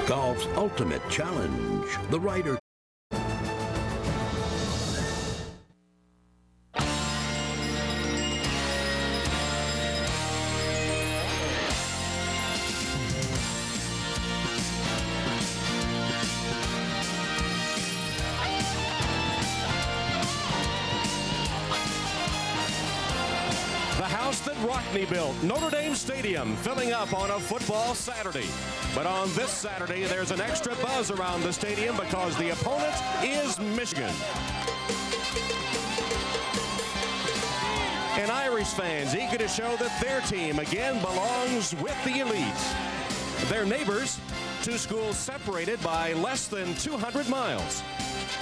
golf's ultimate challenge. The Ryder That Rockney built, Notre Dame Stadium filling up on a football Saturday. But on this Saturday, there's an extra buzz around the stadium because the opponent is Michigan. And Irish fans eager to show that their team again belongs with the elite. Their neighbors, two schools separated by less than 200 miles,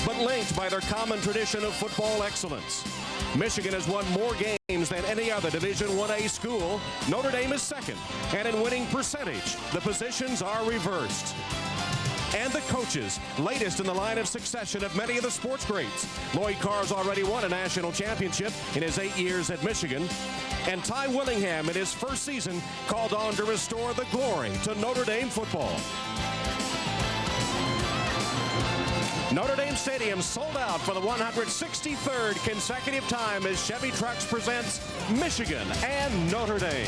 but linked by their common tradition of football excellence. Michigan has won more games than any other Division I-A school. Notre Dame is second, and in winning percentage, the positions are reversed. And the coaches, latest in the line of succession of many of the sports greats. Lloyd Carr's already won a national championship in his 8 years at Michigan. And Ty Willingham, in his first season, called on to restore the glory to Notre Dame football. Notre Dame Stadium sold out for the 163rd consecutive time as Chevy Trucks presents Michigan and Notre Dame.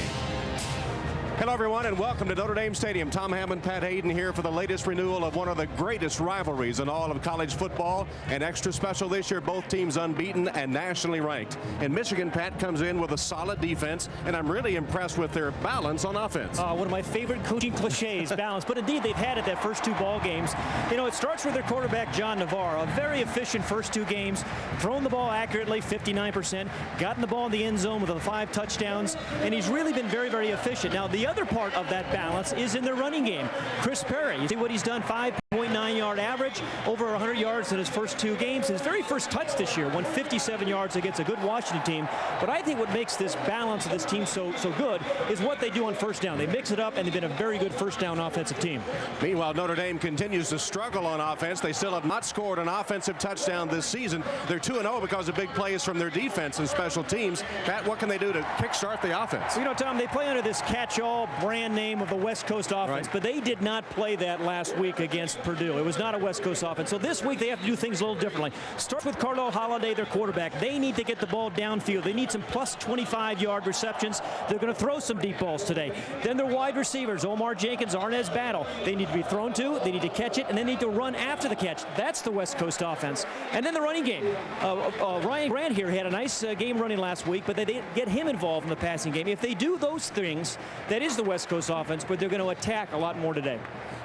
Hello, everyone, and welcome to Notre Dame Stadium. Tom Hammond, Pat Hayden here for the latest renewal of one of the greatest rivalries in all of college football. And extra special this year, both teams unbeaten and nationally ranked. And Michigan, Pat, comes in with a solid defense, and I'm really impressed with their balance on offense. One of my favorite coaching cliches, balance. But indeed, they've had it that first two ball games. You know, it starts with their quarterback, John Navarro. A very efficient first two games, thrown the ball accurately, 59%, gotten the ball in the end zone with the 5 touchdowns, and he's really been very, very efficient. Now, the other part of that balance is in their running game. Chris Perry, you see what he's done, 5.9-yard average, over 100 yards in his first two games. His very first touch this year, won 57 yards against a good Washington team. But I think what makes this balance of this team so good is what they do on first down. They mix it up, and they've been a very good first down offensive team. Meanwhile, Notre Dame continues to struggle on offense. They still have not scored an offensive touchdown this season. They're 2-0 because of big plays from their defense and special teams. Pat, what can they do to kickstart the offense? You know, Tom, they play under this catch-all brand name of the West Coast offense, right, but they did not play that last week against Purdue. It was not a West Coast offense. So this week they have to do things a little differently. Start with Carlisle Holiday, their quarterback. They need to get the ball downfield. They need some plus 25-yard receptions. They're going to throw some deep balls today. Then their wide receivers, Omar Jenkins, Arnez Battle. They need to be thrown to, they need to catch it, and they need to run after the catch. That's the West Coast offense. And then the running game. Ryan Grant here had a nice game running last week, but they didn't get him involved in the passing game. If they do those things, that is the West Coast offense, but they're going to attack a lot more today.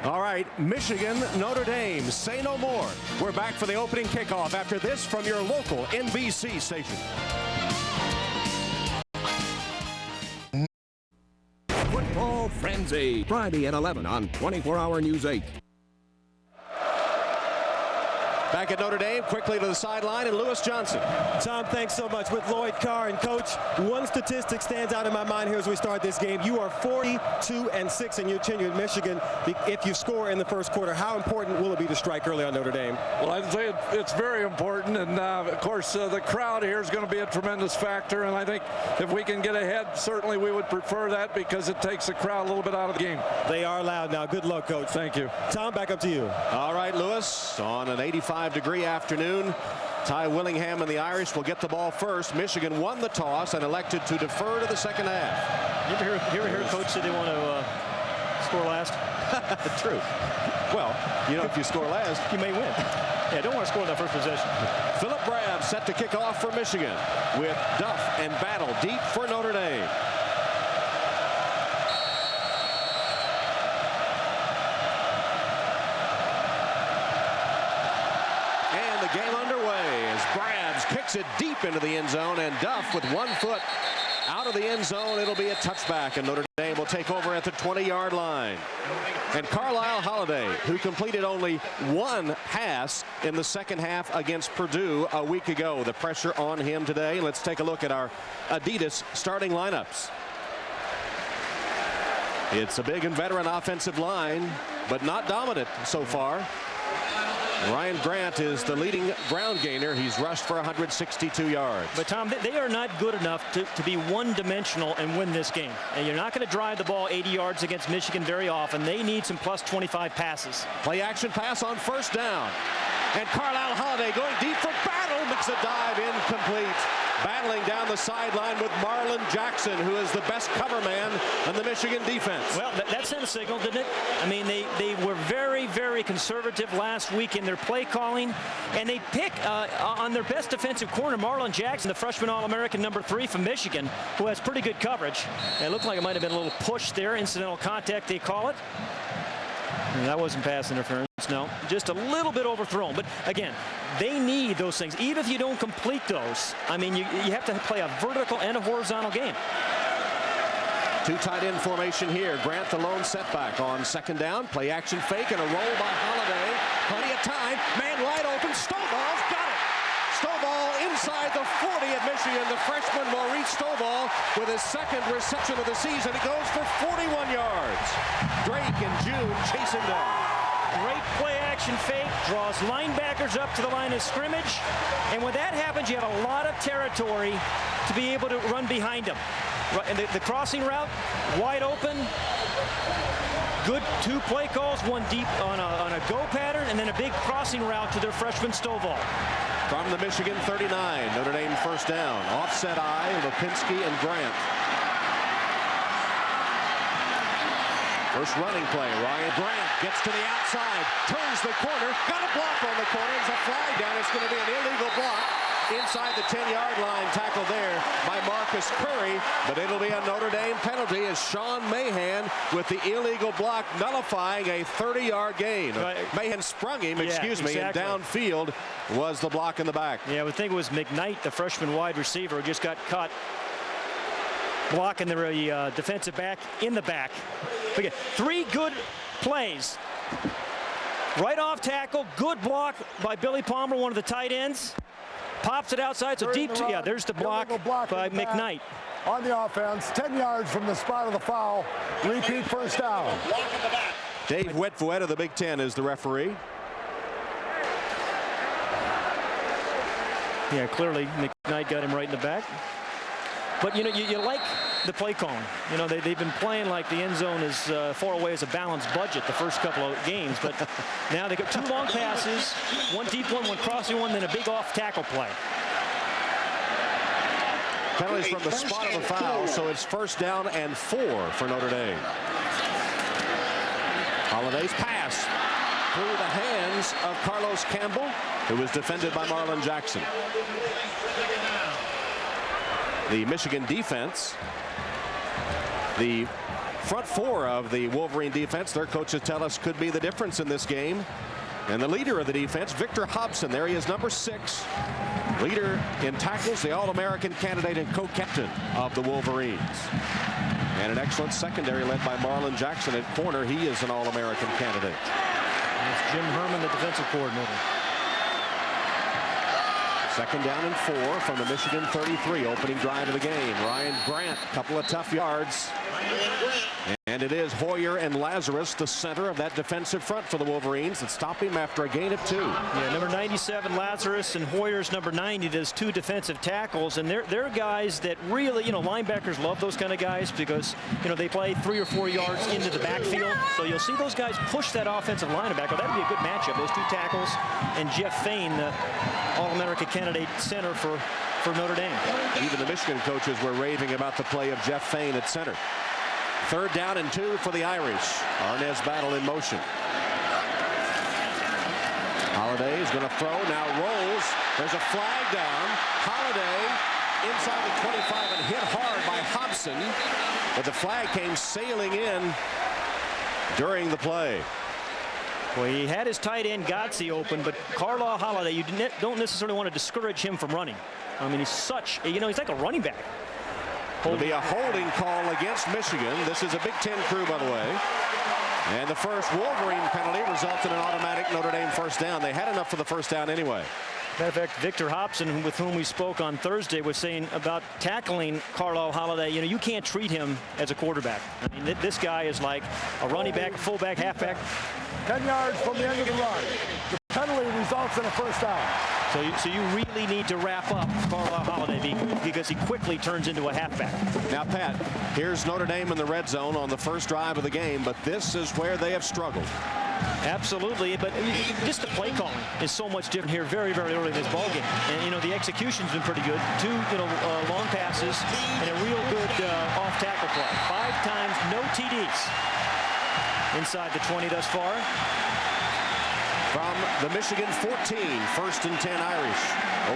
All right, Michigan, Notre Dame, say no more. We're back for the opening kickoff after this from your local NBC station. Football Frenzy, Friday at 11 on 24-Hour News 8. Back at Notre Dame, quickly to the sideline, and Lewis Johnson. Tom, thanks so much. With Lloyd Carr and Coach, one statistic stands out in my mind here as we start this game. You are 42-6 in your tenure at Michigan if you score in the first quarter. How important will it be to strike early on Notre Dame? Well, I'd say it's very important, and of course the crowd here is going to be a tremendous factor, and I think if we can get ahead, certainly we would prefer that because it takes the crowd a little bit out of the game. They are loud now. Good luck, Coach. Thank you. Tom, back up to you. All right, Lewis, on an 85-degree afternoon, Ty Willingham and the Irish will get the ball first. Michigan won the toss and elected to defer to the second half. You ever hear Coach say they want to score last? True. Well, you know, if you score last, you may win. Yeah, don't want to score in that first possession. Philip Brabs set to kick off for Michigan with Duff and Battle deep for Notre Dame. Game underway as Brabs kicks it deep into the end zone, and Duff with 1 foot out of the end zone. It'll be a touchback, and Notre Dame will take over at the 20-yard line. And Carlisle Holiday, who completed only 1 pass in the second half against Purdue a week ago. The pressure on him today. Let's take a look at our Adidas starting lineups. It's a big and veteran offensive line, but not dominant so far. Ryan Grant is the leading ground gainer. He's rushed for 162 yards. But, Tom, they are not good enough to be one-dimensional and win this game. And you're not going to drive the ball 80 yards against Michigan very often. They need some plus 25 passes. Play action pass on first down. And Carlisle Holiday going deep for Battle. Makes a dive incomplete. Battling down the sideline with Marlon Jackson, who is the best cover man in the Michigan defense. Well, that sent a signal, didn't it? I mean, they were very, very conservative last week in their play calling, and they pick on their best defensive corner, Marlon Jackson, the freshman All-American number 3 from Michigan, who has pretty good coverage. And it looked like it might have been a little push there, incidental contact, they call it. And that wasn't pass interference, no. Just a little bit overthrown. But, again, they need those things. Even if you don't complete those, I mean, you have to play a vertical and a horizontal game. Two tight end formation here. Grant the lone setback on second down. Play action fake and a roll by Holiday. Plenty of time. Man wide open. Stovall's got it. Stovall inside the 40 at Michigan. The freshman Maurice Stovall with his second reception of the season. He goes for 41 yards. Drake and June chase him down. Great play action fake, draws linebackers up to the line of scrimmage, and when that happens, you have a lot of territory to be able to run behind them. And the crossing route, wide open. Good 2 play calls, one deep on a go pattern, and then a big crossing route to their freshman Stovall. From the Michigan 39, Notre Dame first down. Offset eye, Lipinski and Grant. First running play, Ryan Grant gets to the outside, turns the corner, got a block on the corner, there's a flag down, it's going to be an illegal block inside the 10-yard line, tackled there by Marcus Curry, but it'll be a Notre Dame penalty as Sean Mahan with the illegal block nullifying a 30-yard gain. Right. Mahan sprung him, excuse me, and exactly. downfield was the block in the back. Yeah, I would think it was McKnight, the freshman wide receiver, who just got caught blocking the defensive back in the back. Again, 3 good plays. Right off tackle, good block by Billy Palmer, one of the tight ends. Pops it outside, so deep. Yeah, there's the block by McKnight. On the offense, 10 yards from the spot of the foul. Repeat first down. Dave Wetfuet of the Big Ten is the referee. Yeah, clearly McKnight got him right in the back. But, you know, you like the play calling. You know, they've been playing like the end zone is far away as a balanced budget the first couple of games. But now they got 2 long passes, 1 deep one crossing one, then a big off-tackle play. Penalties from the spot of the foul, so it's first down and 4 for Notre Dame. Holiday's pass through the hands of Carlos Campbell, who was defended by Marlon Jackson. The Michigan defense, the front 4 of the Wolverine defense, their coaches tell us could be the difference in this game. And the leader of the defense, Victor Hobson, there he is, number 6. Leader in tackles, the All-American candidate and co-captain of the Wolverines. And an excellent secondary led by Marlon Jackson at corner. He is an All-American candidate. That's Jim Herman, the defensive coordinator. Second down and 4 from the Michigan 33, opening drive of the game. Ryan Grant, a couple of tough yards. And it is Hoyer and Lazarus, the center of that defensive front for the Wolverines, that stop him after a gain of 2. Yeah, number 97 Lazarus and Hoyer's number 90 does 2 defensive tackles, and they're guys that really, you know, linebackers love those kind of guys because, you know, they play 3 or 4 yards into the backfield. So you'll see those guys push that offensive linebacker. That'd be a good matchup, those 2 tackles, and Jeff Fain, the All-American candidate center for Notre Dame. Even the Michigan coaches were raving about the play of Jeff Fain at center. Third down and 2 for the Irish. Arnaz Battle in motion. Holiday is going to throw, now rolls. There's a flag down. Holiday inside the 25 and hit hard by Hobson. But the flag came sailing in during the play. Well, he had his tight end Gotze open, but Carlisle Holiday, you don't necessarily want to discourage him from running. I mean, he's like a running back. It'll be a holding call against Michigan. This is a Big Ten crew, by the way. And the first Wolverine penalty results in an automatic Notre Dame first down. They had enough for the first down anyway. Matter of fact, Victor Hobson, with whom we spoke on Thursday, was saying about tackling Carlisle Holiday, you know, you can't treat him as a quarterback. I mean, this guy is like a running back, a fullback, halfback. 10 yards from the end of the run. The penalty results in a first down. So you really need to wrap up Carlisle Holiday because he quickly turns into a halfback. Now, Pat, here's Notre Dame in the red zone on the first drive of the game, but this is where they have struggled. Absolutely, but just the play calling is so much different here very, very early in this ball game. And, the execution's been pretty good. 2, long passes and a real good off-tackle play. 5 times, no TDs inside the 20 thus far. From the Michigan 14, 1st and 10 Irish.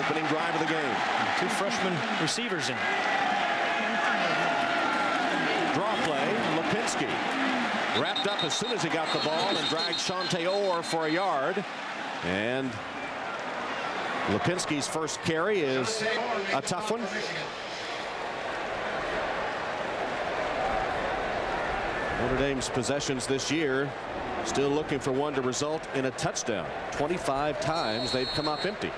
Opening drive of the game. 2 freshman receivers in. Draw play, Lipinski. Wrapped up as soon as he got the ball and dragged Shante Orr for a yard. And Lipinski's first carry is a tough one. Notre Dame's possessions this year still looking for one to result in a touchdown. 25 times they've come up empty.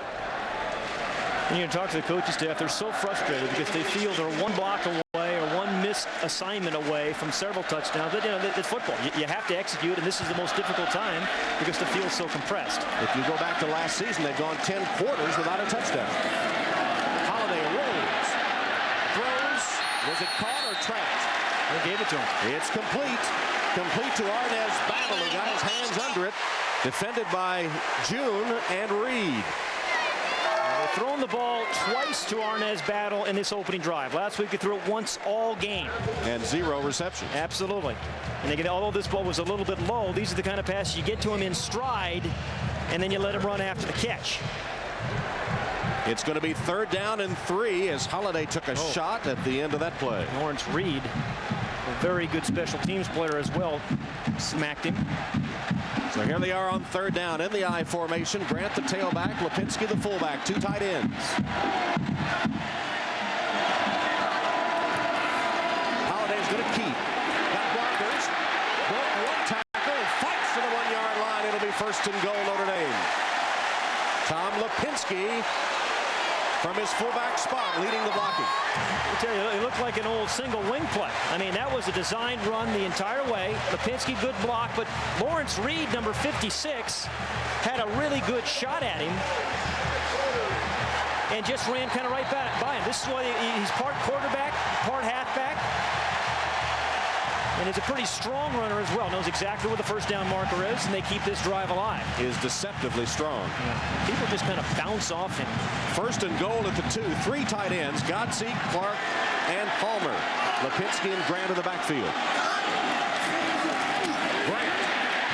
And you talk to the coaching staff, they're so frustrated because they feel they're 1 block away or 1 missed assignment away from several touchdowns. But it's football. You have to execute, and this is the most difficult time because the field's so compressed. If you go back to last season, they've gone 10 quarters without a touchdown. Holiday rolls, throws. Was it caught or trapped? They gave it to him. It's complete. Complete to Arnaz Battle. He got his hands under it. Defended by June and Reed. They've thrown the ball twice to Arnaz Battle in this opening drive. Last week they threw it once all game. And 0 receptions. Absolutely. And although this ball was a little bit low, these are the kind of passes you get to him in stride, and then you let him run after the catch. It's going to be 3rd down and 3 as Holiday took a shot at the end of that play. Lawrence Reed, a very good special teams player as well, smacked him. So here they are on 3rd down in the I formation. Grant the tailback, Lipinski the fullback, 2 tight ends. Holiday's going to keep. Got blockers. Broke 1 tackle and fights to the 1-yard line. It'll be 1st and goal Notre Dame. Tom Lipinski from his fullback spot leading the blocking. I tell you, it looked like an old single wing play. I mean, that was a designed run the entire way. Lipinski, good block, but Lawrence Reed, number 56, had a really good shot at him and just ran kind of right by him. This is why he's part quarterback, part halfback. And is a pretty strong runner as well. Knows exactly where the first down marker is, and they keep this drive alive. Is deceptively strong. Yeah. People just kind of bounce off him. 1st and goal at the 2. 3 tight ends, Godsey, Clark, and Palmer. Lipinski and Grant in the backfield. Grant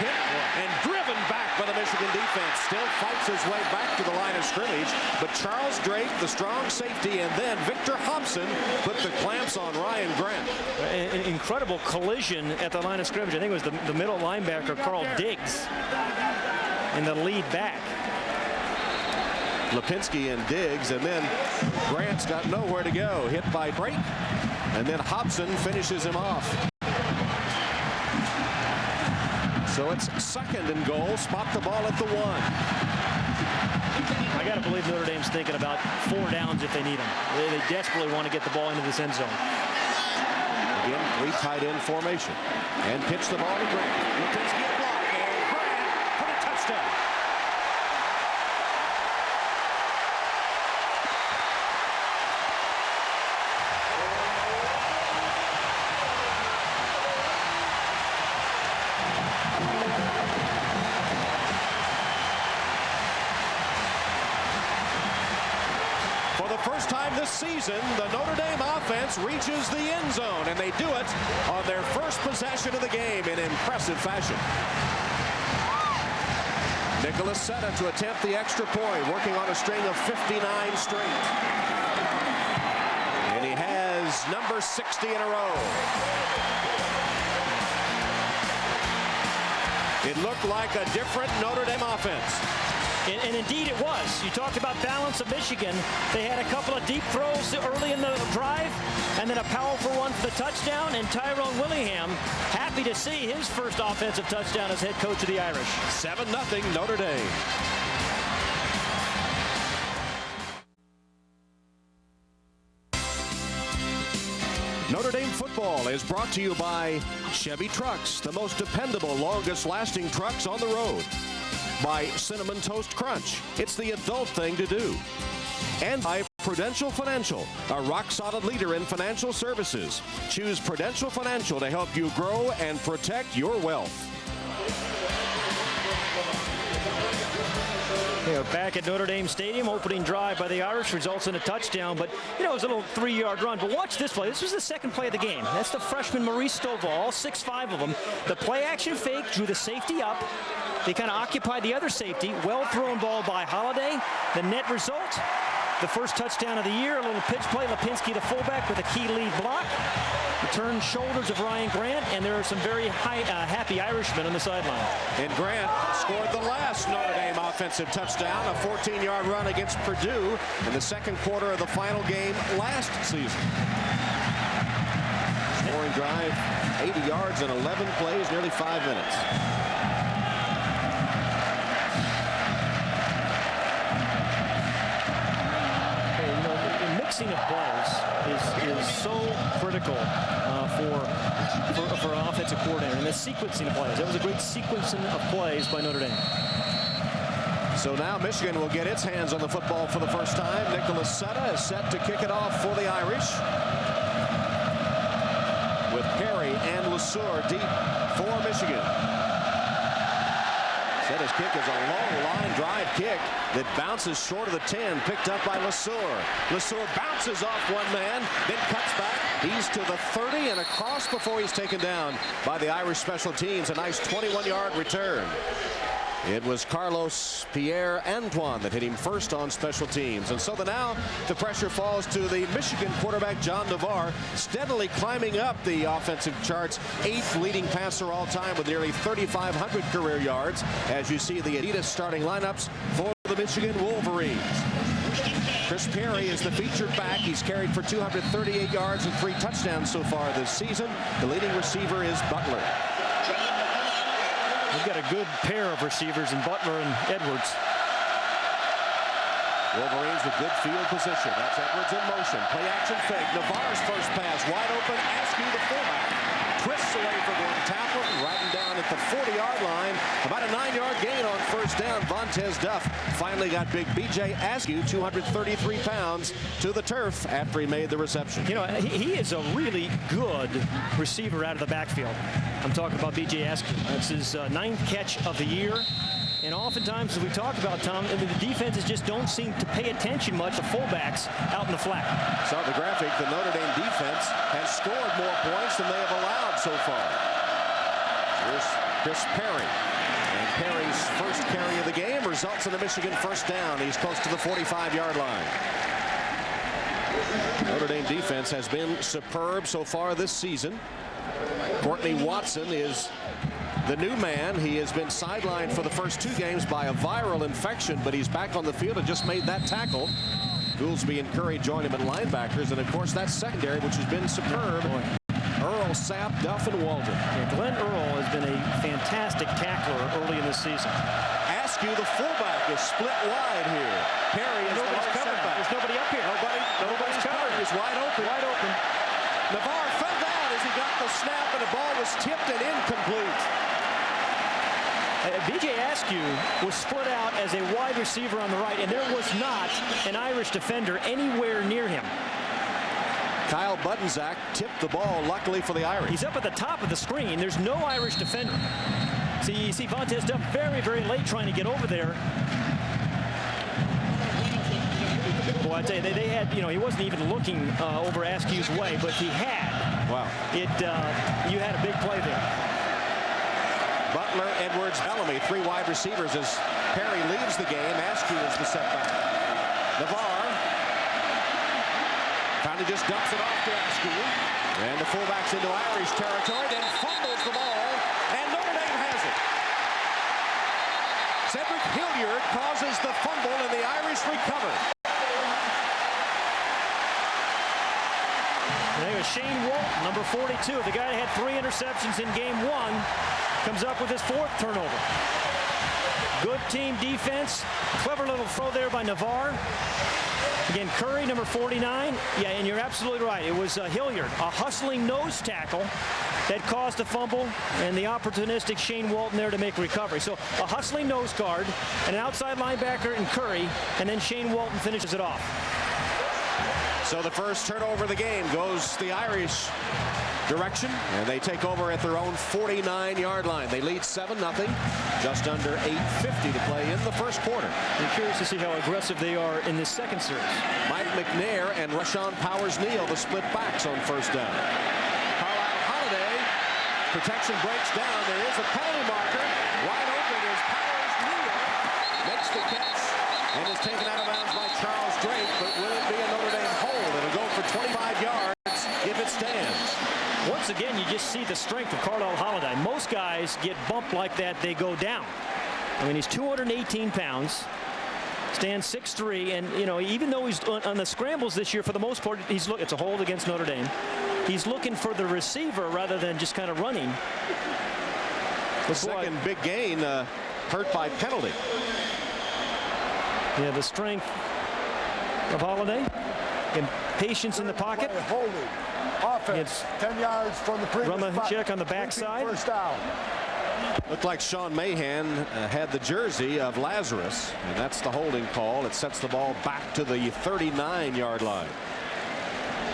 hit and driven back by the Michigan defense. Still fights his way back to the line of scrimmage. But Charles Drake, the strong safety, and then Victor Hobson put the clamps on Ryan Grant. An incredible collision at the line of scrimmage. I think it was the middle linebacker, Carl Diggs, and the lead back. Lipinski and Diggs, and then Grant's got nowhere to go. Hit by Drake, and then Hobson finishes him off. So it's 2nd and goal. Spot the ball at the 1. I got to believe Notre Dame's thinking about 4 downs if they need them. They desperately want to get the ball into this end zone. Again, 3 tight end formation. And pitch the ball to Grant. Lipinski a block, and Grant for a touchdown. First time this season, the Notre Dame offense reaches the end zone, and they do it on their first possession of the game in impressive fashion. Nicholas Setta to attempt the extra point, working on a string of 59 straight. And he has number 60 in a row. It looked like a different Notre Dame offense. And indeed it was. You talked about balance of Michigan. They had a couple of deep throws early in the drive, and then a powerful one for the touchdown. And Tyrone Willingham, happy to see his first offensive touchdown as head coach of the Irish. 7-0 Notre Dame. Notre Dame football is brought to you by Chevy Trucks, the most dependable, longest-lasting trucks on the road. by Cinnamon Toast Crunch. It's the adult thing to do. And by Prudential Financial, a rock-solid leader in financial services. Choose Prudential Financial to help you grow and protect your wealth. Back at Notre Dame Stadium, opening drive by the Irish results in a touchdown, but it was a little 3-yard run. But watch this play. This was the second play of the game. That's the freshman Maurice Stovall, all 6'5" of them. The play action fake drew the safety up. They kind of occupied the other safety. Well thrown ball by Holiday. The net result, the first touchdown of the year. A little pitch play. Lipinski, the fullback, with a key lead block. Return shoulders of Ryan Grant, and there are some very happy Irishmen on the sideline. And Grant scored the last Notre Dame offensive touchdown, a 14-yard run against Purdue in the second quarter of the final game last season. Scoring drive, 80 yards in 11 plays, nearly 5 minutes. Mixing of plays is so critical for an offensive coordinator, and the sequencing of plays. That was a great sequencing of plays by Notre Dame. So now Michigan will get its hands on the football for the first time. Nicholas Setta is set to kick it off for the Irish, with Perry and LeSueur deep for Michigan. Setta's kick is a long line drive kick that bounces short of the 10, picked up by LeSueur. LeSueur bounces off one man, then cuts back. He's to the 30 and across before he's taken down by the Irish special teams. A nice 21-yard return. It was Carlos Pierre-Antoine that hit him first on special teams. And so now the pressure falls to the Michigan quarterback, John Navarre, steadily climbing up the offensive charts. 8th leading passer all time with nearly 3,500 career yards. As you see the Adidas starting lineups for the Michigan Wolverines. Chris Perry is the featured back. He's carried for 238 yards and 3 touchdowns so far this season. The leading receiver is Butler. We've got a good pair of receivers in Butler and Edwards. Wolverines with good field position. That's Edwards in motion. Play action fake. Navarre's first pass wide open. Askew, the fullback, twists away from one tackle, right him down at the 40-yard line. About a 9-yard gain on first down. Vontez Duff finally got big B.J. Askew, 233 pounds, to the turf after he made the reception. You know, he is a really good receiver out of the backfield. I'm talking about B.J. Askew. That's his 9th catch of the year. And oftentimes, as we talked about, Tom, the defenses just don't seem to pay attention much to fullbacks out in the flat. Saw the graphic. The Notre Dame defense has scored more points than they have allowed so far. Here's Chris Perry. And Perry's first carry of the game results in a Michigan first down. He's close to the 45-yard line. Notre Dame defense has been superb so far this season. Courtney Watson is the new man. He has been sidelined for the first 2 games by a viral infection, but he's back on the field and just made that tackle. Goolsby and Curry join him at linebackers, and of course that secondary, which has been superb. Earl, Sapp, Duff, and Walden. Yeah, Glenn Earl has been a fantastic tackler early in this season. Askew, the fullback, is split wide here. Perry is Nobody's covered. There's nobody up here. Nobody's covered. He's wide open. Wide open. Navarre fell down as he got the snap, and the ball was tipped and incomplete. B.J. Askew was split out as a wide receiver on the right, and there was not an Irish defender anywhere near him. Kyle Buttenzak tipped the ball, luckily for the Irish. He's up at the top of the screen. There's no Irish defender. See, you see Vontez Duff very, very late trying to get over there. Boy, I tell you, they had, you know, he wasn't even looking over Askew's way, but he had. Wow. You had a big play there. Butler, Edwards, Bellamy, 3 wide receivers as Perry leaves the game. Askew is the setback. Navarre finally just dumps it off to Askew. And the fullback's into Irish territory, then fumbles the ball, and Notre Dame has it. Cedric Hilliard causes the fumble, and the Irish recover. There was Shane Walton, number 42, the guy that had 3 interceptions in game 1, comes up with his 4th turnover. Good team defense. Clever little throw there by Navarre. Again, Curry, number 49. Yeah, and you're absolutely right. It was Hilliard, a hustling nose tackle that caused a fumble, and the opportunistic Shane Walton there to make a recovery. So a hustling nose guard, and an outside linebacker in Curry, and then Shane Walton finishes it off. So the first turnover of the game goes the Irish direction, and they take over at their own 49-yard line. They lead 7-0, just under 8:50 to play in the first quarter. I'm curious to see how aggressive they are in this second series. Mike McNair and Rashawn Powers-Neal, the split backs on first down. Carlisle Holiday, protection breaks down. There is a penalty marker. Wide open is Powers-Neal. Makes the catch and is taken out of bounds by Charles Drake, but will it be a Notre Dame hold? It'll go for 25 yards if it stands. Once again, you just see the strength of Carlisle Holiday. Most guys get bumped like that, they go down. I mean, he's 218 pounds, stands 6'3", and, you know, even though he's on the scrambles this year, for the most part, it's a hold against Notre Dame. He's looking for the receiver rather than just kind of running. The second big gain hurt by penalty. Yeah, the strength of Holiday and patience in the pocket. Holding. Offense, 10 yards from the previous run the spot. check on the backside. First down. Looked like Sean Mahan had the jersey of Lazarus, and that's the holding call. It sets the ball back to the 39-yard line.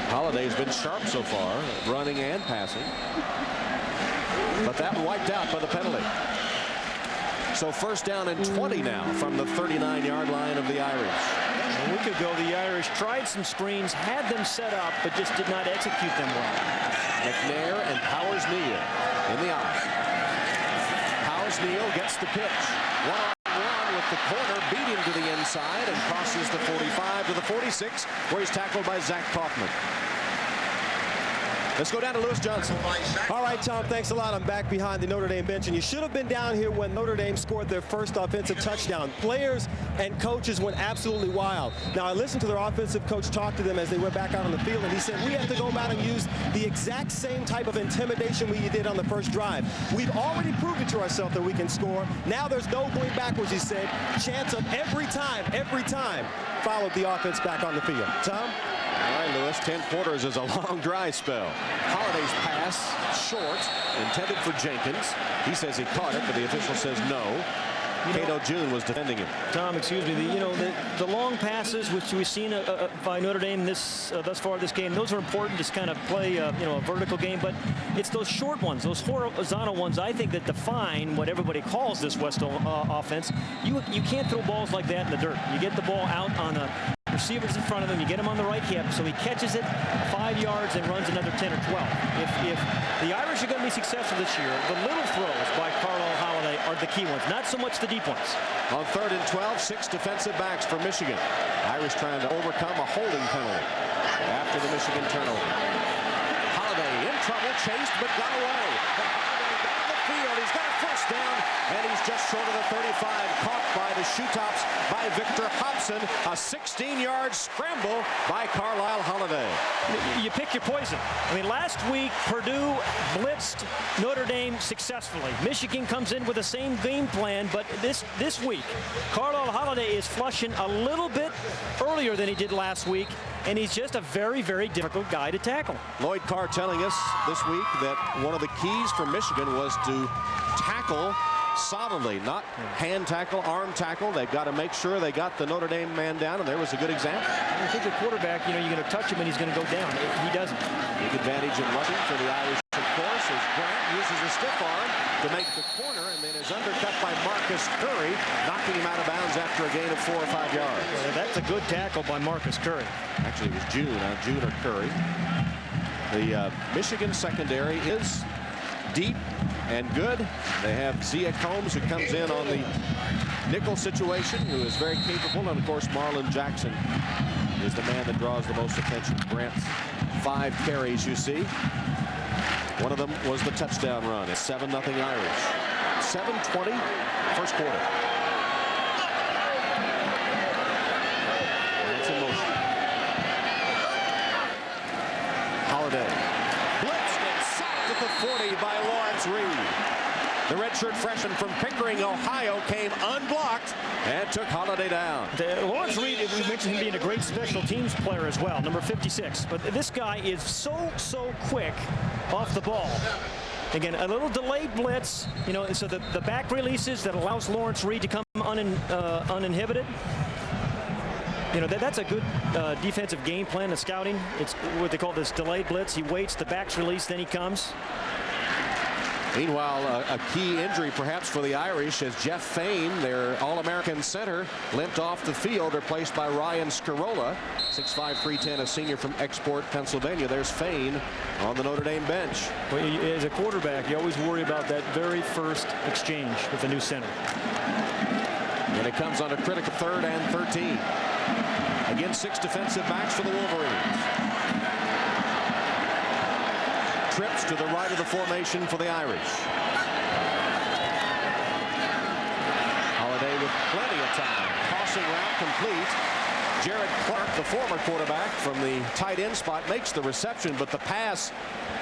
Holiday's been sharp so far, running and passing, but that wiped out by the penalty. So first down and 20 now from the 39-yard line of the Irish. A week ago, the Irish tried some screens, had them set up, but just did not execute them well. McNair and Powers-Neal in the eye. Powers-Neal gets the pitch. One-on-one with the corner, beat him to the inside and crosses the 45 to the 46, where he's tackled by Zach Kaufman. Let's go down to Lewis Johnson. All right, Tom, thanks a lot. I'm back behind the Notre Dame bench, and you should have been down here when Notre Dame scored their first offensive touchdown. Players and coaches went absolutely wild. Now, I listened to their offensive coach talk to them as they went back out on the field, and he said, we have to go about and use the exact same type of intimidation we did on the first drive. We've already proved it to ourselves that we can score. Now there's no going backwards, he said. Chance of every time, followed the offense back on the field. Tom? All right, Lewis, 10 quarters is a long dry spell. Holiday's pass, short, intended for Jenkins. He says he caught it, but the official says no. Cato June was defending him. Tom, excuse me, the long passes, which we've seen by Notre Dame thus far this game, those are important to kind of play a vertical game, but it's those short ones, those horizontal ones, I think, that define what everybody calls this Western offense. You can't throw balls like that in the dirt. You get the ball out on the receivers in front of him, you get him on the right hip, so he catches it 5 yards and runs another 10 or 12. If the Irish are going to be successful this year, the little throws by Carlisle Holiday are the key ones, not so much the deep ones. On 3rd and 12, 6 defensive backs for Michigan. Irish trying to overcome a holding penalty after the Michigan turnover. Holiday in trouble, chased but got away. And Holiday down the field, he's got a first down, and he's just short of the 35, caught by the shoe tops by Victor Hobson. A 16-yard scramble by Carlisle Holiday. You pick your poison. I mean, last week, Purdue blitzed Notre Dame successfully. Michigan comes in with the same game plan, but this week, Carlisle Holiday is flushing a little bit earlier than he did last week, and he's just a very, very difficult guy to tackle. Lloyd Carr telling us this week that one of the keys for Michigan was to tackle solidly, not hand tackle, arm tackle. They've got to make sure they got the Notre Dame man down, and there was a good example. I think the quarterback, you're going to touch him and he's going to go down. He doesn't. Big advantage in rushing for the Irish, of course, as Grant uses a stiff arm to make the corner, and then is undercut by Marcus Curry, knocking him out of bounds after a gain of 4 or 5 yards. Well, that's a good tackle by Marcus Curry. Actually, it was June or Curry. The Michigan secondary is deep and good. They have Zia Combs, who comes in on the nickel situation, who is very capable, and of course Marlon Jackson is the man that draws the most attention. Grant's 5 carries, you see. One of them was the touchdown run. It's 7-0 Irish. 7:20, first quarter. And it's in motion. Holiday blitzed and sacked at the 40 by Lawrence Reed. The redshirt redshirt freshman from Pickering, Ohio, came unblocked and took Holiday down. Lawrence Reed, we mentioned him being a great special teams player as well, number 56. But this guy is so quick off the ball. Again, a little delayed blitz, you know, so the back releases that allows Lawrence Reed to come uninhibited. You know, that's a good defensive game plan in scouting. It's what they call this delayed blitz. He waits, the back's released, then he comes. Meanwhile, a key injury perhaps for the Irish as Jeff Fain, their All-American center, limped off the field, replaced by Ryan Scarola, 6'5", 310, a senior from Export, Pennsylvania. There's Fain on the Notre Dame bench. Well, as a quarterback, you always worry about that very first exchange with the new center. And it comes on a critical 3rd and 13. Again, 6 defensive backs for the Wolverines. Trips to the right of the formation for the Irish. Holiday with plenty of time. Crossing route complete. Jared Clark, the former quarterback from the tight end spot, makes the reception, but the pass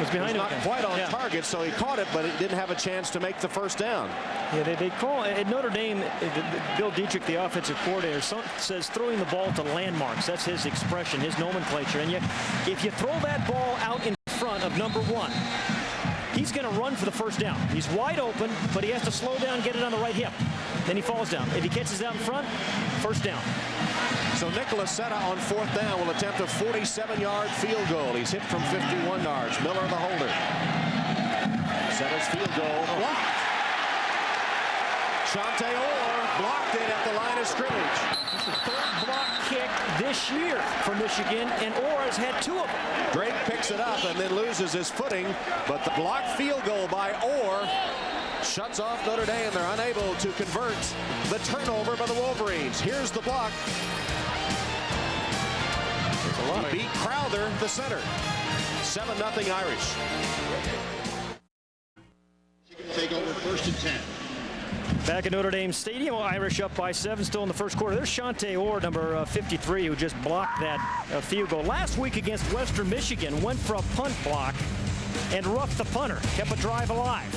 was not quite on target, so he caught it, but it didn't have a chance to make the first down. Yeah, they call at Notre Dame, Bill Dietrich, the offensive coordinator, says throwing the ball to landmarks. That's his expression, his nomenclature. And yet, if you throw that ball out in front of number 1, he's going to run for the first down. He's wide open, but he has to slow down, get it on the right hip. Then he falls down. If he catches it out in front, first down. So Nicholas Setta on 4th down will attempt a 47-yard field goal. He's hit from 51 yards. Miller the holder. Setta's field goal blocked. Shante Orr blocked it at the line of scrimmage. It's the 3rd block kick this year for Michigan, and Orr has had 2 of them. Drake picks it up and then loses his footing, but the blocked field goal by Orr shuts off Notre Dame. They're unable to convert the turnover by the Wolverines. Here's the block. He beat Crowther, the center. 7-0 Irish. Take over 1st and 10. Back at Notre Dame Stadium, Irish up by 7 still in the first quarter. There's Shante Orr, number 53, who just blocked that field goal. Last week against Western Michigan, went for a punt block and roughed the punter, kept a drive alive.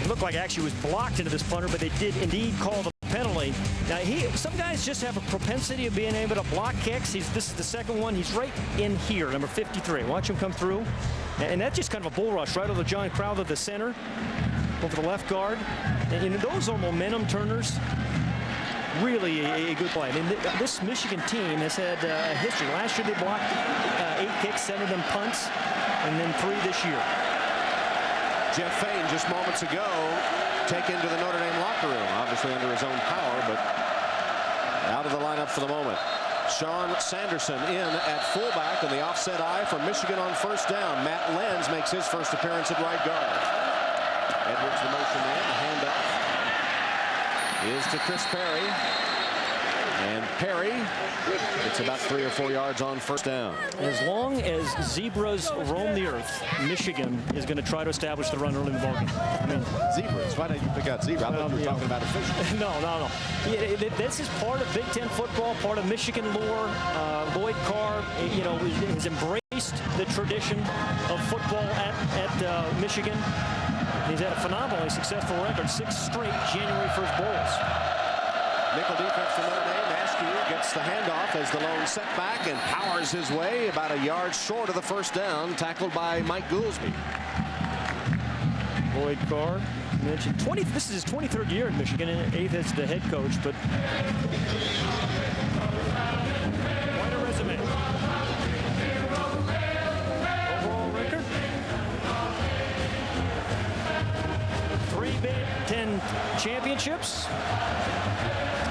It looked like actually was blocked into this punter, but they did indeed call the penalty. Now, some guys just have a propensity of being able to block kicks. This is the second one. He's right in here, number 53. Watch him come through. And that's just kind of a bull rush right over John Crowther, the center, over the left guard. And you know, those are momentum turners. Really a good play. I mean, this Michigan team has had a history. Last year they blocked 8 kicks, 7 of them punts, and then 3 this year. Jeff Fain just moments ago taken to the Notre Dame locker room, obviously under his own power, but out of the lineup for the moment. Sean Sanderson in at fullback, and the offset eye for Michigan on 1st down. Matt Lenz makes his first appearance at right guard. Edwards the motion man. The handoff is to Chris Perry. And Perry, it's about 3 or 4 yards on 1st down. As long as zebras roam the earth, Michigan is going to try to establish the run early in the ballgame. I mean, zebras. Why did you pick out zebra? I thought you were talking about officials. No. Yeah, this is part of Big Ten football, part of Michigan lore. Lloyd Carr, you know, has embraced the tradition of football at Michigan. He's had a phenomenally successful record, 6 straight January 1st bowls. Nickel defense for Notre Dame. Askew gets the handoff as the lone setback and powers his way about a yard short of the 1st down, tackled by Mike Goolsby. Lloyd Carr mentioned this is his 23rd year in Michigan, and 8th as the head coach, but quite a resume. Overall record, 3 Big Ten championships,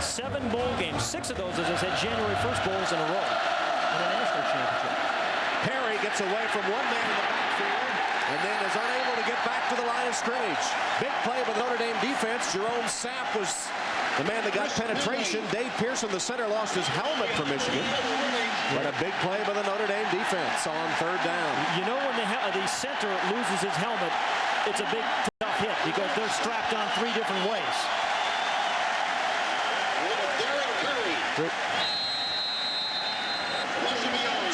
7 bowl games, 6 of those, as I said, January 1st bowls in a row, and a national championship. Perry gets away from one man in the backfield and then is unable to get back to the line of scrimmage. Big play by the Notre Dame defense. Jerome Sapp was the man that got penetration. Dave Pearson, the center, lost his helmet for Michigan. But a big play by the Notre Dame defense on 3rd down. You know, when the center loses his helmet, it's a big, tough hit because they're strapped on 3 different ways.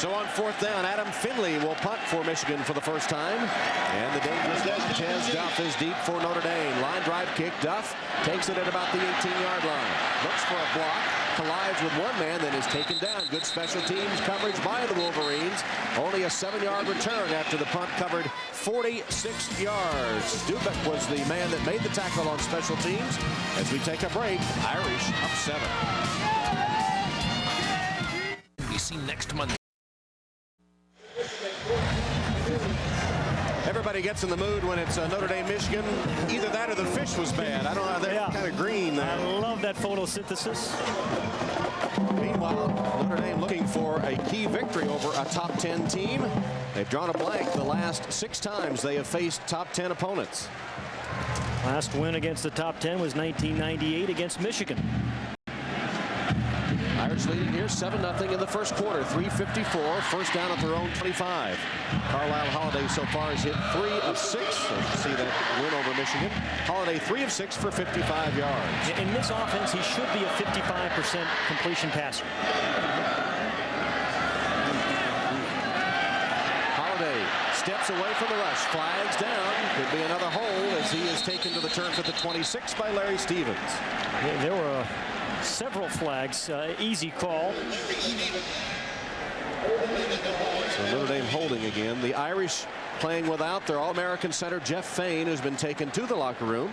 So on 4th down, Adam Finley will punt for Michigan for the first time. And the dangerous Montez Duff is deep for Notre Dame. Line drive kick. Duff takes it at about the 18-yard line. Looks for a block. Collides with one man, then is taken down. Good special teams coverage by the Wolverines. Only a 7-yard return after the punt covered 46 yards. Dubek was the man that made the tackle on special teams. As we take a break, Irish up 7. NBC next Monday. Everybody gets in the mood when it's Notre Dame, Michigan. Either that or the fish was bad. I don't know. They're kind of green there. I love that photosynthesis. Meanwhile, Notre Dame looking for a key victory over a top 10 team. They've drawn a blank the last 6 times they have faced top 10 opponents. Last win against the top 10 was 1998 against Michigan. Irish leading here 7-0 in the first quarter. 3:54. First down at their own 25. Carlisle Holiday so far has hit 3 of 6. So you can see that win over Michigan. Holiday 3 of 6 for 55 yards. In this offense, he should be a 55% completion passer. Holiday steps away from the rush. Flags down. Could be another hold as he is taken to the turf at the 26 by Larry Stevens. Yeah, there were several flags. Easy call. So Notre Dame holding again. The Irish playing without their All-American center Jeff Fain, who's been taken to the locker room.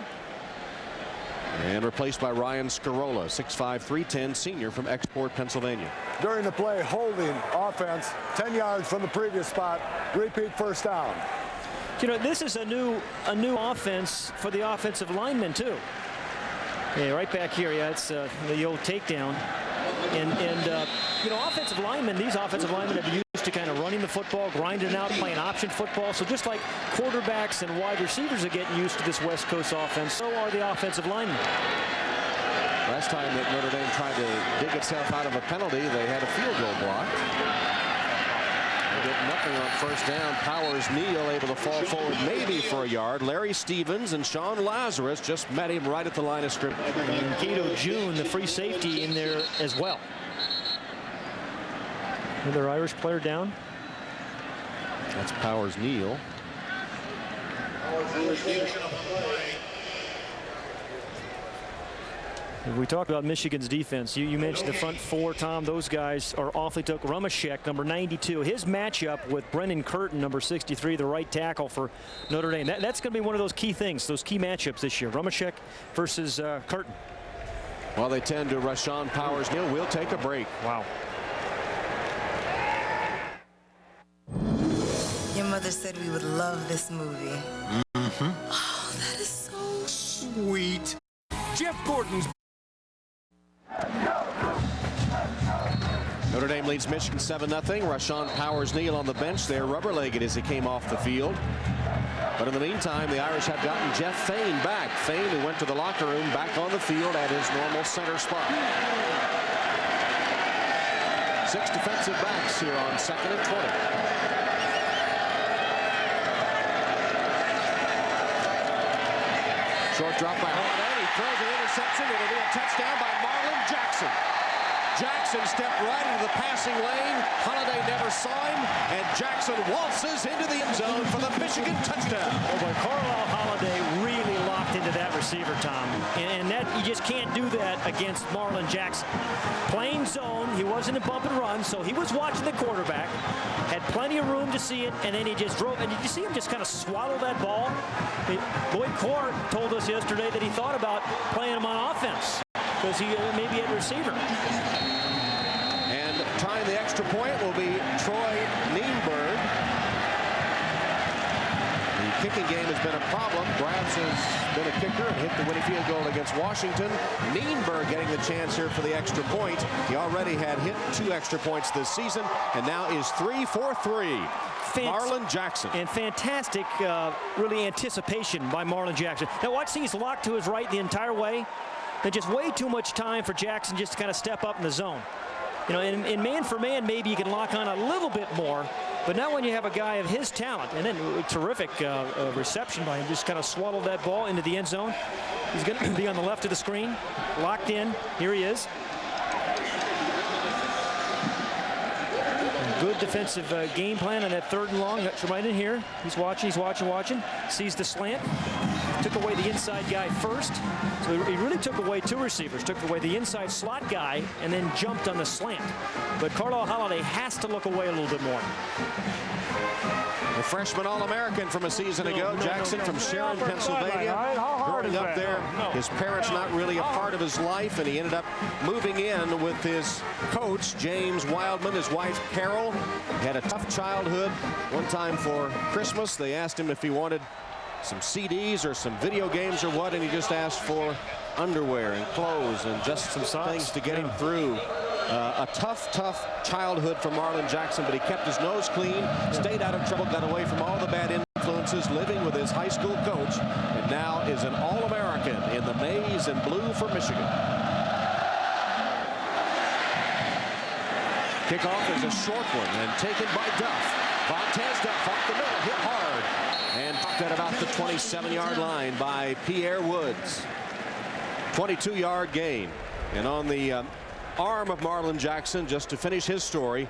And replaced by Ryan Scarola, 6'5", 310 senior from Export, Pennsylvania. During the play, holding offense, 10 yards from the previous spot. Repeat first down. You know, this is a new offense for the offensive linemen too. Yeah, right back here. Yeah, it's the old takedown. And you know, offensive linemen, these offensive linemen have been used to kind of running the football, grinding out, playing option football. So just like quarterbacks and wide receivers are getting used to this West Coast offense, so are the offensive linemen. Last time that Notre Dame tried to dig itself out of a penalty, they had a field goal blocked. They get nothing on first down. Powers Neal able to fall forward maybe for a yard. Larry Stevens and Sean Lazarus just met him right at the line of scrimmage. And Gato June, the free safety, in there as well. Another Irish player down. That's Powers Neal. We talked about Michigan's defense. You mentioned the front four, Tom. Those guys are awfully tough. Rumashek, number 92. His matchup with Brendan Curtin, number 63, the right tackle for Notre Dame. That's going to be one of those key things, those key matchups this year. Rumashek versus Curtin. Well, they tend to Rashawn Powers Neal. We'll take a break. Wow. Your mother said we would love this movie. Mm-hmm. Oh, that is so Sweet. Jeff Gordon's. Notre Dame leads Michigan 7-0. Rashawn Powers Neal on the bench there, rubber-legged as he came off the field. But in the meantime, the Irish have gotten Jeff Fain back. Fain, who went to the locker room, back on the field at his normal center spot. 6 defensive backs here on 2nd and 20. Short drop by Holiday. He throws an interception. It'll be a touchdown by Marlon Jackson. Jackson stepped right into the passing lane. Holiday never saw him, and Jackson waltzes into the end zone for the Michigan touchdown. Oh boy, Carlisle Holiday really locked into that receiver, Tom. And that you just can't do that against Marlon Jackson. Playing zone, he wasn't a bump and run, so he was watching the quarterback, had plenty of room to see it, and then he just drove. And did you see him just kind of swallow that ball? Lloyd Court told us yesterday that he thought about playing him on offense because he maybe at receiver. And tying the extra point will be Troy Nienberg. The kicking game has been a problem. Grabs has been a kicker and hit the winning field goal against Washington. Nienberg getting the chance here for the extra point. He already had hit 2 extra points this season and now is 3 for 3. Marlon Jackson. And fantastic, really, anticipation by Marlon Jackson. Now watch, he's locked to his right the entire way. There's just way too much time for Jackson just to kind of step up in the zone. You know, in man for man, maybe you can lock on a little bit more, but not when you have a guy of his talent. And then terrific reception by him, just kind of swallowed that ball into the end zone. He's going to be on the left of the screen, locked in. Here he is. And Good defensive game plan on that 3rd and long. That's right in here. He's watching. Sees the slant. Took away the inside guy first. So he really took away 2 receivers. Took away the inside slot guy and then jumped on the slant. But Carlisle Holiday has to look away a little bit more. The freshman All-American from a season ago, Jackson from Sharon, Pennsylvania. Growing up there, his parents not really a part of his life, and he ended up moving in with his coach, James Wildman, his wife, Carol. He had a tough childhood. One time for Christmas, they asked him if he wanted some CDs or some video games or what, and he just asked for underwear and clothes and just some things to get him through. A tough childhood for Marlon Jackson, but he kept his nose clean, stayed out of trouble, got away from all the bad influences, living with his high school coach, and now is an All-American in the maize and blue for Michigan. Kickoff is a short one and taken by Duff. Vontez Duff off the middle, hit hard, and popped at about the 27-yard line by Pierre Woods. 22-yard gain. And on the arm of Marlon Jackson, just to finish his story,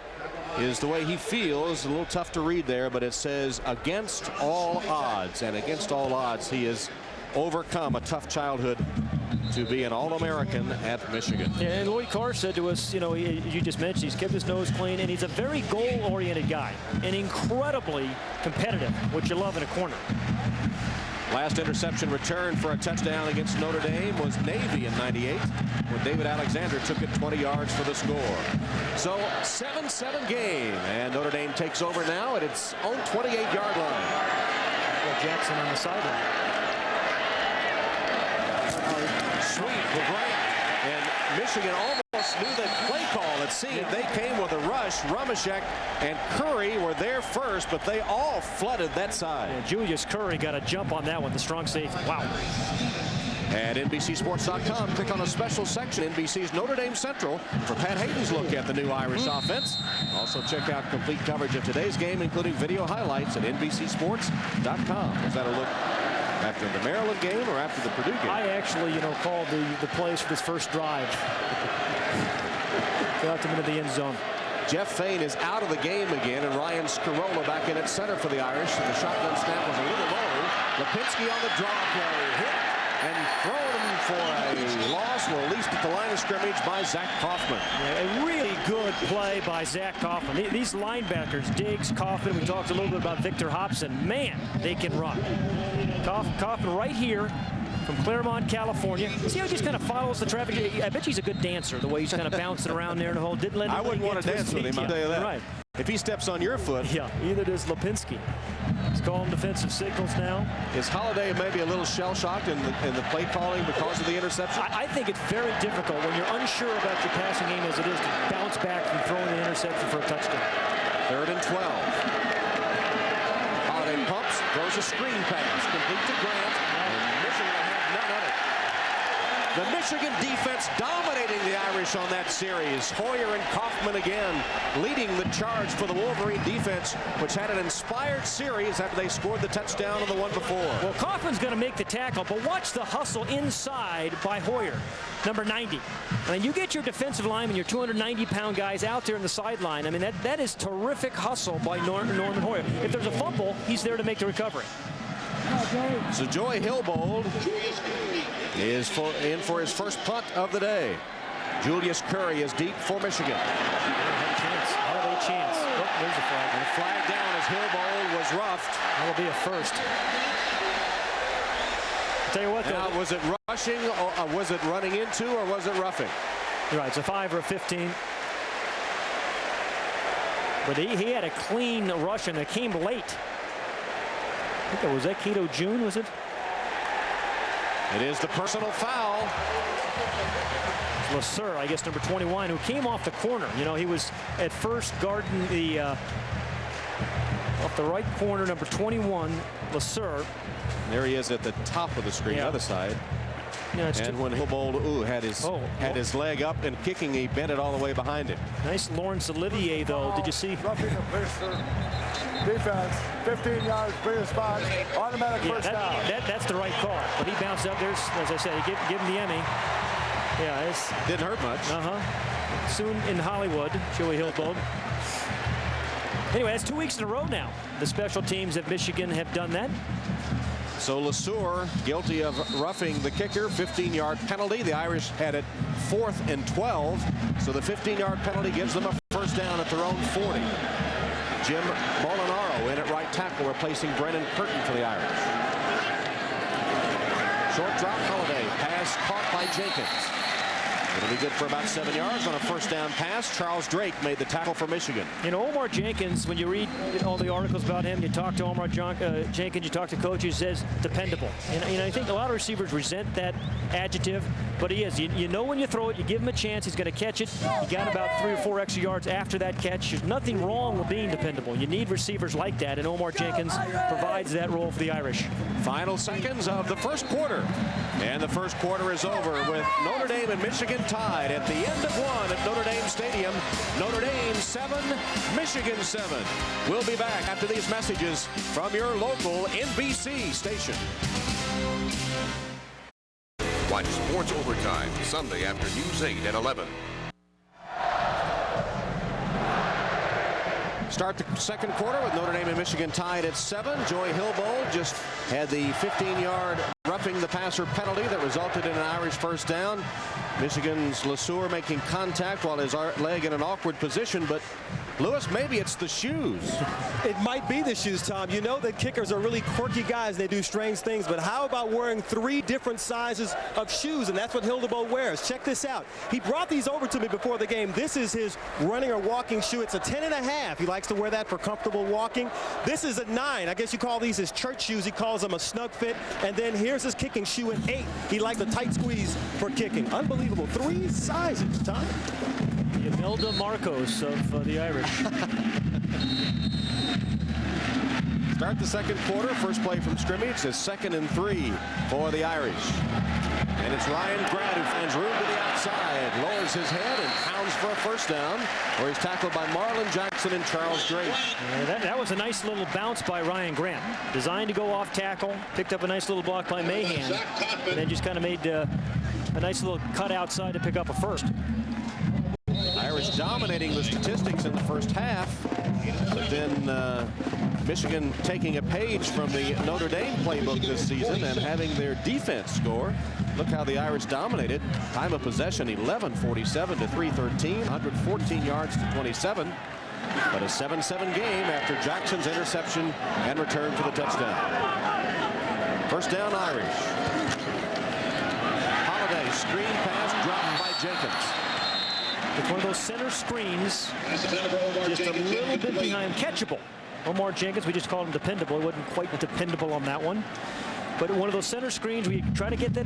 is the way he feels. A little tough to read there, but it says against all odds, and against all odds he has overcome a tough childhood to be an All-American at Michigan. Yeah, and Lloyd Carr said to us, you know, you just mentioned, he's kept his nose clean, and he's a very goal-oriented guy and incredibly competitive, which you love in a corner. Last interception return for a touchdown against Notre Dame was Navy in '98 when David Alexander took it 20 yards for the score. So 7-7 game, and Notre Dame takes over now at its own 28-yard line. Jackson on the sideline. Sweet, LeGrand, and Michigan almost knew that play call. It seemed they came with a rush. Rumashek and Curry were there first, but they all flooded that side. Yeah, Julius Curry got a jump on that one, the strong safety. Wow. At NBCSports.com, click on a special section, NBC's Notre Dame Central, for Pat Hayden's look at the new Irish offense. Also check out complete coverage of today's game, including video highlights at NBCSports.com. Was that a look after the Maryland game or after the Purdue game? I actually, called the plays for this first drive. Got them into the end zone. Jeff Fain is out of the game again, and Ryan Scarola back in at center for the Irish. And the shotgun snap was a little low. Lipinski on the draw play, hit and thrown for a loss, or at least at the line of scrimmage by Zach Kaufman. Yeah, a really good play by Zach Kaufman. These linebackers, Diggs, Kaufman, we talked a little bit about Victor Hobson. Man, they can run. Kaufman right here from Claremont, California. See how he just kind of follows the traffic? I bet he's a good dancer, the way he's kind of bouncing around there in the hole. Didn't let I wouldn't want to dance with him, I'll tell you that. Right. If he steps on your foot. Yeah, either does Lipinski. He's calling defensive signals now. Is Holiday maybe a little shell-shocked in the play calling because of the interception? I think it's very difficult when you're unsure about your passing game as it is to bounce back from throwing the interception for a touchdown. 3rd and 12. Holiday pumps, throws a screen pass, complete to Grant, and Michigan will have none of it. The Michigan defense dominating the Irish on that series. Hoyer and Kaufman again leading the charge for the Wolverine defense, which had an inspired series after they scored the touchdown on the one before. Well, Kaufman's going to make the tackle, but watch the hustle inside by Hoyer, number 90. I mean, you get your defensive linemen, your 290-pound guys out there in the sideline. I mean, that is terrific hustle by Norman Hoyer. If there's a fumble, he's there to make the recovery. So Joy Hillbold is in for his first punt of the day. Julius Curry is deep for Michigan. Have a chance. Oh, there's a flag. And a flag down as Hillbold was roughed. That'll be a first. I'll tell you what, though. Now, was it rushing, or was it running into, or was it roughing? You're right, it's a 5 or a 15. But he had a clean rush, and it came late. I think was that Cato June, was it? It is the personal foul. Lasser, I guess number 21, who came off the corner. He was at first guarding the off the right corner, number 21, Lasser. There he is at the top of the screen, the other side. Yeah, and when Hillbold had his leg up and kicking, he bent it all the way behind him. Nice Lawrence Olivier, though. Did you see? Roughing the passer. Defense, 15 yards, clear spot, automatic first down. That's the right call. But he bounced up. There's, as I said, he give him the Emmy. Yeah, it didn't hurt much. Soon in Hollywood, Joey Hillbold. Anyway, that's 2 weeks in a row now. The special teams at Michigan have done that. So LeSueur guilty of roughing the kicker, 15-yard penalty. The Irish had it 4th and 12. So the 15-yard penalty gives them a first down at their own 40. Jim Molinaro in at right tackle, replacing Brennan Curtin for the Irish. Short drop, Holiday. Pass caught by Jenkins. It'll be good for about 7 yards on a first down pass. Charles Drake made the tackle for Michigan. You know, Omar Jenkins, when you read all the articles about him, you talk to Omar Jenkins, you talk to coaches, he says dependable. And I think a lot of receivers resent that adjective, but he is. You know when you throw it, you give him a chance, he's going to catch it. He got about 3 or 4 extra yards after that catch. There's nothing wrong with being dependable. You need receivers like that, and Omar Jenkins provides that role for the Irish. Final seconds of the first quarter. And the first quarter is over with Notre Dame and Michigan tied at the end of one at Notre Dame Stadium. Notre Dame 7, Michigan 7. We'll be back after these messages from your local NBC station. Watch Sports Overtime Sunday after News 8 at 11. Start the second quarter with Notre Dame and Michigan tied at 7. Joy Hillbold just had the 15-yard roughing the passer penalty that resulted in an Irish first down. Michigan's LeSueur making contact while his leg in an awkward position, but Lewis, maybe it's the shoes. It might be the shoes, Tom. You know that kickers are really quirky guys. They do strange things, but how about wearing 3 different sizes of shoes? And that's what Hildebold wears. Check this out. He brought these over to me before the game. This is his running or walking shoe. It's a 10.5. He likes to wear that for comfortable walking. This is a 9. I guess you call these his church shoes. He calls them a snug fit. And then here's his kicking shoe, an 8. He likes a tight squeeze for kicking. Unbelievable. 3 sizes, Tom. The Imelda Marcos of the Irish. Start the second quarter. First play from scrimmage is 2nd and 3 for the Irish. And it's Ryan Grant who finds room to the outside, lowers his head and pounds for a first down, where he's tackled by Marlon Jackson and Charles Drake. Yeah, that was a nice little bounce by Ryan Grant. Designed to go off tackle, picked up a nice little block by Mahan, and then just kind of made a nice little cut outside to pick up a first. Irish dominating the statistics in the first half, but then Michigan taking a page from the Notre Dame playbook this season and having their defense score. Look how the Irish dominated. Time of possession 11:47 to 3:13, 114 yards to 27. But a 7-7 game after Jackson's interception and return for the touchdown. First down Irish. Holiday screen pass dropped by Jenkins. It's one of those center screens, just a little bit behind, catchable. Omar Jenkins, we just called him dependable. He wasn't quite dependable on that one. But one of those center screens, we try to get the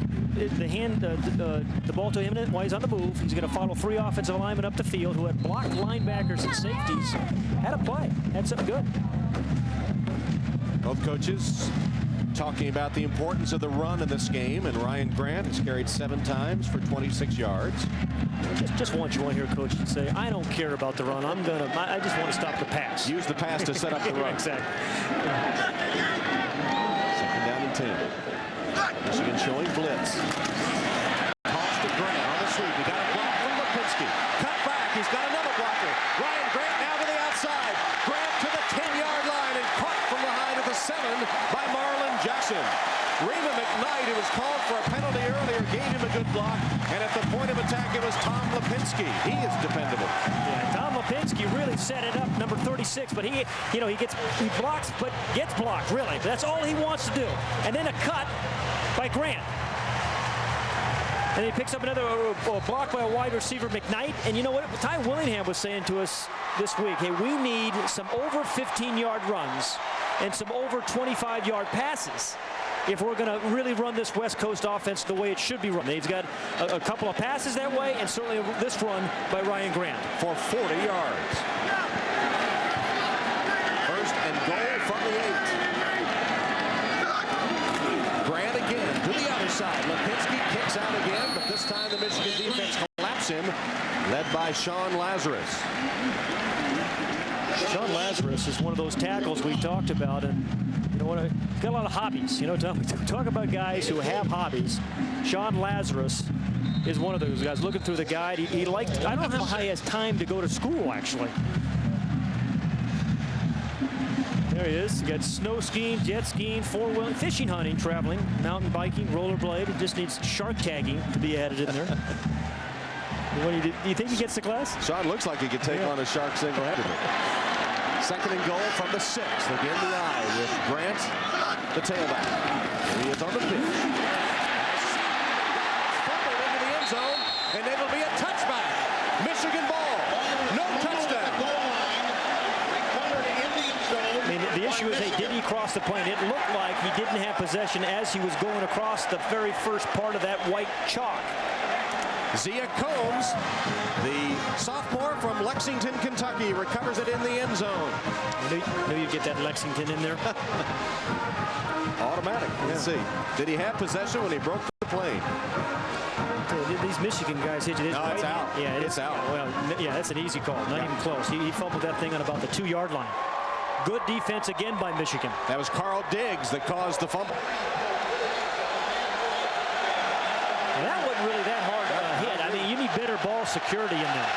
ball to him while he's on the move. He's going to follow 3 offensive linemen up the field who had blocked linebackers and safeties. Had a play, had something good. Both coaches talking about the importance of the run in this game, and Ryan Grant has carried 7 times for 26 yards. Just once you want to hear a coach say, I don't care about the run. I just want to stop the pass. Use the pass to set up the run. Exactly. 2nd down and 10. Michigan showing blitz. Toss to Grant on the sweep. He got a block from Lipinski. Cut back. He's got another blocker. Ryan Grant now to the outside. Grant to the 10-yard line and caught from behind at the 7 by Marlon Jackson. Reba McKnight, who was called for a penalty earlier, gave him a good block. And at the point of attack, it was Tom Lipinski. He is dependable. Yeah, Tom Lipinski really set it up, number 36. But he blocks, but gets blocked, really. That's all he wants to do. And then a cut by Grant. And he picks up another block by a wide receiver, McKnight. And you know what? Ty Willingham was saying to us this week, hey, we need some over 15-yard runs and some over 25-yard passes if we're going to really run this West Coast offense the way it should be run. He's got a couple of passes that way, and certainly this run by Ryan Grant. For 40 yards. First and goal from the 8. Grant again to the other side. Lipinski kicks out again, but this time the Michigan defense collapses him, led by Sean Lazarus. Sean Lazarus is one of those tackles we talked about, and you know what? He's got a lot of hobbies. You know, Tom, we talk about guys who have hobbies. Sean Lazarus is one of those guys. Looking through the guide, he liked. I don't know how he has time to go to school, actually. There he is. You got snow skiing, jet skiing, four-wheel, fishing, hunting, traveling, mountain biking, rollerblade. It just needs shark tagging to be added in there. Do you think he gets the class? Sean looks like he could take on a shark single-handedly. Second and goal from the 6. Again, the eye with Grant, the tailback. He is on the pitch. Fumbled into the end zone, and it'll be a touchback. Michigan ball. No touchdown. I mean, the issue is, did he cross the plane? It looked like he didn't have possession as he was going across the very first part of that white chalk. Zia Combs, the sophomore from Lexington, Kentucky, recovers it in the end zone. I knew you'd get that Lexington in there. Automatic. Let's see. Did he have possession when he broke the plane? These Michigan guys hit you. No, it's out. Yeah, it's out. Well, yeah, that's an easy call. Not even close. He fumbled that thing on about the 2-yard line. Good defense again by Michigan. That was Carl Diggs that caused the fumble. And that wasn't really that hard hit. I mean, you need better ball security in there.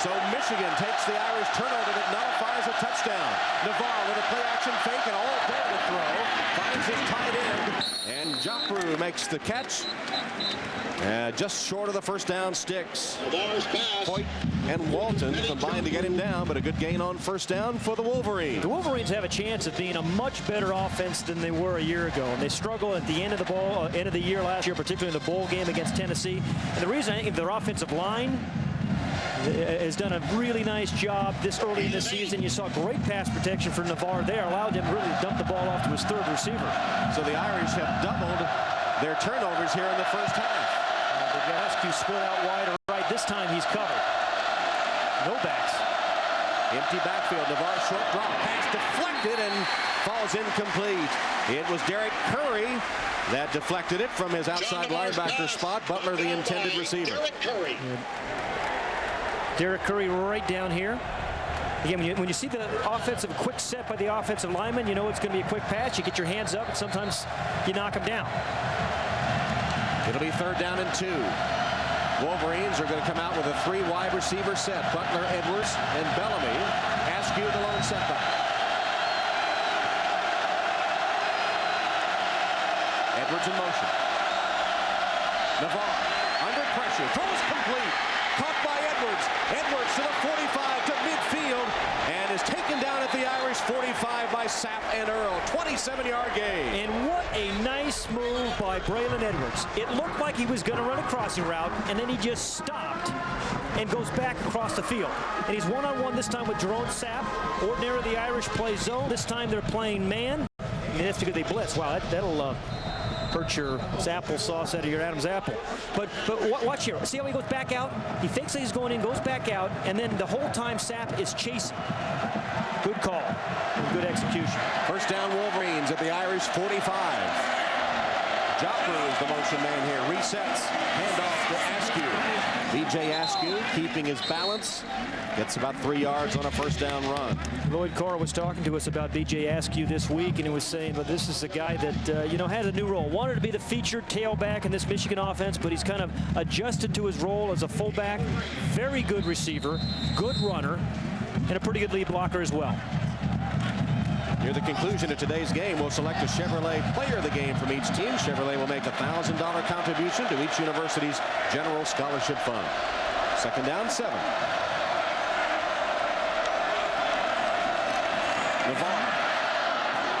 So Michigan takes the Irish turnover that nullifies a touchdown. Navarre with a play-action fake and all day to throw. Finds his tight end. And Joffrey makes the catch. Just short of the first down sticks. Hoyt and Walton combined to get him down, but a good gain on first down for the Wolverines. The Wolverines have a chance of being a much better offense than they were a year ago, and they struggled at the end of the year last year, particularly in the bowl game against Tennessee. And the reason I think their offensive line has done a really nice job this early in the season. You saw great pass protection for Navarre there, allowed him really to dump the ball off to his third receiver. So the Irish have doubled their turnovers here in the first half. Askew split out wide right. This time he's covered. No backs. Empty backfield. Navarre short drop. Pass deflected and falls incomplete. It was Derek Curry that deflected it from his outside linebacker spot. Butler, the intended receiver. Derek Curry right down here. Again, when you see the offensive quick set by the offensive lineman, you know it's going to be a quick pass. You get your hands up, and sometimes you knock them down. It'll be third down and 2. Wolverines are going to come out with a 3-wide receiver set. Butler, Edwards, and Bellamy. Askew the lone setback. Edwards in motion. Navarre under pressure. Throws complete. Caught by Edwards. Edwards to the 45 to midfield and is taken down at the Irish 45 by Sept and Earl. 27-yard gain. And what a nice move by Braylon Edwards. It looked like he was going to run a crossing route, and then he just stopped and goes back across the field. And he's one-on-one this time with Jerome Sept. Ordinarily, the Irish play zone. This time they're playing man. And that's because they blitz. Wow, that'll hurt your applesauce out of your Adam's apple. But watch here. See how he goes back out? He thinks that he's going in, goes back out, and then the whole time Sept is chasing. Good call. And good execution. First down Wolverines at the Irish 45. Joffrey is the motion man here. Resets. Handoff to Askew. B.J. Askew keeping his balance. Gets about 3 yards on a first down run. Lloyd Carr was talking to us about B.J. Askew this week, and he was saying, well, this is a guy that, has a new role. Wanted to be the featured tailback in this Michigan offense, but he's kind of adjusted to his role as a fullback. Very good receiver, good runner, and a pretty good lead blocker as well. Near the conclusion of today's game, we'll select a Chevrolet player of the game from each team. Chevrolet will make a $1,000 contribution to each university's general scholarship fund. Second down, 7. Navarre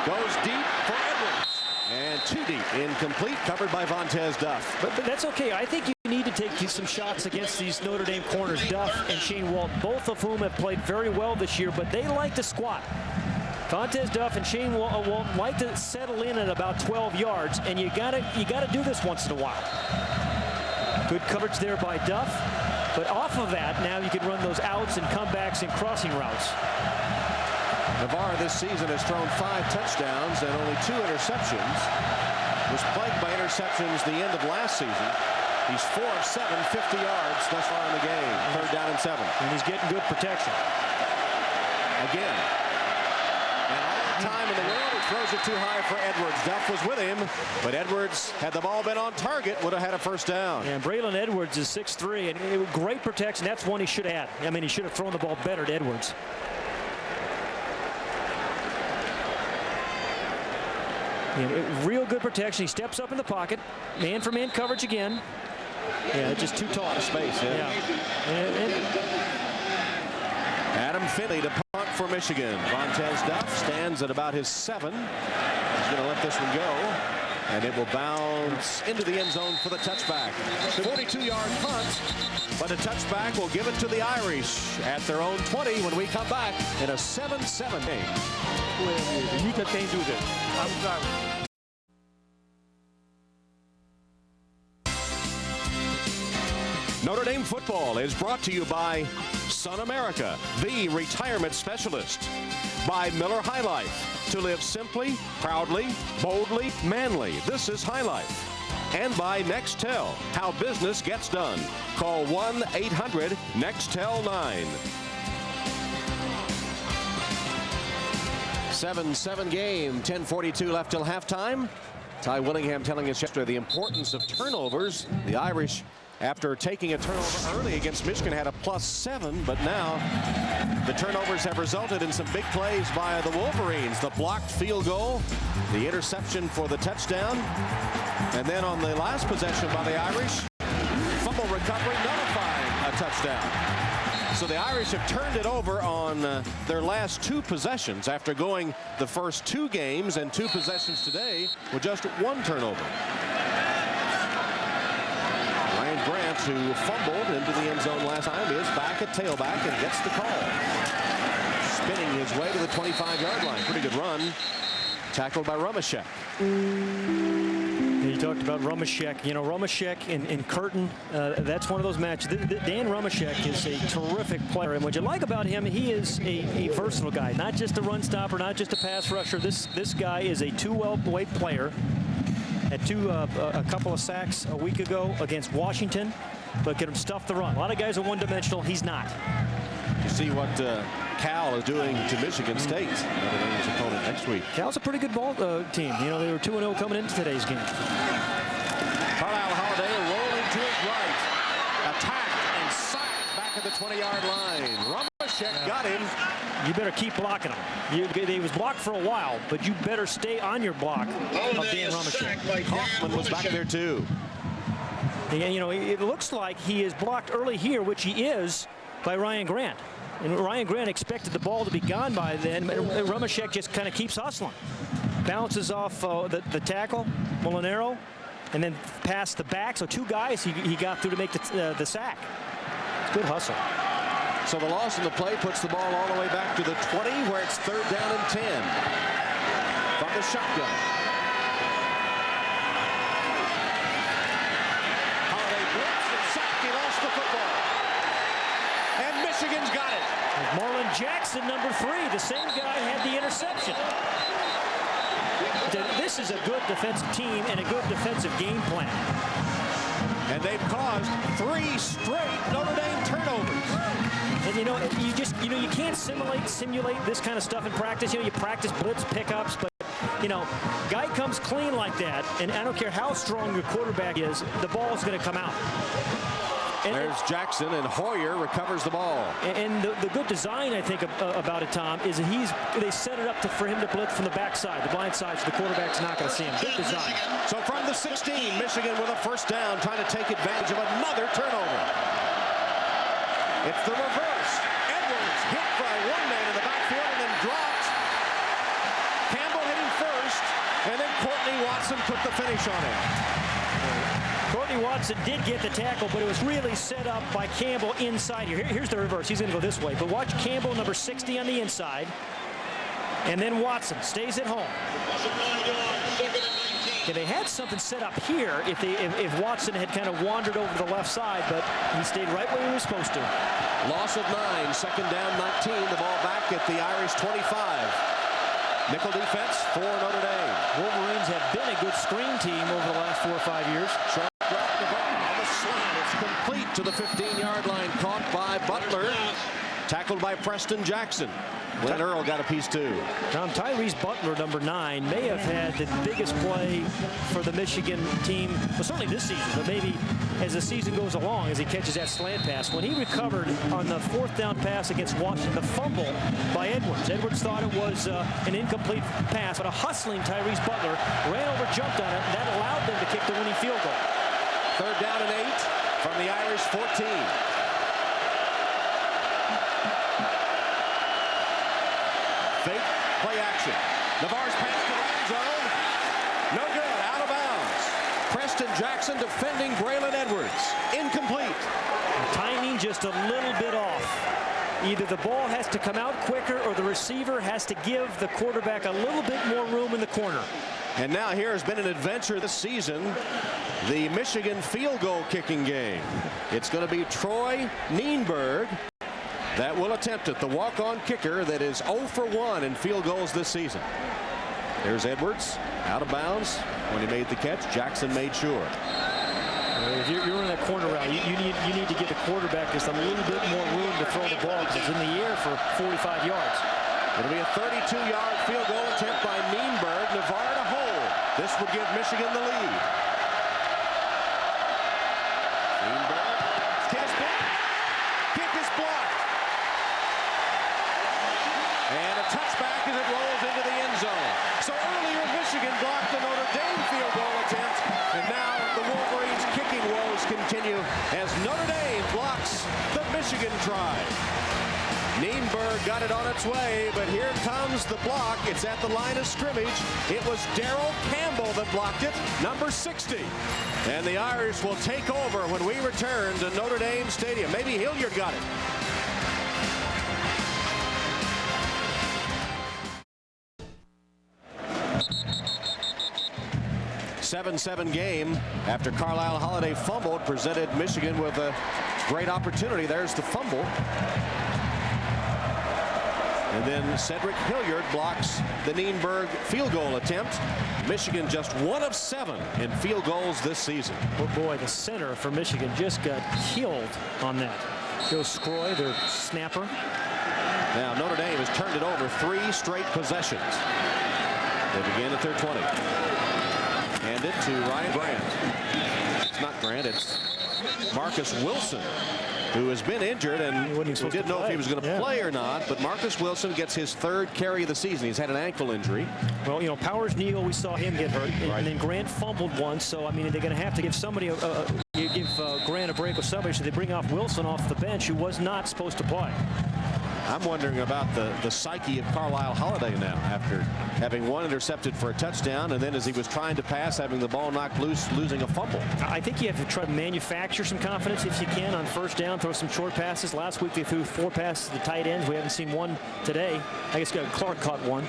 goes deep for Edwards. And too deep. Incomplete. Covered by Vontez Duff. But that's okay. I think you need to take some shots against these Notre Dame corners, Duff and Shane Walton, both of whom have played very well this year, but they like to squat. Vontez Duff and Shane Walton like to settle in at about 12 yards, and you gotta do this once in a while. Good coverage there by Duff, but off of that, now you can run those outs and comebacks and crossing routes. Navarre this season has thrown 5 touchdowns and only 2 interceptions. Was plagued by interceptions the end of last season. He's 4 of 7, 50 yards thus far in the game. Third down and 7. And he's getting good protection. Again. And all the time in the world, he throws it too high for Edwards. Duff was with him, but Edwards, had the ball been on target, would have had a first down. And Braylon Edwards is 6'3", and great protection. That's one he should have had. I mean, he should have thrown the ball better to Edwards. Real good protection. He steps up in the pocket. Man-for-man coverage again. Yeah, just too tall. Space, yeah. Adam Finney to punt for Michigan. Vontez Duff stands at about his 7. He's going to let this one go. And it will bounce into the end zone for the touchback. 42-yard punt, but a touchback will give it to the Irish at their own 20 when we come back in a 7-7 game. You can't do this. I'm sorry. Notre Dame football is brought to you by Sun America, the retirement specialist. By Miller High Life. To live simply, proudly, boldly, manly. This is High Life. And by Nextel, how business gets done. Call 1-800-NEXTEL-9. 7-7 game, 10:42 left till halftime. Ty Willingham telling us yesterday the importance of turnovers. The Irish, after taking a turnover early against Michigan, had a +7, but now the turnovers have resulted in some big plays by the Wolverines. The blocked field goal, the interception for the touchdown, and then on the last possession by the Irish, fumble recovery nullifying a touchdown. So the Irish have turned it over on their last 2 possessions after going the first 2 games and 2 possessions today with just 1 turnover. Grant, who fumbled into the end zone last time, is back at tailback and gets the call. Spinning his way to the 25-yard line. Pretty good run. Tackled by Rumashek. You talked about Rumashek. Rumashek and Curtin, that's one of those matches. Dan Rumashek is a terrific player. And what you like about him, he is a versatile guy. Not just a run stopper, not just a pass rusher. This guy is a two-way player. Had a couple of sacks a week ago against Washington, but get him stuff the run. A lot of guys are one-dimensional. He's not. You see what Cal is doing to Michigan State, Notre Dame's opponent next week. Cal's a pretty good ball team. They were 2-0 coming into today's game. Carlisle Holiday rolling to his right, attacked and sacked back at the 20-yard line. Rumashek got him. You better keep blocking him. He was blocked for a while, but you better stay on your block of Dan Rumashek. Hoffman was back there too. And, it looks like he is blocked early here, which he is, by Ryan Grant. And Ryan Grant expected the ball to be gone by then, but Rumashek just kind of keeps hustling. Bounces off the tackle, Molinaro, and then past the back. So 2 guys he got through to make the sack. It's good hustle. So the loss in the play puts the ball all the way back to the 20, where it's 3rd down and 10 from the shotgun. Holiday blitz and sacked. He lost the football. And Michigan's got it. Marlon Jackson, number 3. The same guy had the interception. This is a good defensive team and a good defensive game plan. And they've caused 3 straight Notre Dame turnovers. And you can't simulate this kind of stuff in practice. You practice blitz pickups, but guy comes clean like that, and I don't care how strong your quarterback is, the ball's going to come out. And there's Jackson, and Hoyer recovers the ball. And the good design, I think, about it, Tom, is that they set it up for him to blitz from the backside, the blind side, so the quarterback's not going to see him. Good design. So from the 16, Michigan with a 1st down, trying to take advantage of another turnover. It's the reverse. Edwards hit by 1 man in the backfield and then dropped. Campbell hitting first, and then Courtney Watson put the finish on him. Courtney Watson did get the tackle, but it was really set up by Campbell inside here. Here's the reverse. He's going to go this way. But watch Campbell, number 60, on the inside. And then Watson stays at home. Okay, they had something set up here if Watson had kind of wandered over to the left side, but he stayed right where he was supposed to. Loss of 9, 2nd down, 19. The ball back at the Irish 25. Nickel defense for Notre Dame. Wolverines have been a good screen team over the last 4 or 5 years. Sharp drop the ball on the slant. It's complete to the 15-yard line, caught by Butler. Tackled by Preston Jackson. Glenn Earl got a piece too. Tyrese Butler, number 9, may have had the biggest play for the Michigan team, well, certainly this season, but maybe as the season goes along, as he catches that slant pass. When he recovered on the 4th down pass against Washington, the fumble by Edwards. Edwards thought it was an incomplete pass, but a hustling Tyrese Butler ran over, jumped on it, and that allowed them to kick the winning field goal. 3rd down and 8 from the Irish 14. Fake play action. Navarre's pass to the end zone. No good. Out of bounds. Preston Jackson defending Braylon Edwards. Incomplete. Timing just a little bit off. Either the ball has to come out quicker or the receiver has to give the quarterback a little bit more room in the corner. And now here has been an adventure this season. The Michigan field goal kicking game. It's going to be Troy Nienberg that will attempt it. The walk-on kicker that is 0 for 1 in field goals this season. There's Edwards out of bounds when he made the catch. Jackson made sure. If you're in that corner route, you need to give the quarterback just a little bit more room to throw the ball because it's in the air for 45 yards. It'll be a 32-yard field goal attempt by Nienberg. Navarre to hold. This would give Michigan the lead. Nienberg. Kick is blocked. And a touchback as it rolls into the end zone. So earlier Michigan blocked the Notre Dame field goal attempt. And now the Wolverines' kicking woes continue as Notre Dame blocks the Michigan try. Nienberg got it on its way, but here comes the block. It's at the line of scrimmage. It was Darrell Campbell that blocked it, number 60. And the Irish will take over when we return to Notre Dame Stadium. Maybe Hilliard got it. 7-7 game after Carlisle Holiday fumbled, presented Michigan with a great opportunity. There's the fumble. And then Cedric Hilliard blocks the Nienberg field goal attempt. Michigan just 1 of 7 in field goals this season. Oh boy, the center for Michigan just got killed on that. Joe Scroy, their snapper. Now Notre Dame has turned it over 3 straight possessions. They begin at their 20. Handed to Ryan Grant. It's not Grant, it's Marcus Wilson, who has been injured and we didn't know if he was going to play or not, but Marcus Wilson gets his 3rd carry of the season. He's had an ankle injury. Well, you know, Powers Neal, we saw him get hurt, and then Grant fumbled once, so I mean, they're going to have to give somebody give Grant a break with somebody, so they bring off Wilson off the bench, who was not supposed to play. I'm wondering about the psyche of Carlisle Holiday now, after having 1 intercepted for a touchdown, and then as he was trying to pass, having the ball knocked loose, losing a fumble. I think you have to try to manufacture some confidence if you can on 1st down, throw some short passes. Last week they threw 4 passes to the tight ends. We haven't seen one today. I guess Clark caught one.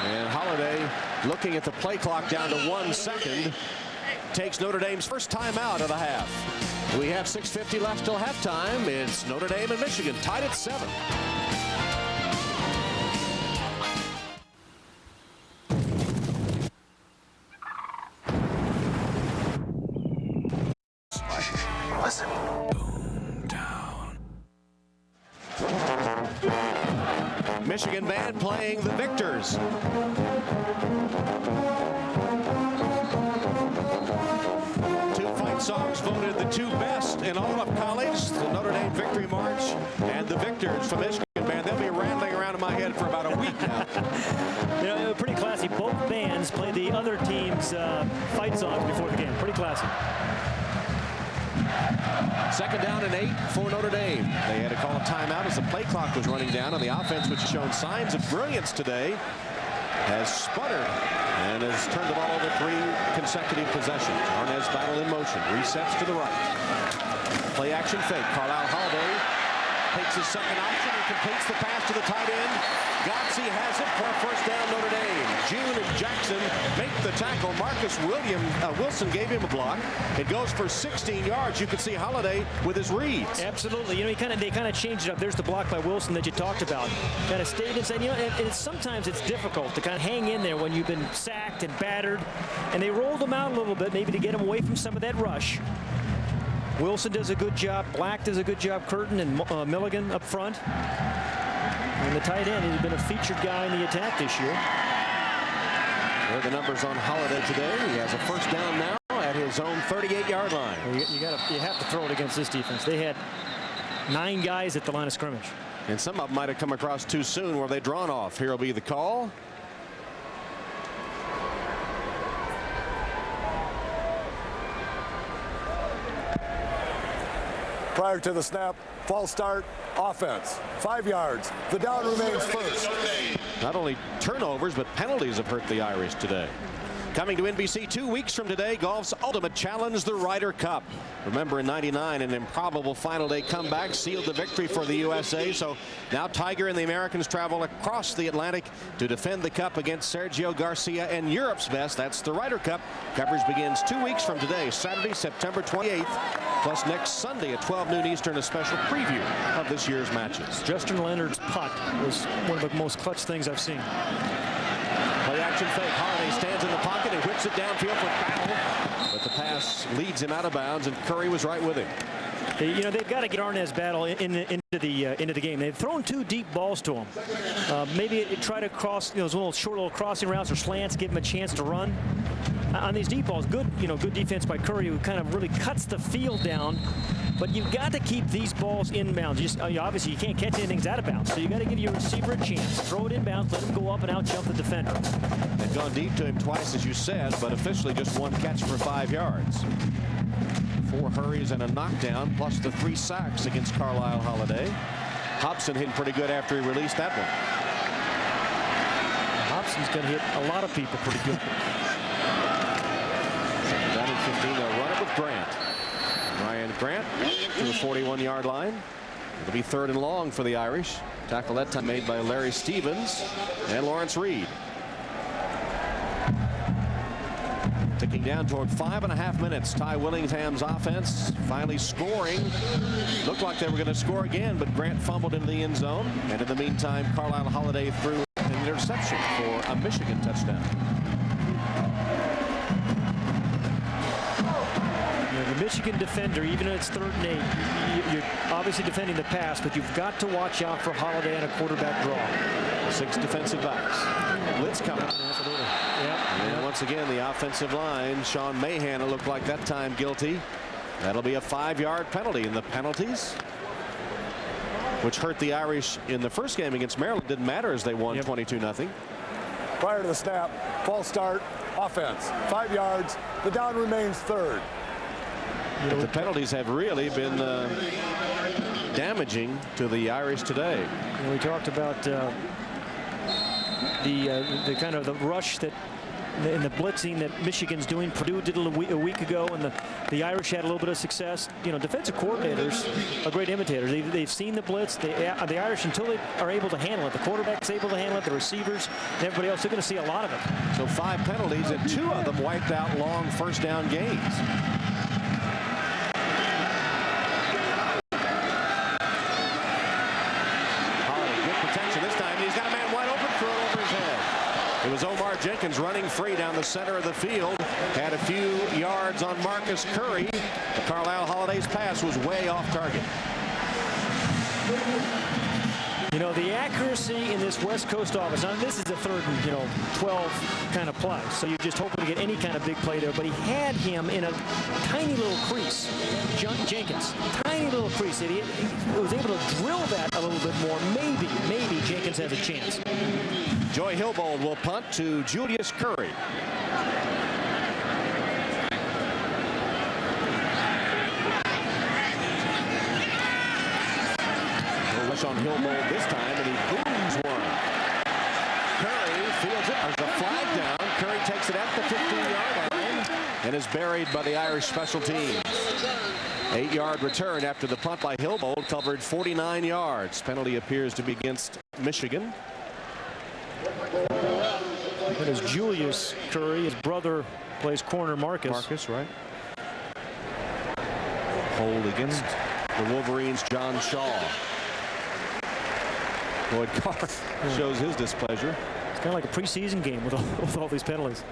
And Holiday, looking at the play clock down to 1 second, takes Notre Dame's first timeout of the half. We have 6:50 left till halftime. It's Notre Dame and Michigan tied at 7. Listen. Boomtown. Michigan band playing the Victors. Songs voted the 2 best in all of college, the Notre Dame Victory March and the Victors from Michigan band. They'll be rattling around in my head for about a week now. You know, pretty classy. Both bands play the other team's fight songs before the game. Pretty classy. 2nd down and 8 for Notre Dame. They had to call a timeout as the play clock was running down, and the offense, which has shown signs of brilliance today, has sputtered and has turned the ball over 3 consecutive possessions. Arnaz battle in motion, resets to the right. Play action fake. Carlisle Holiday takes his 2nd option and completes the pass to the tight end. Godsey has it for a 1st down Notre Dame. June and Jackson make the tackle. Marcus Wilson gave him a block. It goes for 16 yards. You can see Holiday with his reads. Absolutely. You know, they kind of changed it up. There's the block by Wilson that you talked about. Kind of stayed inside. You know, and sometimes it's difficult to kind of hang in there when you've been sacked and battered. And they rolled him out a little bit, maybe to get him away from some of that rush. Wilson does a good job. Black does a good job. Curtin and Milligan up front. And the tight end has been a featured guy in the attack this year. There are the numbers on Holiday today. He has a first down now at his own 38-yard line. You have to throw it against this defense. They had 9 guys at the line of scrimmage. And some of them might have come across too soon where they'd drawn off. Here will be the call. Prior to the snap, false start, offense. 5 yards. The down remains first. Not only turnovers, but penalties have hurt the Irish today. Coming to NBC 2 weeks from today, golf's ultimate challenge, the Ryder Cup. Remember in '99, an improbable final day comeback sealed the victory for the USA. So now Tiger and the Americans travel across the Atlantic to defend the cup against Sergio Garcia and Europe's best. That's the Ryder Cup. Coverage begins 2 weeks from today, Saturday, September 28th. Plus next Sunday at 12 noon Eastern, a special preview of this year's matches. Justin Leonard's putt was one of the most clutch things I've seen. Play action fake. Holiday stands in the pocket and whips it downfield for Battle. But the pass leads him out of bounds, and Curry was right with him. You know, they've got to get Arnaz Battle into the game. They've thrown 2 deep balls to him. Maybe try to cross, those little crossing routes or slants, give him a chance to run. On these deep balls, good defense by Curry, who kind of really cuts the field down. But you've got to keep these balls inbounds. Obviously, you can't catch anything out of bounds, so you got to give your receiver a chance. Throw it inbounds, let him go up and out jump the defender. They've gone deep to him twice, as you said, but officially just 1 catch for 5 yards. 4 hurries and a knockdown, plus the 3 sacks against Carlisle Holiday. Hobson hitting pretty good after he released that one. Hobson's going to hit a lot of people pretty good. Down in 15, they'll run it with Grant. Ryan Grant to the 41-yard line. It'll be 3rd and long for the Irish. Tackle that time made by Larry Stevens and Lawrence Reed. Ticking down toward 5.5 minutes. Ty Willingham's offense finally scoring. Looked like they were going to score again, but Grant fumbled into the end zone. And in the meantime, Carlisle Holiday threw an interception for a Michigan touchdown. The Michigan defender, even at its 3rd and 8, you're obviously defending the pass, but you've got to watch out for Holiday and a quarterback draw. 6 defensive backs. Blitz coming. And once again, the offensive line, Sean Mahan, it looked like that time guilty. That'll be a 5-yard penalty. And the penalties, which hurt the Irish in the first game against Maryland, didn't matter as they won 22-0. Prior to the snap, false start, offense. 5 yards. The down remains 3rd. But the penalties have really been damaging to the Irish today. We talked about the kind of the rush that in the blitzing that Michigan's doing. Purdue did it a week ago, and the Irish had a little bit of success. Defensive coordinators are great imitators. They've seen the blitz. The Irish, until they are able to handle it, the quarterback's able to handle it, the receivers, and everybody else, they're going to see a lot of it. So 5 penalties, and 2 of them wiped out long first down gains. It was Omar Jenkins running free down the center of the field. Had a few yards on Marcus Curry. The Carlisle Holiday's pass was way off target. The accuracy in this West Coast offense, now this is a 3rd and 12 kind of play, so you're just hoping to get any kind of big play there, but he had him in a tiny little crease. Jenkins, tiny little crease. He was able to drill that a little bit more. Maybe Jenkins has a chance. Joy Hilbold will punt to Julius Curry. On Hilbold this time, and he booms one. Curry fields it. There's a flag down. Curry takes it at the 15-yard line and is buried by the Irish special teams. 8-yard return after the punt by Hilbold, covered 49 yards. Penalty appears to be against Michigan. That is Julius Curry. His brother plays corner. Marcus, right. Hold against the Wolverines, John Shaw. Lloyd Carr shows his displeasure. It's kind of like a preseason game with all these penalties.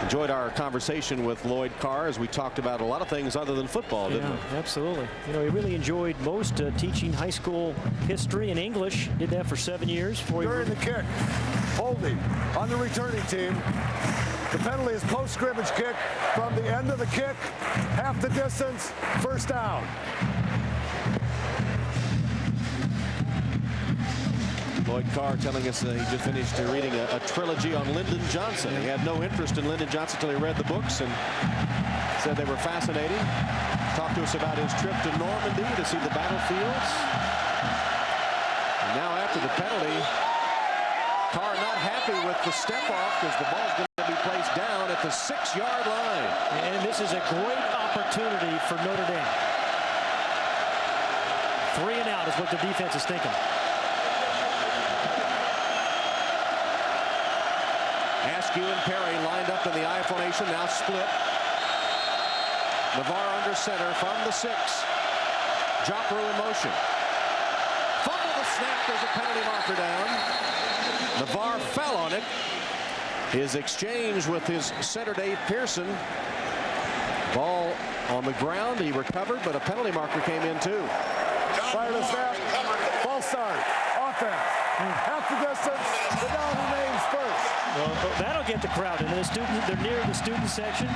Enjoyed our conversation with Lloyd Carr as we talked about a lot of things other than football, didn't we? Absolutely. You know, he really enjoyed most teaching high school history and English. Did that for 7 years. During the kick, holding on the returning team. The penalty is post-scrimmage kick from the end of the kick, half the distance, first down. Lloyd Carr telling us that he just finished reading a trilogy on Lyndon Johnson. He had no interest in Lyndon Johnson until he read the books and said they were fascinating. Talked to us about his trip to Normandy to see the battlefields. And now after the penalty, Carr not happy with the step off because the ball's going to be placed down at the 6-yard line. And this is a great opportunity for Notre Dame. 3 and out is what the defense is thinking. Askew and Perry lined up in the I formation, now split. Navarre under center from the 6. Joffre in motion. Fumble the snap, there's a penalty marker down. Navarre fell on it. His exchange with his center Dave Pearson. Ball on the ground, he recovered, but a penalty marker came in too. Fire the snap, false start, offense. Half the distance, the down remains first. Well, that'll get the crowd in. They're near the student section.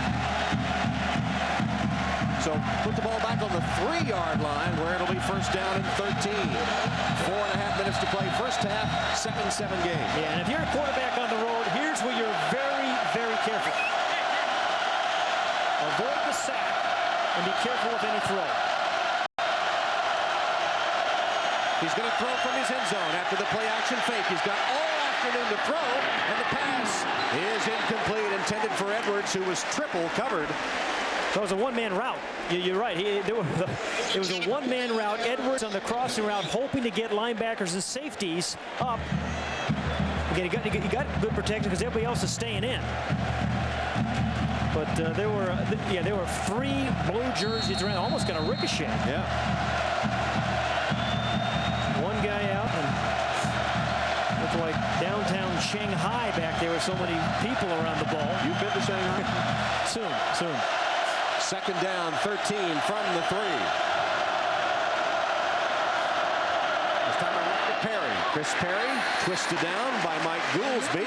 So put the ball back on the 3-yard line where it'll be first down and 13. 4.5 minutes to play first half, 7-7 game. Yeah, and if you're a quarterback on the road, here's where you're very, very careful. Avoid the sack and be careful with any throw. He's going to throw from his end zone after the play action fake. He's got all afternoon to throw, and the pass is incomplete, intended for Edwards, who was triple covered. So it was a one-man route. You're right. It was a one-man route. Edwards on the crossing route, hoping to get linebackers and safeties up. Again, he got good protection because everybody else is staying in. But there were 3 blue jerseys around. Almost got a ricochet. Yeah. One guy out, and looked like downtown Shanghai back there with so many people around the ball. You've been to Shanghai? Soon. Second down, 13 from the 3. This time around to Perry. Chris Perry twisted down by Mike Goolsby.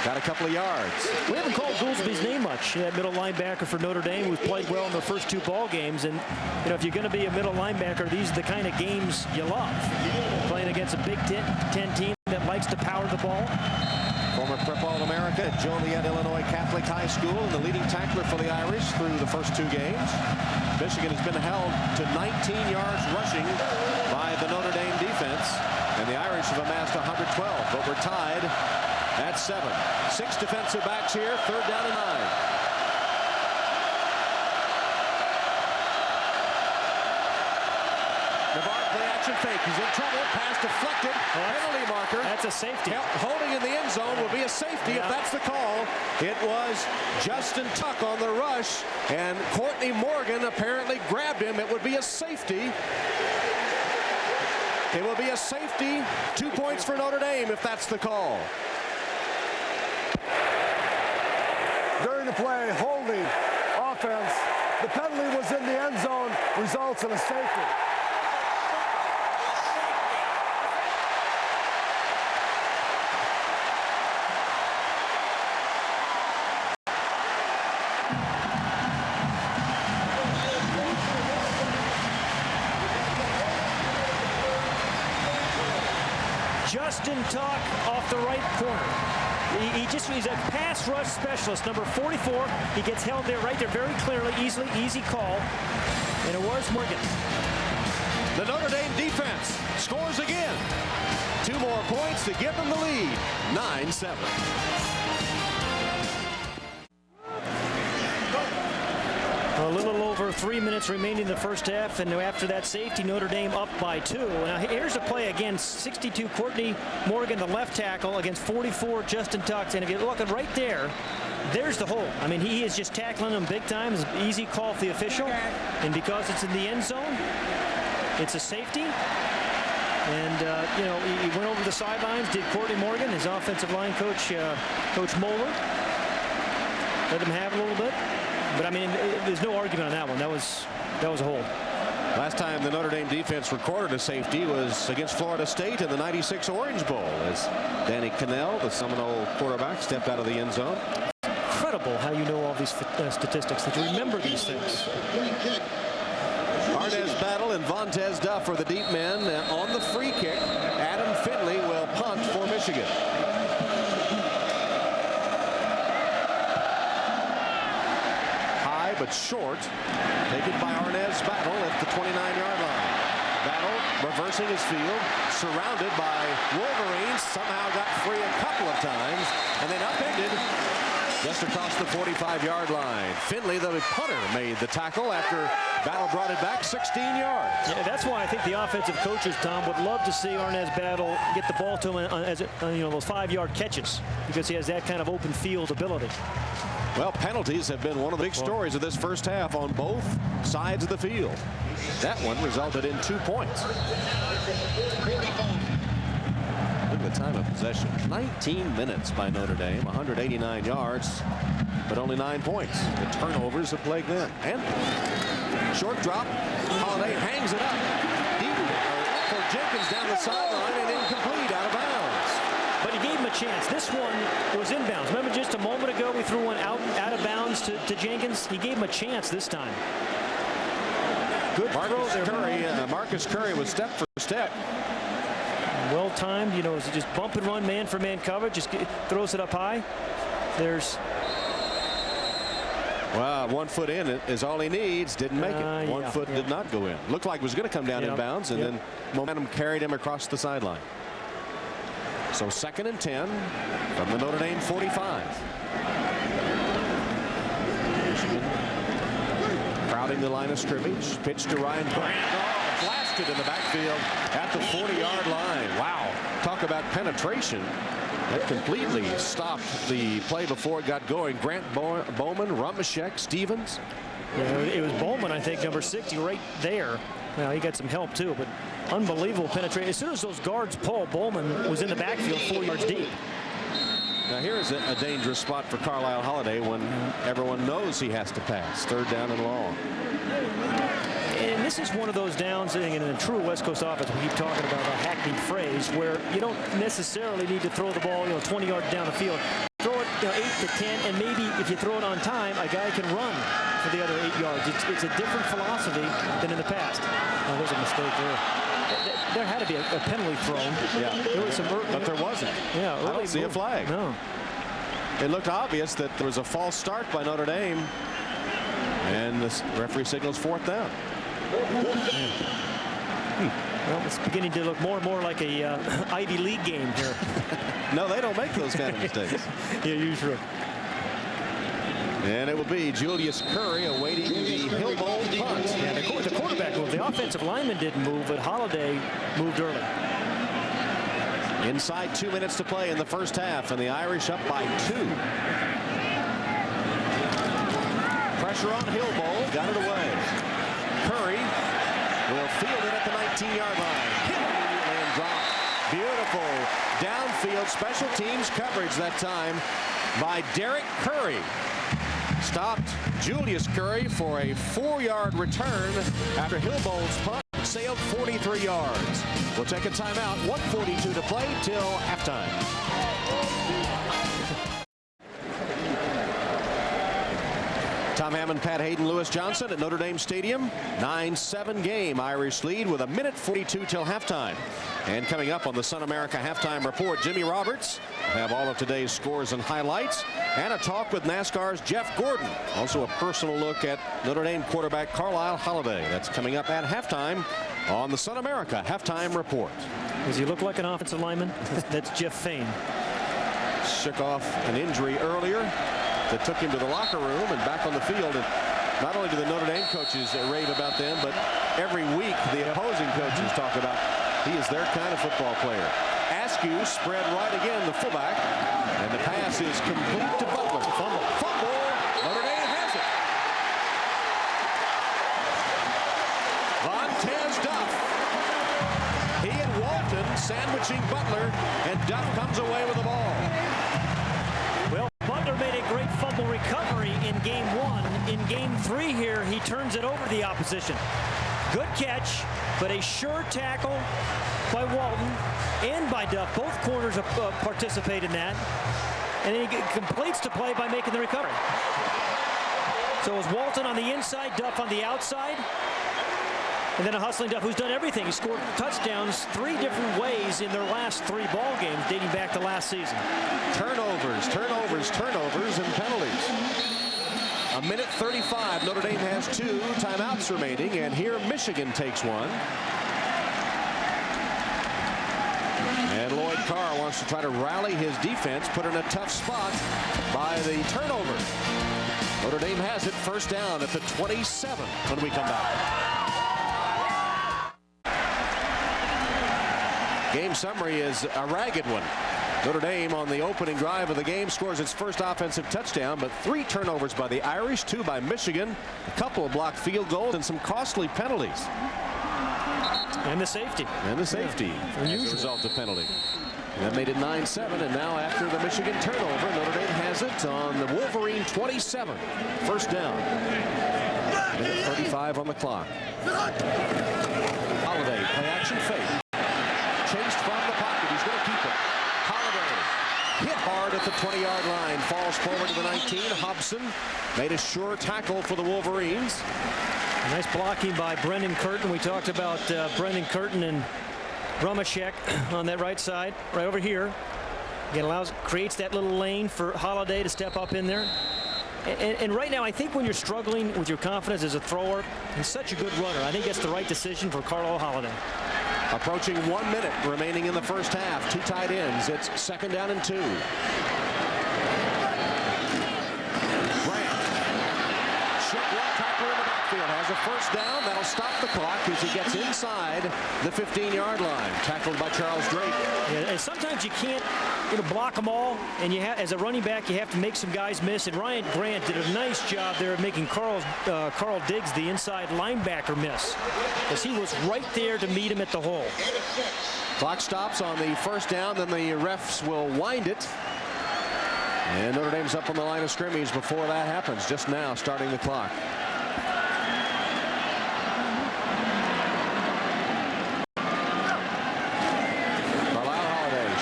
Got a couple of yards. We haven't called Goolsby's name much. That middle linebacker for Notre Dame who's played well in the first 2 ball games. And, you know, if you're going to be a middle linebacker, these are the kind of games you love. Playing against a Big Ten team that likes to power the ball. Former Prep All-America at Joliet, Illinois Catholic High School, and the leading tackler for the Irish through the first 2 games. Michigan has been held to 19 yards rushing by the Notre Dame defense, and the Irish have amassed 112, but we're tied at 7. 6 defensive backs here, 3rd down and 9. Navarre play action fake. He's in trouble. Pass deflected. Penalty marker. That's a safety. Holding in the end zone will be a safety if that's the call. It was Justin Tuck on the rush, and Courtney Morgan apparently grabbed him. It would be a safety. It will be a safety. 2 points for Notre Dame if that's the call. During the play, holding, offense. The penalty was in the end zone, results in a safety. Justin Tuck off the right corner. He's a pass rush specialist, number 44. He gets held there right there very clearly, easy call. And it was Morgan. The Notre Dame defense scores again. 2 more points to give them the lead. 9-7. A little over 3 minutes remaining in the first half, and after that safety, Notre Dame up by 2. Now here's a play again, 62 Courtney Morgan, the left tackle, against 44 Justin Tuck. And if you're looking right there, there's the hold. I mean, he is just tackling him big time. It's an easy call for the official, and because it's in the end zone, it's a safety. And you know, he went over the sidelines, did Courtney Morgan, his offensive line coach, Coach Moeller. let them have a little bit. But I mean, there's no argument on that one. That was a hold. Last time the Notre Dame defense recorded a safety was against Florida State in the '96 Orange Bowl, as Danny Cannell, the Seminole quarterback, stepped out of the end zone. Incredible how you know all these statistics, that you remember these things. Arnaz Battle and Vontez Duff are the deep men. On the free kick, Adam Finley will punt for Michigan. High but short, taken by Arnaz Battle at the 29-yard line. Battle reversing his field, surrounded by Wolverines, somehow got free a couple of times, and then upended just across the 45-yard line. Finley, the punter, made the tackle after Battle brought it back 16 yards. Yeah, that's why I think the offensive coaches, Tom, would love to see Arnaz Battle get the ball to him as those 5-yard catches, because he has that kind of open field ability. Well, penalties have been one of the big stories of this first half on both sides of the field. That one resulted in 2 points. Look at the time of possession. 19 minutes by Notre Dame, 189 yards, but only 9 points. The turnovers have plagued them. And short drop. Holiday hangs it up. Deep for Jenkins down the sideline and incomplete, out of bounds. But he gave him a chance. This one was inbounds. Remember just a moment ago we threw one out of bounds to Jenkins? He gave him a chance this time. Good throw there. Marcus Curry was step for step. Well timed, it's just bump and run, man for man coverage. Just throws it up high. There's. Wow, 1 foot in is all he needs. Didn't make it. One foot did not go in. Looked like it was going to come down inbounds, and then momentum carried him across the sideline. So 2nd and 10 from the Notre Dame 45. Michigan crowding the line of scrimmage. Pitch to Ryan Grant. Oh, blasted in the backfield at the 40-yard line. Wow. Talk about penetration. That completely stopped the play before it got going. Grant Bowman, Rumashek, Stevens. Yeah, it was Bowman, I think, number 60, right there. Well, he got some help, too, but unbelievable penetration. As soon as those guards pulled, Bowman was in the backfield 4 yards deep. Now, here's a dangerous spot for Carlisle Holiday when everyone knows he has to pass. 3rd down and long. And this is one of those downs in a true West Coast offense. We keep talking about a hackneyed phrase where you don't necessarily need to throw the ball 20 yards down the field. Throw it 8 to 10, and maybe if you throw it on time, a guy can run for the other 8 yards. It's a different philosophy than in the past. Oh, there's a mistake there. There had to be a penalty thrown. Yeah, there was some, but there wasn't. Yeah, I don't see a flag. No. It looked obvious that there was a false start by Notre Dame, and the referee signals 4th down. Well, it's beginning to look more and more like a Ivy League game here. No, they don't make those kind of mistakes. Yeah, usually. And it will be Julius Curry awaiting the Hillbolt punt. Yeah, the quarterback moved. The offensive lineman didn't move, but Holiday moved early. Inside 2 minutes to play in the first half, and the Irish up by 2. Pressure on Hillbolt, got it away. Curry will field it at the 19-yard line. Hit and drop. Beautiful downfield special teams coverage that time by Derek Curry. Stopped Julius Curry for a 4-yard return after Hillbolt's punt sailed 43 yards. We'll take a timeout. 1:42 to play till halftime. Tom Hammond, Pat Hayden, Lewis Johnson at Notre Dame Stadium. 9-7 game. Irish lead with 1:42 till halftime. And coming up on the Sun America Halftime Report, Jimmy Roberts will have all of today's scores and highlights, and a talk with NASCAR's Jeff Gordon. Also a personal look at Notre Dame quarterback Carlisle Holiday. That's coming up at halftime on the Sun America Halftime Report. Does he look like an offensive lineman? That's Jeff Fain. Shook off an injury earlier that took him to the locker room and back on the field. And not only do the Notre Dame coaches rave about them, but every week the opposing coaches talk about he is their kind of football player. Askew spread right again, the fullback, and the pass is complete to Butler. Fumble. Notre Dame has it. Vontez Duff. He and Walton sandwiching Butler, and Duff comes away with the ball. Well, Butler made a great fumble recovery. Game 1. In Game 3 here, he turns it over to the opposition. Good catch, but a sure tackle by Walton and by Duff. Both corners participate in that. And then he completes the play by making the recovery. So it was Walton on the inside, Duff on the outside. And then a hustling Duff who's done everything. He scored touchdowns 3 different ways in their last 3 ball games dating back to last season. Turnovers, and penalties. A minute 35. Notre Dame has 2 timeouts remaining, and here Michigan takes one. And Lloyd Carr wants to try to rally his defense, put in a tough spot by the turnover. Notre Dame has it, first down at the 27 when we come back. Game summary is a ragged one. Notre Dame on the opening drive of the game scores its first offensive touchdown, but 3 turnovers by the Irish, 2 by Michigan, a couple of blocked field goals, and some costly penalties. And the safety. As a result of penalty. And that made it 9-7, and now after the Michigan turnover, Notre Dame has it on the Wolverine 27. First down. Minute 35 on the clock. Holiday, play action fake. Chased from the pocket. He's going to keep it. Holiday hit hard at the 20-yard line. Falls forward to the 19. Hobson made a sure tackle for the Wolverines. Nice blocking by Brendan Curtin. We talked about Brendan Curtin and Rumashek on that right side, right over here. Again, creates that little lane for Holiday to step up in there. And right now, I think when you're struggling with your confidence as a thrower, he's such a good runner. I think that's the right decision for Carlo Holiday. Approaching 1 minute remaining in the first half. 2 tight ends. It's second down and 2. Grant. Shook left tackle in the backfield. Has a first down. That'll stop the clock as he gets inside the 15-yard line. Tackled by Charles Drake. Yeah, and sometimes you can't block them all, and as a running back, you have to make some guys miss. And Ryan Grant did a nice job there of making Carl Diggs, the inside linebacker, miss, because he was right there to meet him at the hole. Clock stops on the first down, then the refs will wind it. And Notre Dame's up on the line of scrimmage before that happens, just now starting the clock.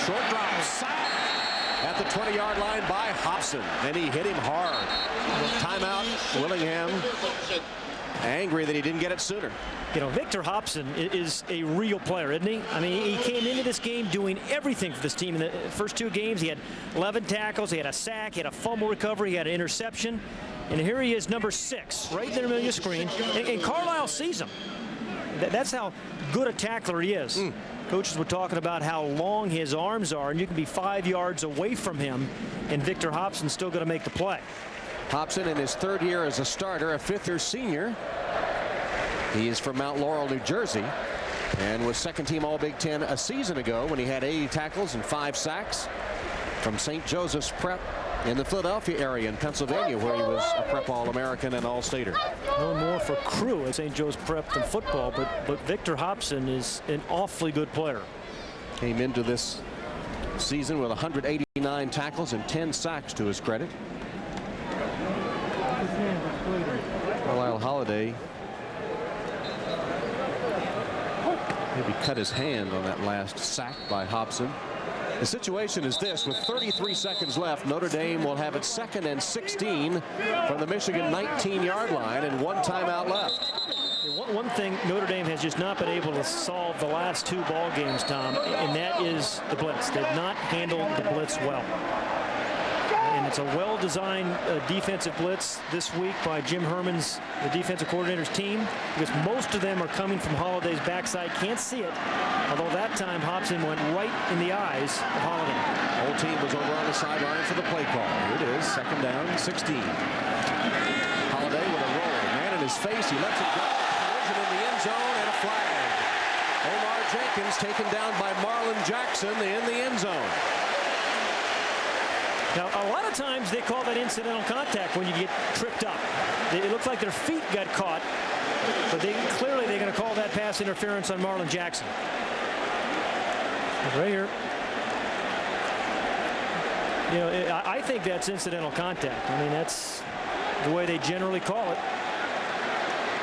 Short drop, sack at the 20-yard line by Hobson, and he hit him hard. Timeout, Willingham, angry that he didn't get it sooner. Victor Hobson is a real player, isn't he? I mean, he came into this game doing everything for this team. In the first 2 games, he had 11 tackles, he had a sack, he had a fumble recovery, he had an interception. And here he is, number 6, right in the middle of your screen. And Carlisle sees him. That's how good a tackler he is. Coaches were talking about how long his arms are, and you can be 5 yards away from him, and Victor Hobson's still going to make the play. Hobson in his 3rd year as a starter, a 5th-year senior. He is from Mount Laurel, New Jersey, and was second-team All-Big Ten a season ago when he had 80 tackles and 5 sacks. From St. Joseph's Prep in the Philadelphia area in Pennsylvania, where he was a Prep All-American and All-Stater. No more for crew at St. Joe's Prep than football, but Victor Hobson is an awfully good player. Came into this season with 189 tackles and 10 sacks to his credit. Carlisle Holiday maybe cut his hand on that last sack by Hobson. The situation is this: with 33 seconds left, Notre Dame will have it 2nd and 16 from the Michigan 19-yard line and 1 timeout left. One thing Notre Dame has just not been able to solve the last 2 ball games, Tom, and that is the blitz. They've not handled the blitz well. And it's a well-designed defensive blitz this week by Jim Herman's, the defensive coordinator's team, because most of them are coming from Holiday's backside. Can't see it, although that time Hobson went right in the eyes of Holiday. The whole team was over on the sideline for the play call. Here it is, 2nd down, 16. Holiday with a roll. Man in his face, he lets it go. Collision in the end zone and a flag. Omar Jenkins taken down by Marlon Jackson in the end zone. Now, a lot of times they call that incidental contact when you get tripped up. It looks like their feet got caught, but clearly they're going to call that pass interference on Marlon Jackson. Right here. I think that's incidental contact. I mean, the way they generally call it.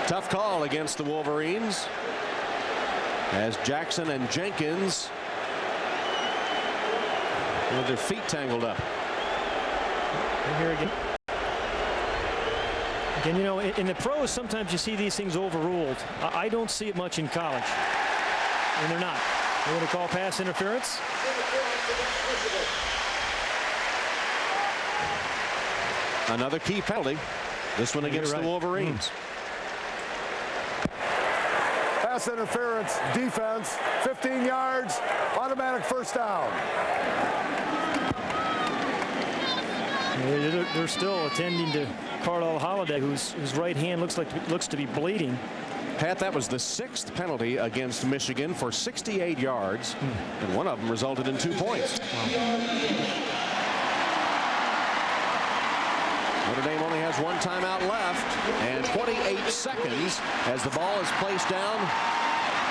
Tough call against the Wolverines as Jackson and Jenkins with their feet tangled up. And here again. Again, you know, in the pros, sometimes you see these things overruled. I don't see it much in college. And they're not. They're going to call pass interference. Another key penalty. This one against the Wolverines. Pass interference, defense, 15 yards, automatic first down. They're still attending to Carlisle Holiday, whose right hand looks to be bleeding. Pat, that was the 6th penalty against Michigan for 68 yards, and one of them resulted in 2 points. Notre Dame only has 1 timeout left and 28 seconds as the ball is placed down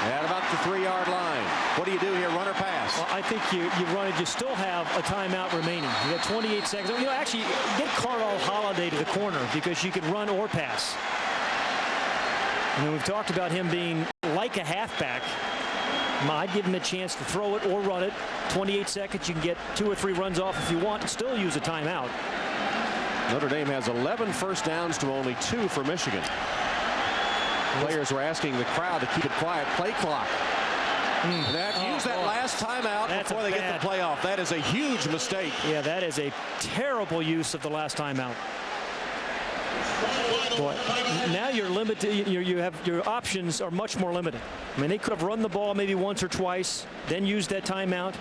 at about the 3-yard line. What do you do here, run or pass? Well, I think you run it. You still have a timeout remaining. You got 28 seconds. You know, actually, get Carlisle Holiday to the corner because you can run or pass. I mean, we've talked about him being like a halfback. I'd give him a chance to throw it or run it. 28 seconds, you can get 2 or 3 runs off if you want and still use a timeout. Notre Dame has 11 first downs to only 2 for Michigan. Players were asking the crowd to keep it quiet. Play clock. Use that last timeout before they get the play off. That is a huge mistake. Yeah, that is a terrible use of the last timeout. Boy, now you're limited. Your options are much more limited. I mean, they could have run the ball maybe once or twice, then used that timeout.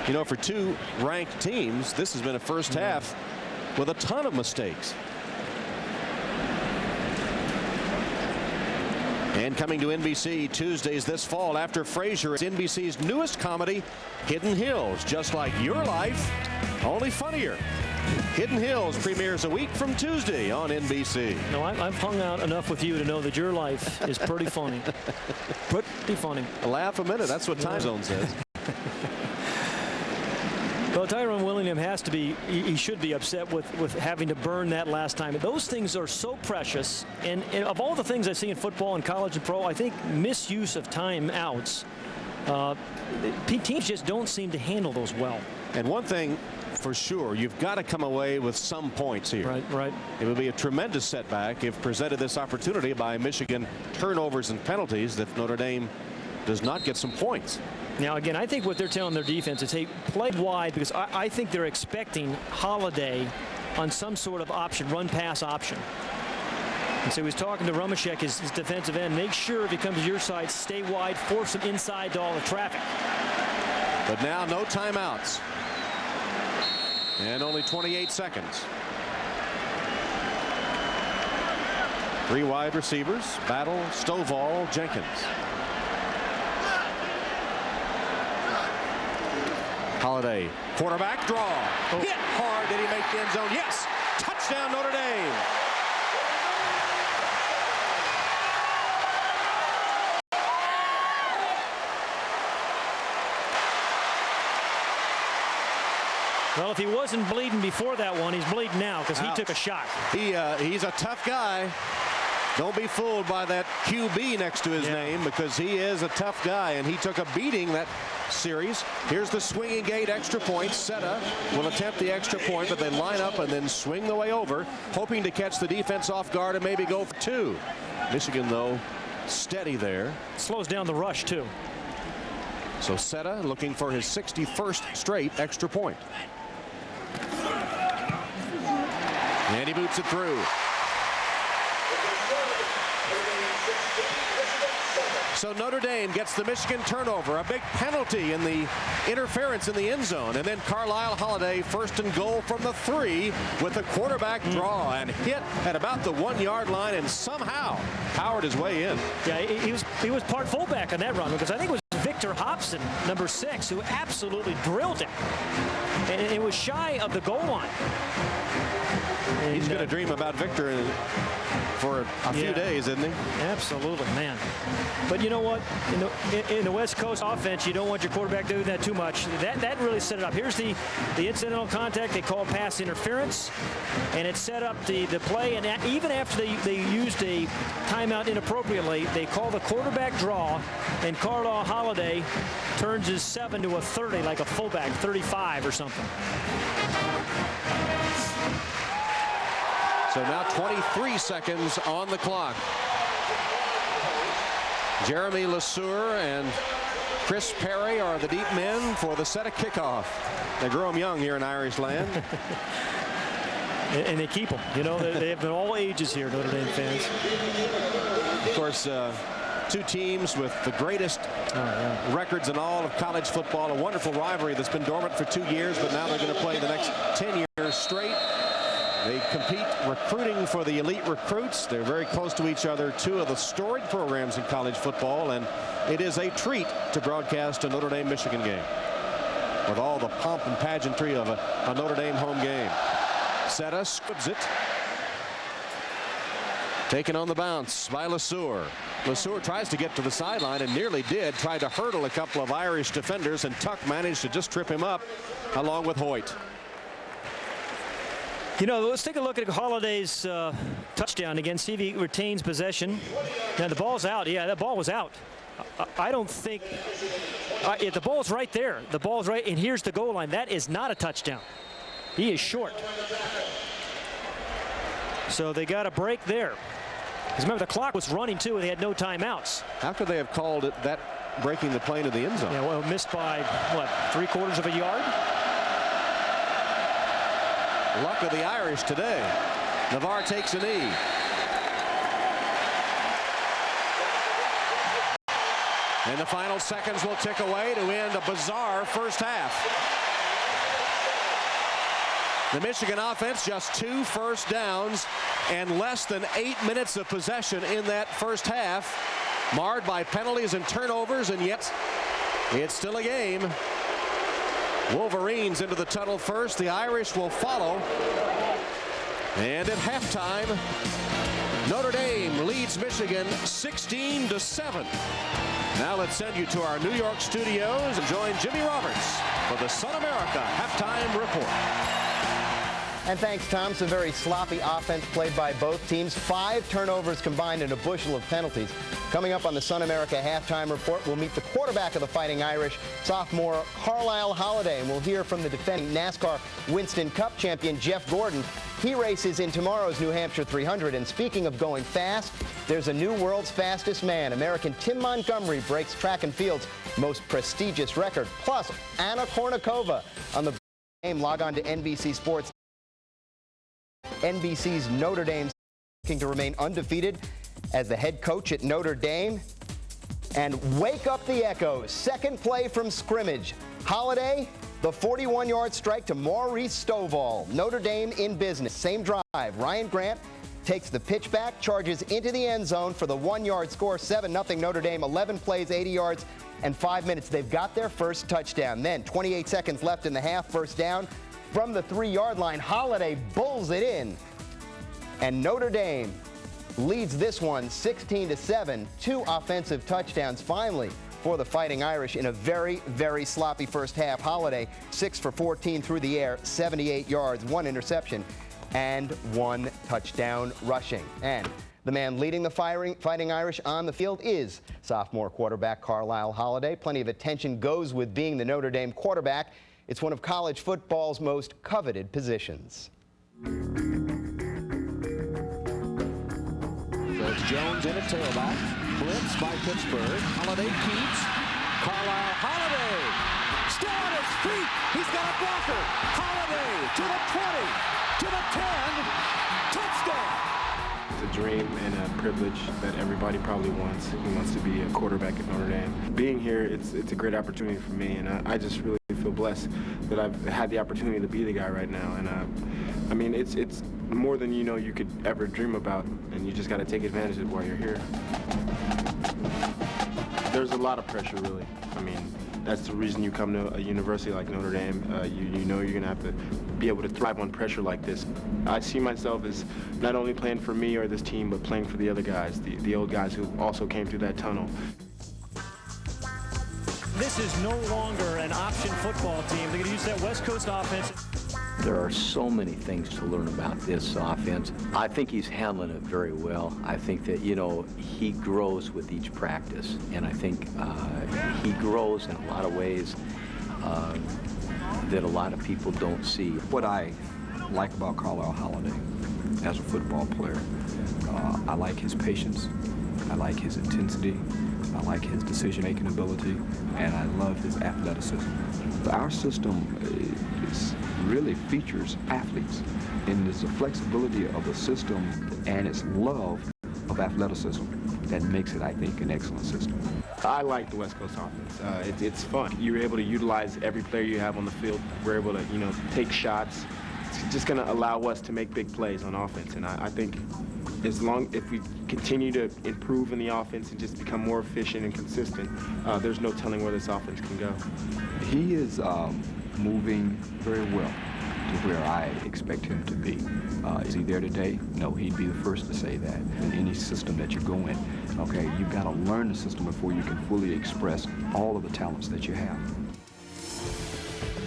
You know, for 2 ranked teams, this has been a first half with a ton of mistakes. And coming to NBC Tuesdays this fall after Frasier, it's NBC's newest comedy, Hidden Hills. Just like your life, only funnier. Hidden Hills premieres a week from Tuesday on NBC. No, I've hung out enough with you to know that your life is pretty funny. Pretty funny. A laugh a minute. That's what Time Zone says. Well, Tyrone Willingham has to be, he should be upset with having to burn that last time. Those things are so precious. And of all the things I see in football and college and pro, I think misuse of timeouts, teams just don't seem to handle those well. And one thing for sure, you've got to come away with some points here. Right. It would be a tremendous setback if presented this opportunity by Michigan turnovers and penalties that Notre Dame does not get some points. Now, again, I think what they're telling their defense is, hey, play wide, because I think they're expecting Holiday on some sort of option, run-pass option. And so he was talking to Rumashek, his defensive end. Make sure if he comes to your side, stay wide, force him inside to all the traffic. But now no timeouts. And only 28 seconds. 3 wide receivers, Battle, Stovall, Jenkins. Holiday, quarterback draw. Hit hard. Did he make the end zone? Yes. Touchdown, Notre Dame. Well, if he wasn't bleeding before that one, he's bleeding now because he took a shot. He's a tough guy. Don't be fooled by that QB next to his name, because he is a tough guy, and he took a beating that series. Here's the swinging gate extra point. Seta will attempt the extra point, but they line up and then swing the way over, hoping to catch the defense off guard and maybe go for 2. Michigan, though, steady there. Slows down the rush, too. So Seta looking for his 61st straight extra point. And he boots it through. So Notre Dame gets the Michigan turnover, a big penalty in the interference in the end zone, and then Carlisle Holiday 1st and goal from the 3 with a quarterback draw and hit at about the 1-yard line, and somehow powered his way in. Yeah, he was part fullback on that run, because I think it was Victor Hobson, number 6, who absolutely drilled him, and it was shy of the goal line. And, he's going to dream about Victor for a few days, isn't he? Absolutely, man. But you know what? In the West Coast offense, you don't want your quarterback doing that too much. That really set it up. Here's the incidental contact. They call pass interference, and it set up the play. And even after they used a timeout inappropriately, they call the quarterback draw, and Carlisle Holiday turns his 7 to a 30, like a fullback, 35 or something. So now 23 seconds on the clock. Jeremy LeSueur and Chris Perry are the deep men for the set of kickoff. They grow them young here in Irish land. And they keep them. You know, they have been all ages here, Notre Dame fans. Of course, two teams with the greatest records in all of college football. A wonderful rivalry that's been dormant for 2 years, but now they're going to play the next 10 years straight. They compete recruiting for the elite recruits. They're very close to each other, two of the storied programs in college football, and it is a treat to broadcast a Notre Dame Michigan game with all the pomp and pageantry of a Notre Dame home game. Seta squibs it. Taken on the bounce by LeSueur. LeSueur tries to get to the sideline and nearly did. Tried to hurdle a couple of Irish defenders, and Tuck managed to just trip him up along with Hoyt. You know, let's take a look at Holiday's touchdown again. See if he retains possession. Now the ball's out. Yeah, that ball was out. I don't think the ball's right there. The ball's right, and here's the goal line. That is not a touchdown. He is short. So they got a break there. Because remember, the clock was running too, and they had no timeouts. How could they have called it that breaking the play into the end zone? Yeah, well, missed by what, 3/4 of a yard? Luck of the Irish today. Navarre takes a knee. And the final seconds will tick away to end a bizarre first half. The Michigan offense just 2 first downs and less than 8 minutes of possession in that first half, marred by penalties and turnovers, and yet it's still a game. Wolverines into the tunnel first. The Irish will follow. And at halftime, Notre Dame leads Michigan 16-7. Now let's send you to our New York studios and join Jimmy Roberts for the Sun America Halftime Report. And thanks, Tom. Some very sloppy offense played by both teams. 5 turnovers combined and a bushel of penalties. Coming up on the Sun America Halftime Report, we'll meet the quarterback of the Fighting Irish, sophomore Carlisle Holiday, and we'll hear from the defending NASCAR Winston Cup champion, Jeff Gordon. He races in tomorrow's New Hampshire 300. And speaking of going fast, there's a new world's fastest man. American Tim Montgomery breaks track and field's most prestigious record. Plus, Anna Kournikova on the game. Log on to NBC Sports. NBC's Notre Dame looking to remain undefeated as the head coach at Notre Dame. And wake up the echoes. Second play from scrimmage. Holiday, the 41-yard strike to Maurice Stovall. Notre Dame in business. Same drive. Ryan Grant takes the pitch back, charges into the end zone for the 1-yard score. 7-0 Notre Dame. 11 plays, 80 yards, and 5 minutes. They've got their first touchdown. Then 28 seconds left in the half. First down. From the 3-yard line, Holiday bulls it in. And Notre Dame leads this one 16-7. 2 offensive touchdowns finally for the Fighting Irish in a very, very sloppy first half. Holiday 6 for 14 through the air, 78 yards, 1 interception, and 1 touchdown rushing. And the man leading the Fighting Irish on the field is sophomore quarterback Carlisle Holiday. Plenty of attention goes with being the Notre Dame quarterback. It's one of college football's most coveted positions. So it's Jones in at tailback. Blitz by Pittsburgh. Holiday keeps. Carlisle Holiday still on his feet. He's got a blocker. Holiday to the 20, to the 10. Touchdown. It's a dream and a privilege that everybody probably wants. Who wants to be a quarterback at Notre Dame. Being here, it's a great opportunity for me, and I just really feel blessed that I've had the opportunity to be the guy right now. And I mean, it's more than you could ever dream about, and you just got to take advantage of it while you're here. There's a lot of pressure, really. I mean, That's the reason you come to a university like Notre Dame. You know you're going to have to be able to thrive on pressure like this. I see myself as not only playing for me or this team, but playing for the other guys, the old guys who also came through that tunnel. This is no longer an option football team. They're going to use that West Coast offense. There are so many things to learn about this offense. I think he's handling it very well. I think that, you know, he grows with each practice. And I think he grows in a lot of ways that a lot of people don't see. What I like about Carlisle Holiday as a football player, I like his patience. I like his intensity. I like his decision-making ability, and I love his athleticism. Our system really features athletes, and it's the flexibility of the system and its love of athleticism that makes it, I think, an excellent system. I like the West Coast offense. It's fun. You're able to utilize every player you have on the field. We're able to, you know, take shots. It's just going to allow us to make big plays on offense, and I think if we continue to improve in the offense and just become more efficient and consistent, there's no telling where this offense can go. He is moving very well to where I expect him to be. Is he there today? No, he'd be the first to say that. In any system that you go in, okay, you've got to learn the system before you can fully express all of the talents that you have.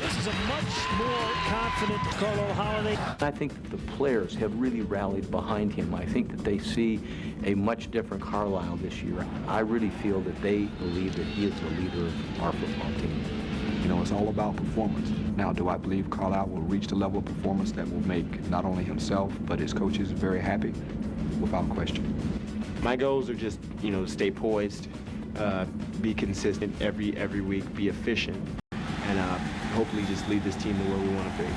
This is a much more confident Carlisle Holiday. I think that the players have really rallied behind him. I think that they see a much different Carlisle this year. I really feel that they believe that he is the leader of our football team. You know, it's all about performance. Now, do I believe Carlisle will reach the level of performance that will make not only himself, but his coaches very happy? Without question. My goals are just, you know, stay poised, be consistent every week, be efficient, and hopefully just lead this team to where we want to be.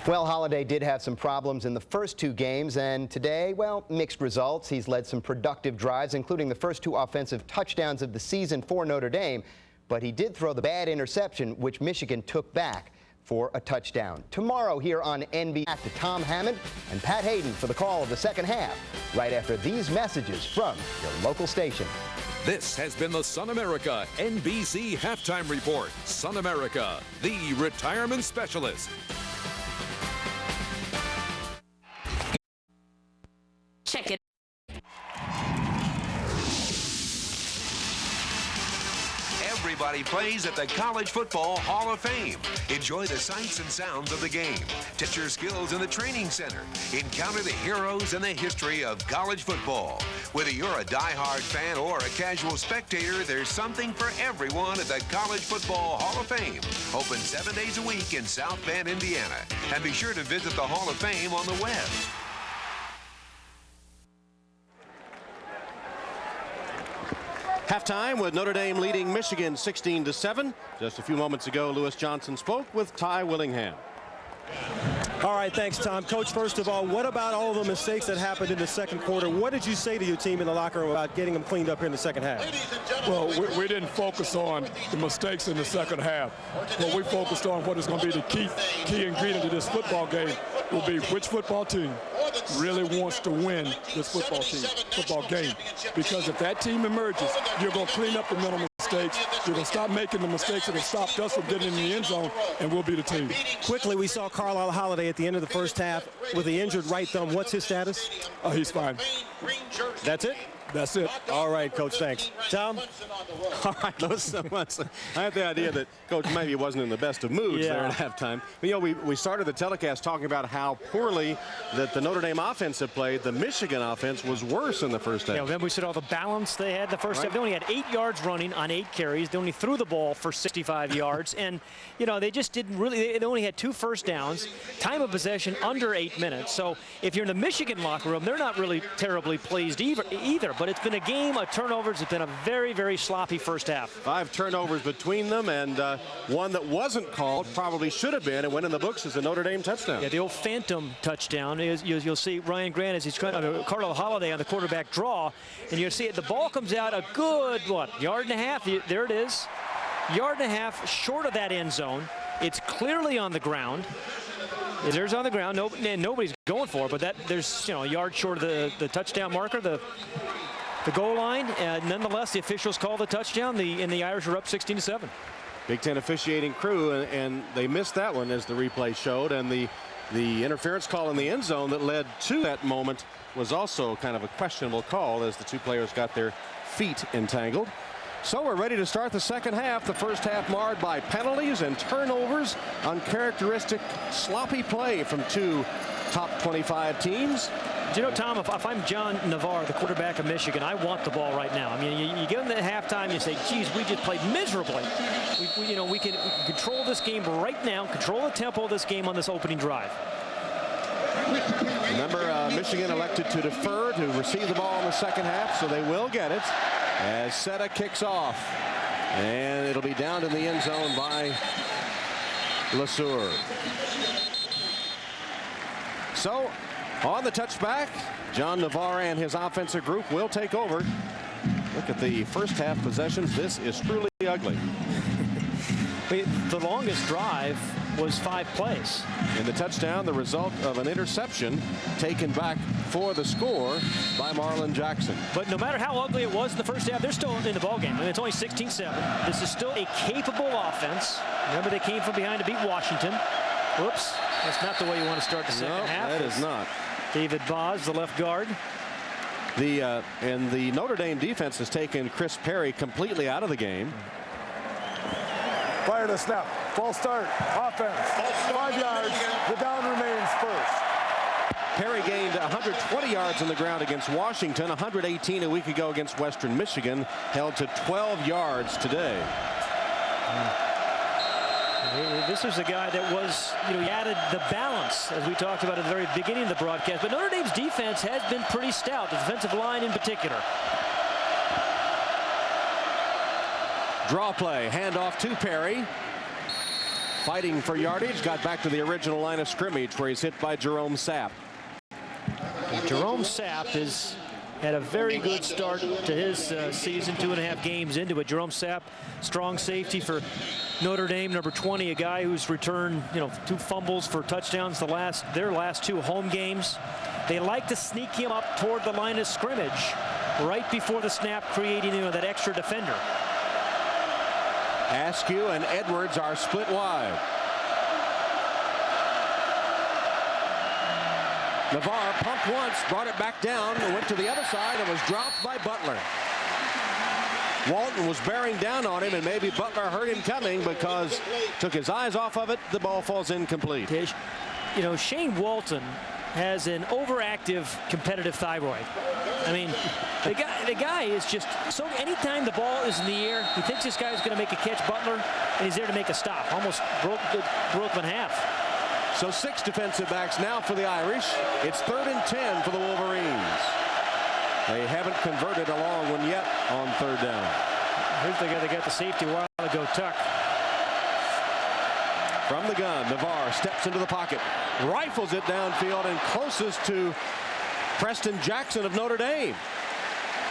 Well, Holiday did have some problems in the first two games, and today, well, mixed results. He's led some productive drives, including the first two offensive touchdowns of the season for Notre Dame, but he did throw the bad interception, which Michigan took back for a touchdown. Tomorrow here on NBC, back to Tom Hammond and Pat Hayden for the call of the second half, right after these messages from your local station. This has been the Sun America NBC Halftime Report. Sun America, the retirement specialist. Check it. Everybody plays at the College Football Hall of Fame. Enjoy the sights and sounds of the game. Test your skills in the training center. Encounter the heroes and the history of college football. Whether you're a diehard fan or a casual spectator, there's something for everyone at the College Football Hall of Fame. Open 7 days a week in South Bend, Indiana. And be sure to visit the Hall of Fame on the web. Halftime with Notre Dame leading Michigan 16-7. Just a few moments ago, Lewis Johnson spoke with Ty Willingham. All right, thanks, Tom. Coach, first of all, what about all of the mistakes that happened in the second quarter? What did you say to your team in the locker room about getting them cleaned up here in the second half? Well, we didn't focus on the mistakes in the second half. What we focused on, what is going to be the key ingredient of this football game, will be which football team really wants to win this football game. Because if that team emerges, you're going to clean up the mental mistakes. You're going to stop making the mistakes that have stopped us from getting in the end zone, and we'll be the team. Quickly, we saw Carlisle Holiday at the end of the first half with the injured right thumb. What's his status? He's fine. That's it? That's it. All right, Coach, thanks. Tom? All right, I had the idea that Coach maybe wasn't in the best of moods there at halftime. But, you know, we started the telecast talking about how poorly that the Notre Dame offense had played. The Michigan offense was worse in the first half. Yeah, then we said all the balance they had the first half. They only had 8 yards running on 8 carries. They only threw the ball for 65 yards. And, you know, they just didn't really, they only had 2 first downs. Time of possession under 8 minutes. So if you're in the Michigan locker room, they're not really terribly pleased either. But it's been a game of turnovers. It's been a very, very sloppy first half. 5 turnovers between them, and one that wasn't called probably should have been. It went in the books as a Notre Dame touchdown. Yeah, the old phantom touchdown. You'll see Ryan Grant as he's trying to Carlisle Holiday on the quarterback draw, and you'll see it. The ball comes out a good, yard and a half. There it is. Yard and a half short of that end zone. It's clearly on the ground. There's on the ground. Nobody's going for it, but there's a yard short of the touchdown marker. the goal line. Nonetheless, the officials call the touchdown. The Irish are up 16-7. Big Ten officiating crew, and they missed that one, as the replay showed. And the interference call in the end zone that led to that moment was also kind of a questionable call, as the two players got their feet entangled. So we're ready to start the second half. The first half marred by penalties and turnovers, uncharacteristic sloppy play from two top 25 teams. Do you know, Tom, if I'm John Navarre, the quarterback of Michigan, I want the ball right now. I mean, you get them at halftime, you say, geez, we just played miserably. We can control this game right now, control the tempo of this game on this opening drive. Remember, Michigan elected to defer to receive the ball in the second half, so they will get it as Sept kicks off. And it'll be down in the end zone by LeSueur. So, on the touchback, John Navarre and his offensive group will take over. Look at the first half possessions. This is truly ugly. The longest drive was 5 plays. In the touchdown, the result of an interception taken back for the score by Marlon Jackson. But no matter how ugly it was in the first half, they're still in the ballgame. I mean, it's only 16-7. This is still a capable offense. Remember, they came from behind to beat Washington. Whoops. That's not the way you want to start the second half. That is not. David Boz, the left guard. And the Notre Dame defense has taken Chris Perry completely out of the game. Prior to snap, false start, offense, 5 yards, the down remains first. Perry gained 120 yards on the ground against Washington, 118 a week ago against Western Michigan, held to 12 yards today. This was a guy that was, he added the balance, as we talked about at the very beginning of the broadcast. But Notre Dame's defense has been pretty stout, the defensive line in particular. Draw play, handoff to Perry. Fighting for yardage, got back to the original line of scrimmage where he's hit by Jerome Sapp. Jerome Sapp has had a very good start to his season, 2.5 games into it. Jerome Sapp, strong safety for Notre Dame, number 20, a guy who's returned 2 fumbles for touchdowns their last 2 home games. They like to sneak him up toward the line of scrimmage right before the snap, creating that extra defender. Askew and Edwards are split wide. Navarre pumped once, brought it back down, went to the other side, and was dropped by Butler. Walton was bearing down on him, and maybe Butler heard him coming because took his eyes off of it. The ball falls incomplete. Shane Walton has an overactive competitive thyroid. I mean, the guy is just so. Anytime the ball is in the air, he thinks this guy's going to make a catch, Butler, and he's there to make a stop. Almost broke him in half. So 6 defensive backs now for the Irish. It's 3rd and 10 for the Wolverines. They haven't converted a long one yet on 3rd down. Here's the guy that got the safety a while ago, Tuck. From the gun, Navarre steps into the pocket, rifles it downfield, and closest to Preston Jackson of Notre Dame.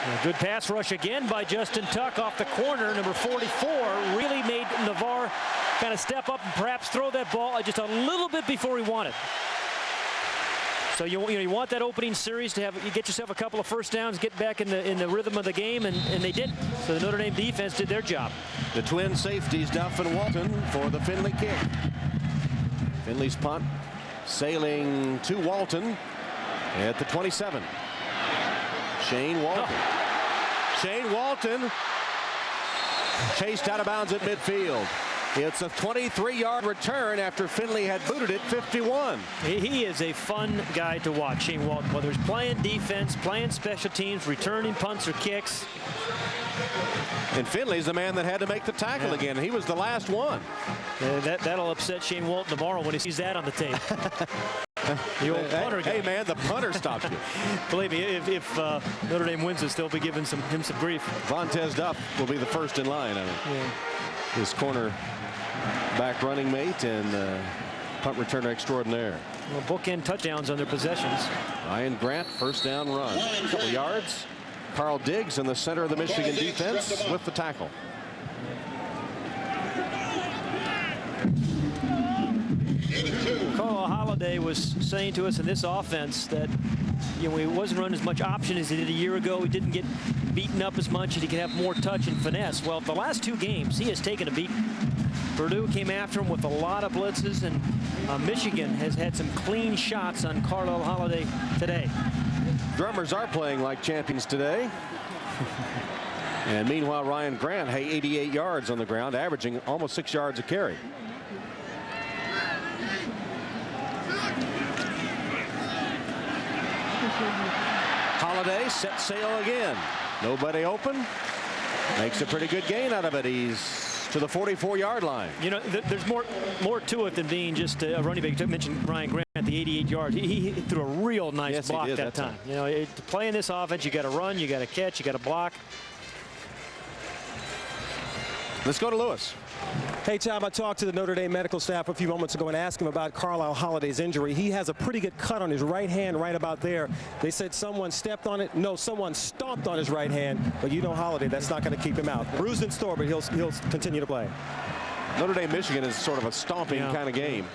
A good pass rush again by Justin Tuck off the corner. Number 44 really made Navarre kind of step up and perhaps throw that ball just a little bit before he wanted. So you want that opening series to you get yourself a couple of first downs, get back in the rhythm of the game, and they did. So the Notre Dame defense did their job. The twin safeties, Duff and Walton, for the Finley kick. Finley's punt sailing to Walton at the 27. Shane Walton. Oh. Shane Walton chased out of bounds at midfield. It's a 23-yard return after Finley had booted it 51. He is a fun guy to watch, Shane Walton, whether he's playing defense, playing special teams, returning punts or kicks. And Finley's the man that had to make the tackle again. He was the last one. That'll upset Shane Walton tomorrow when he sees that on the tape. The old punter guy. Hey, man, the punter stopped you. Believe me, if Notre Dame wins this, they'll be giving him some grief. Vontez Duff will be the first in line. His corner back running mate and punt returner extraordinaire. Well, bookend touchdowns on their possessions. Ryan Grant, first down run. A couple yards. Carl Diggs in the center of the Michigan defense with the tackle. Carl Holiday was saying to us in this offense that You know, he wasn't running as much option as he did a year ago. He didn't get beaten up as much, and he can have more touch and finesse. Well, the last 2 games, he has taken a beating. Purdue came after him with a lot of blitzes, and Michigan has had some clean shots on Carlisle Holiday today. Drummers are playing like champions today. And meanwhile, Ryan Grant, 88 yards on the ground, averaging almost 6 yards a carry. Holiday set sail again. Nobody open. Makes a pretty good gain out of it. He's to the 44-yard line. You know, there's more to it than being just a running back. You mentioned Ryan Grant, the 88 yards. He threw a real nice block that time. You know, to play in this offense, you got to run, you got to catch, you got to block. Let's go to Lewis. Hey, Tom, I talked to the Notre Dame medical staff a few moments ago and asked him about Carlisle Holiday's injury. He has a pretty good cut on his right hand right about there. They said someone stepped on it. No, someone stomped on his right hand. But you know Holiday, that's not going to keep him out. Bruised and sore, but he'll continue to play. Notre Dame, Michigan is sort of a stomping kind of game.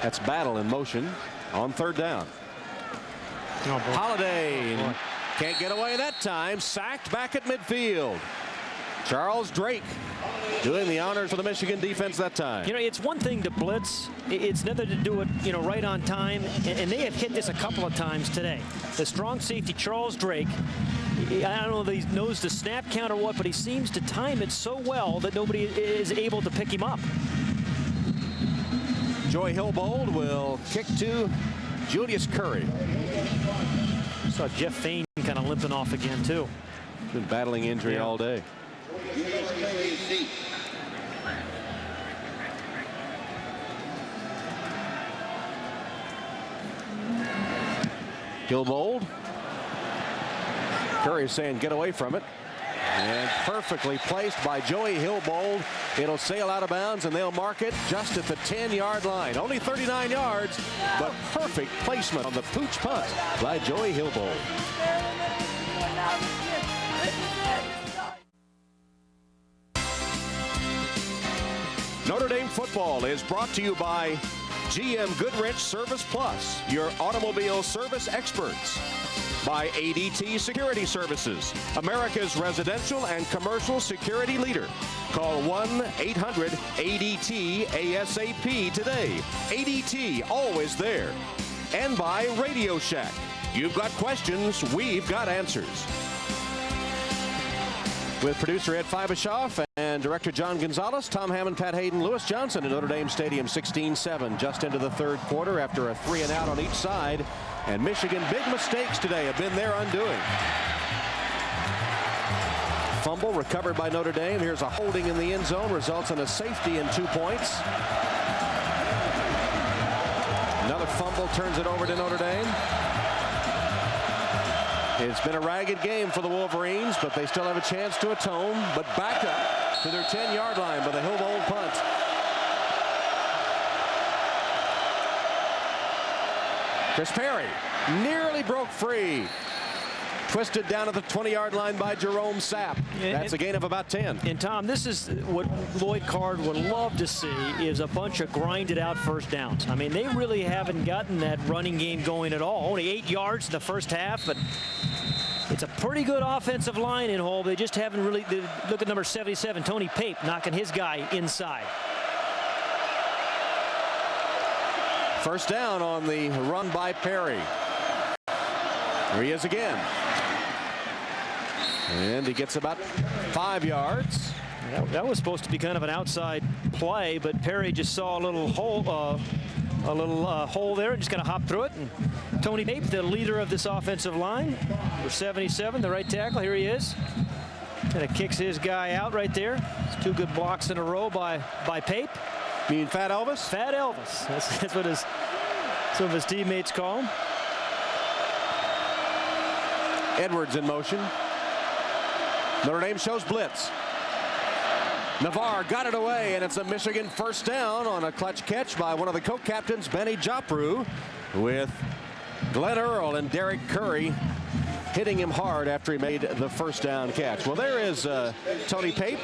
That's battle in motion on 3rd down. Holiday can't get away that time. Sacked back at midfield. Charles Drake doing the honors for the Michigan defense that time. You know, it's one thing to blitz. It's another to do it, you know, right on time. And they have hit this a couple of times today. The strong safety, Charles Drake, I don't know if he knows the snap count or what, but he seems to time it so well that nobody is able to pick him up. Joey Hillbold will kick to Julius Curry. Saw Jeff Fain kind of limping off again, too. Been battling injury all day. Hillbold. Curry saying get away from it. And perfectly placed by Joey Hillbold. It'll sail out of bounds, and they'll mark it just at the 10-yard line. Only 39 yards, but perfect placement on the pooch punt by Joey Hillbold. Notre Dame football is brought to you by GM Goodrich Service Plus, your automobile service experts. By ADT Security Services, America's residential and commercial security leader. Call 1-800-ADT-ASAP today. ADT, always there. And by Radio Shack. You've got questions, we've got answers. With producer Ed Fibashoff and director John Gonzalez, Tom Hammond, Pat Hayden, Lewis Johnson at Notre Dame Stadium, 16-7, just into the 3rd quarter after a 3-and-out on each side. And Michigan, big mistakes today have been their undoing. Fumble recovered by Notre Dame. Here's a holding in the end zone, results in a safety and 2 points. Another fumble turns it over to Notre Dame. It's been a ragged game for the Wolverines, but they still have a chance to atone. But back up to their 10-yard line by the Hillbold punt. Chris Perry nearly broke free. Twisted down at the 20-yard line by Jerome Sapp. That's a gain of about 10. And Tom, this is what Lloyd Card would love to see, is a bunch of grinded out first downs. I mean, they really haven't gotten that running game going at all. Only 8 yards in the first half, but it's a pretty good offensive line in Hull. They just haven't really. Look at number 77, Tony Pape, knocking his guy inside. First down on the run by Perry. There he is again. And he gets about 5 yards. That was supposed to be kind of an outside play, but Perry just saw a little hole there and just kind of hopped through it. And Tony Pape, the leader of this offensive line, for 77, the right tackle, here he is. Kind of kicks his guy out right there. It's 2 good blocks in a row by Pape. You mean Fat Elvis? Fat Elvis. That's what some of his teammates call him. Edwards in motion. Notre Dame shows blitz. Navarre got it away, and it's a Michigan first down on a clutch catch by one of the co-captains, Benny Jopru, with Glenn Earl and Derek Curry hitting him hard after he made the first down catch. Well, there is Tony Pape.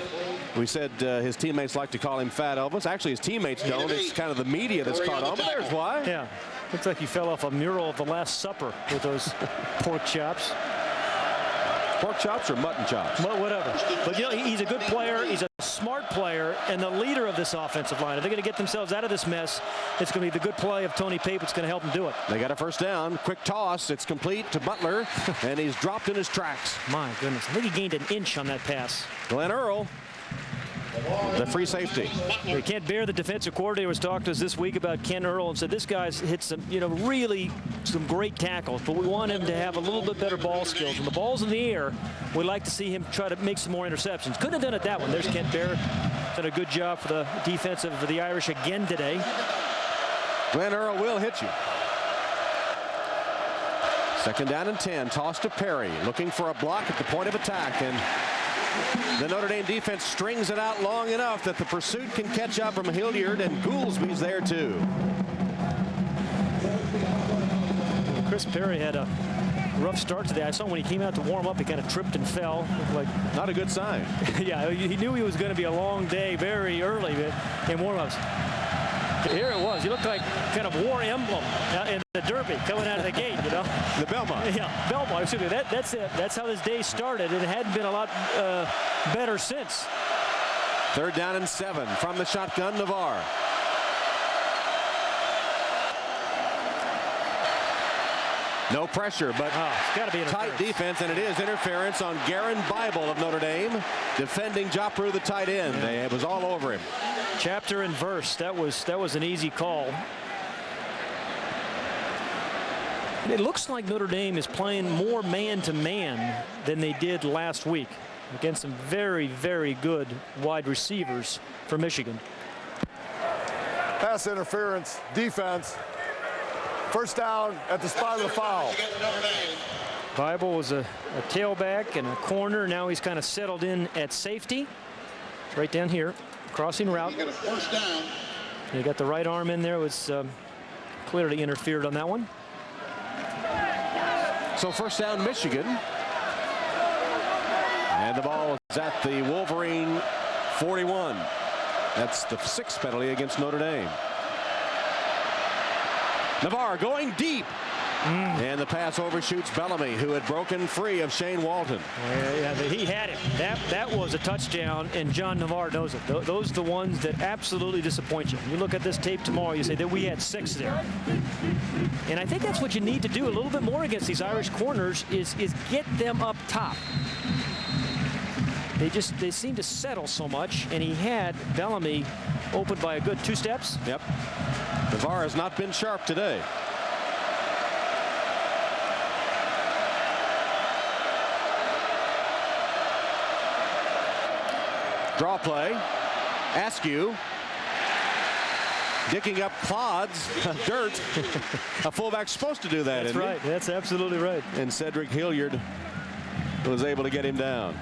We said his teammates like to call him Fat Elvis. Actually, his teammates don't. It's kind of the media that's caught on, but there's why. Yeah. Looks like he fell off a mural of the Last Supper with those pork chops. Pork chops or mutton chops? Well, whatever. But, you know, he's a good player. He's a smart player and the leader of this offensive line. If they're going to get themselves out of this mess, it's going to be the good play of Tony Pape that's going to help him do it. They got a first down. Quick toss. It's complete to Butler, and he's dropped in his tracks. My goodness. I think he gained an inch on that pass. Glenn Earl, the free safety. They can't bear. The defensive coordinator was talking to us this week about Ken Earl and said this guy's hit some, you know, really some great tackles, but we want him to have a little bit better ball skills. When the ball's in the air, we like to see him try to make some more interceptions. Couldn't have done it that one. There's Kent Bear. Done a good job for the defensive for the Irish again today. Glenn Earl will hit you. Second down and 10. Toss to Perry, looking for a block at the point of attack, and the Notre Dame defense strings it out long enough that the pursuit can catch up from Hilliard, and Goolsby's there too. Chris Perry had a rough start today. I saw when he came out to warm up, he kind of tripped and fell. Like not a good sign. Yeah, he knew he was going to be a long day very early in warm-ups. Here it was. He looked like kind of war emblem in the Derby coming out of the gate, you know. The Belmont. Yeah, Belmont. Excuse me. That's it. That's how this day started. It hadn't been a lot better since. Third down and 7 from the shotgun, Navarre. No pressure, but it's got to be tight defense, and it is interference on Garen Bible of Notre Dame, defending Joppru, the tight end. Yeah. It was all over him. Chapter and verse. That was an easy call. And it looks like Notre Dame is playing more man-to-man than they did last week against some very, very good wide receivers for Michigan. Pass interference, defense. First down at the spot of the foul. Bible was a tailback and a corner. Now he's kind of settled in at safety. Right down here. Crossing route. You got the right arm in there. It was clearly interfered on that one. So first down, Michigan. And the ball is at the Wolverine 41. That's the 6th penalty against Notre Dame. Navarre going deep. And the pass overshoots Bellamy, who had broken free of Shane Walton. Yeah, he had it. That was a touchdown, and John Navarre knows it. Those are the ones that absolutely disappoint you. You look at this tape tomorrow, you say that we had 6 there. And I think that's what you need to do a little bit more against these Irish corners is get them up top. They seem to settle so much, and he had Bellamy opened by a good 2 steps. Yep. Navarre has not been sharp today. Draw play. Askew digging up clods of dirt. A fullback's supposed to do that. That's right. That's absolutely right. And Cedric Hilliard was able to get him down.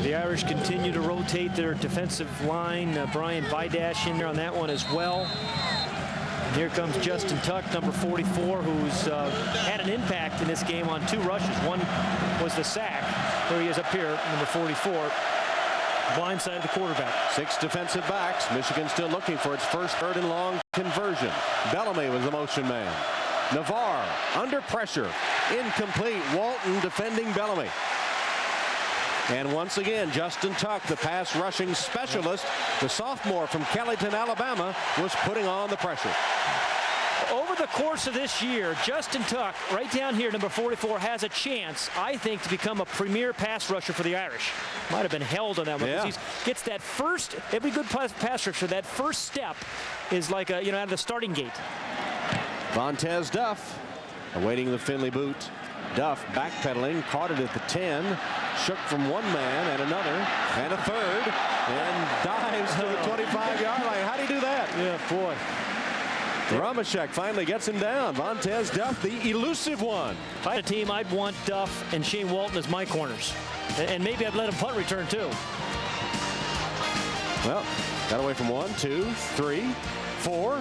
The Irish continue to rotate their defensive line. Brian Bidash in there on that one as well. And here comes Justin Tuck, number 44, who's had an impact in this game on 2 rushes. One was the sack. There he is up here, number 44. Blind side of the quarterback. 6 defensive backs. Michigan still looking for its first 3rd and long conversion. Bellamy was the motion man. Navarre under pressure. Incomplete. Walton defending Bellamy. And once again, Justin Tuck, the pass rushing specialist, the sophomore from Kellyton, Alabama, was putting on the pressure. Over the course of this year, Justin Tuck, right down here, number 44, has a chance, I think, to become a premier pass rusher for the Irish. Might have been held on that one. Yeah. He gets that first, every good pass rusher, that first step is like, out of the starting gate. Vontez Duff awaiting the Finley boot. Duff backpedaling, caught it at the 10, shook from one man and another, and a third, and dives to the 25-yard line. How'd he do that? Yeah, boy. Ramachek finally gets him down. Vontez Duff, the elusive one. If I had a team, I'd want Duff and Shane Walton as my corners. And maybe I'd let him punt return, too. Well, got away from 1, 2, 3, 4,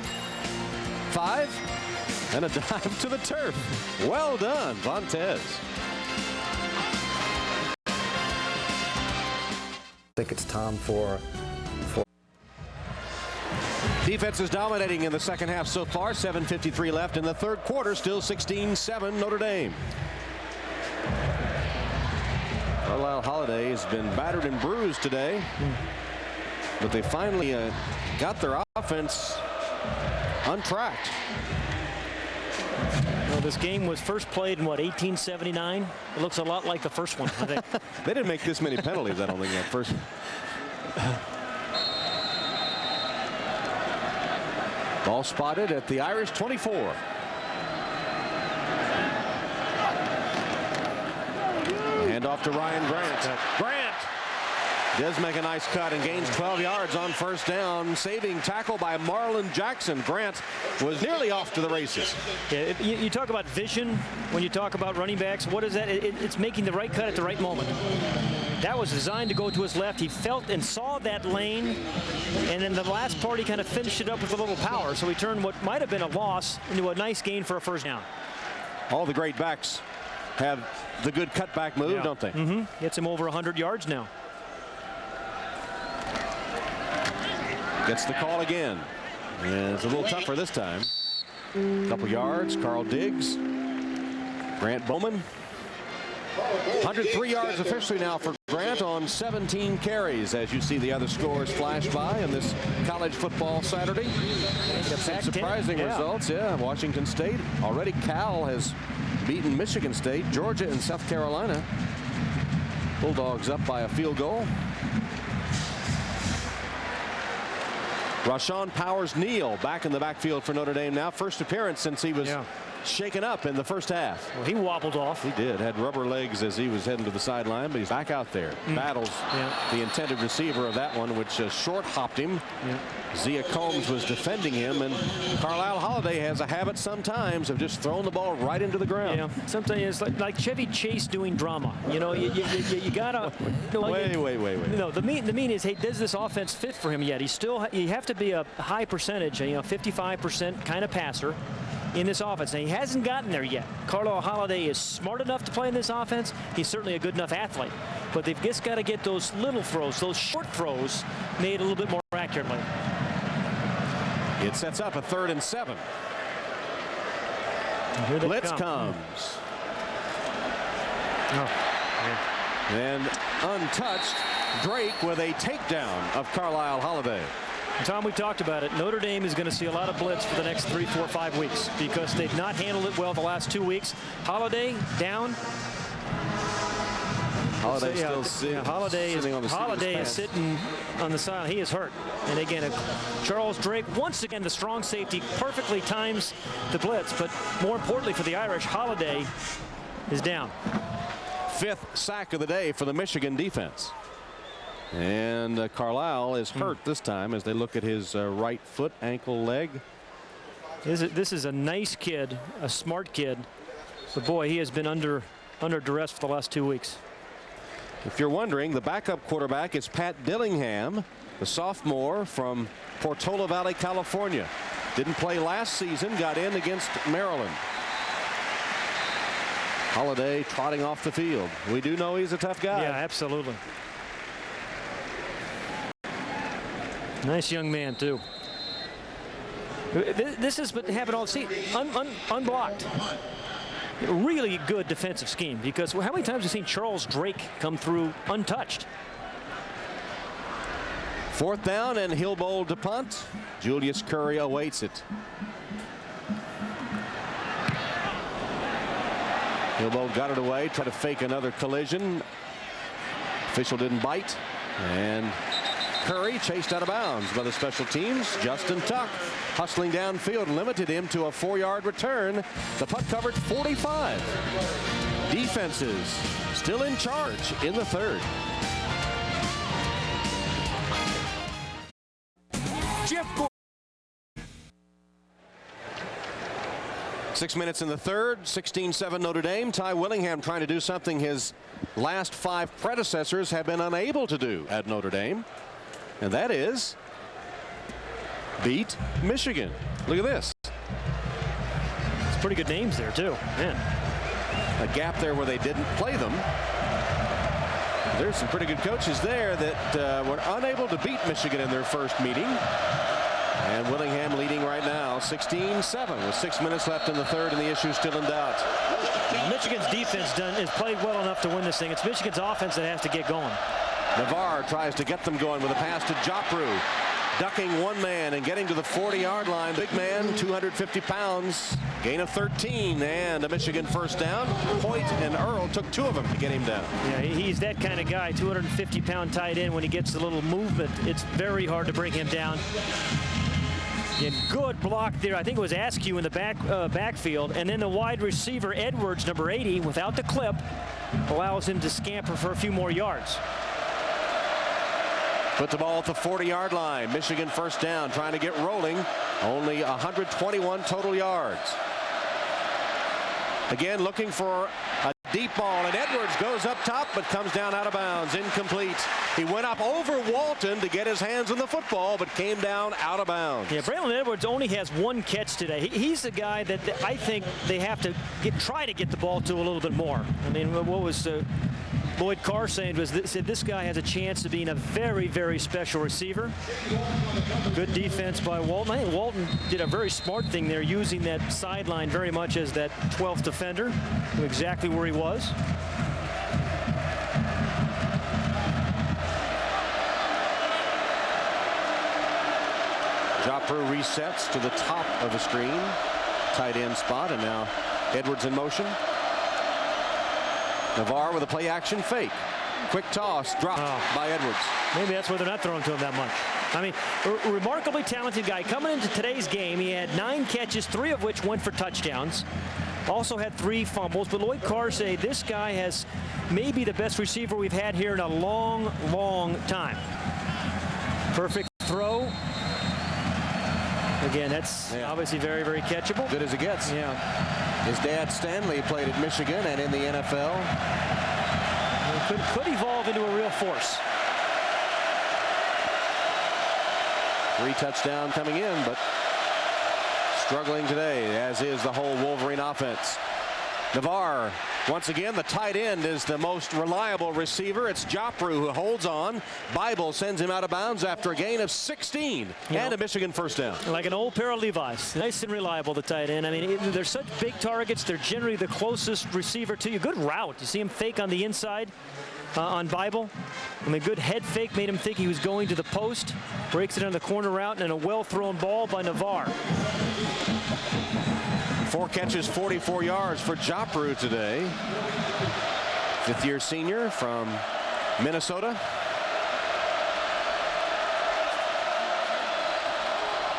5. And a dive to the turf. Well done, Vontez. I think it's time for Defense is dominating in the second half so far. 7:53 left in the third quarter. Still 16-7 Notre Dame. Carlisle Holiday has been battered and bruised today, but they finally got their offense untracked. Well, this game was first played in, what, 1879? It looks a lot like the first one, I think. They didn't make this many penalties, I don't think, that first. Ball spotted at the Irish 24. Hand off to Ryan Grant. Grant does make a nice cut and gains 12 yards on first down. Saving tackle by Marlon Jackson. Grant was nearly off to the races. Yeah, you talk about vision when you talk about running backs. What is that? It's making the right cut at the right moment. That was designed to go to his left. He felt and saw that lane, and then the last part he kind of finished it up with a little power. So he turned what might have been a loss into a nice gain for a first down. All the great backs have the good cutback move, don't they? Gets him over 100 yards now. Gets the call again. And it's a little tougher this time. Couple yards. Carl Diggs. Grant Bowman. 103 yards officially now for Grant on 17 carries, as you see the other scores flash by in this college football Saturday. Some surprising results. Yeah, Washington State. Already Cal has beaten Michigan State. Georgia and South Carolina. Bulldogs up by a field goal. Rashawn Powers-Neal back in the backfield for Notre Dame now. First appearance since he was shaken up in the first half. Well, he wobbled off. He did. Had rubber legs as he was heading to the sideline, but he's back out there. Battles the intended receiver of that one, which short hopped him. Zia Combs was defending him, and Carlisle Holiday has a habit sometimes of just throwing the ball right into the ground. Yeah, sometimes it's like Chevy Chase doing drama. You know, you gotta. Wait. No, the mean is, hey, does this offense fit for him yet? You have to be a high percentage, 55% kind of passer in this offense. Now, he hasn't gotten there yet. Carlisle Holiday is smart enough to play in this offense. He's certainly a good enough athlete. But they've just got to get those little throws, those short throws, made a little bit more accurately. It sets up a 3rd and 7. Blitz comes. And untouched, Drake with a takedown of Carlisle Holiday. Tom, we talked about it. Notre Dame is going to see a lot of blitz for the next 3, 4, 5 weeks because they've not handled it well the last 2 weeks. Holiday down. Holiday still Holiday is sitting on the side. He is hurt. And again, Charles Drake, once again, the strong safety perfectly times the blitz. But more importantly for the Irish, Holiday is down. 5th sack of the day for the Michigan defense. And Carlisle is hurt this time as they look at his right foot, ankle, leg. This is a nice kid, a smart kid. But boy, he has been under duress for the last 2 weeks. If you're wondering, the backup quarterback is Pat Dillingham, the sophomore from Portola Valley, California. Didn't play last season, got in against Maryland. Holiday trotting off the field. We do know he's a tough guy. Yeah, absolutely. Nice young man, too. This has been happening all season. Unblocked. Really good defensive scheme, because how many times have we seen Charles Drake come through untouched? 4th down, and Hillbold to punt. Julius Curry awaits it. Hillbold got it away, tried to fake another collision. Official didn't bite, and Curry chased out of bounds by the special teams. Justin Tuck hustling downfield limited him to a 4-yard return. The punt covered 45. Defenses still in charge in the 3rd. Jeff Gordon. 6 minutes in the 3rd, 16-7 Notre Dame. Ty Willingham trying to do something his last 5 predecessors have been unable to do at Notre Dame. And that is beat Michigan. Look at this. It's pretty good names there, too. Man. A gap there where they didn't play them. There's some pretty good coaches there that were unable to beat Michigan in their first meeting. And Willingham leading right now 16-7 with 6 minutes left in the third, and the issue still in doubt. Now, Michigan's defense has played well enough to win this thing. It's Michigan's offense that has to get going. Navarre tries to get them going with a pass to Joppru. Ducking one man and getting to the 40-yard line. Big man, 250 pounds, gain of 13, and a Michigan first down. Hoyt and Earl took 2 of them to get him down. Yeah, he's that kind of guy, 250-pound tight end. When he gets a little movement, it's very hard to bring him down. And good block there. I think it was Askew in the backfield. And then the wide receiver, Edwards, number 80, without the clip, allows him to scamper for a few more yards. Put the ball at the 40-yard line. Michigan first down, trying to get rolling. Only 121 total yards. Again, looking for a deep ball, and Edwards goes up top but comes down out of bounds. Incomplete. He went up over Walton to get his hands on the football, but came down out of bounds. Yeah, Braylon Edwards only has 1 catch today. He's the guy that I think they have to try to get the ball to a little bit more. I mean, what was Lloyd Carr saying was said this guy has a chance of being a very, very special receiver. Good defense by Walton. I think Walton did a very smart thing there, using that sideline very much as that 12th defender. Knew exactly where he was. Joppru resets to the top of the screen. Tight end spot, and now Edwards in motion. Navarre with a play action fake. Quick toss, dropped by Edwards. Maybe that's why they're not throwing to him that much. I mean, a remarkably talented guy. Coming into today's game, he had 9 catches, 3 of which went for touchdowns. Also had 3 fumbles, but Lloyd Carr say this guy has maybe the best receiver we've had here in a long, long time. Perfect throw. Again, that's obviously very, very catchable. Good as it gets. Yeah. His dad, Stanley, played at Michigan and in the NFL. Could evolve into a real force. 3 touchdowns coming in, but struggling today, as is the whole Wolverine offense. Navarre, once again, the tight end is the most reliable receiver. It's Joppru who holds on. Bible sends him out of bounds after a gain of 16 and a Michigan first down. Like an old pair of Levi's. Nice and reliable, the tight end. I mean, they're such big targets. They're generally the closest receiver to you. Good route. You see him fake on the inside on Bible. I mean, good head fake made him think he was going to the post. Breaks it on the corner route, and a well-thrown ball by Navarre. 4 catches, 44 yards for Joppru today. 5th-year senior from Minnesota.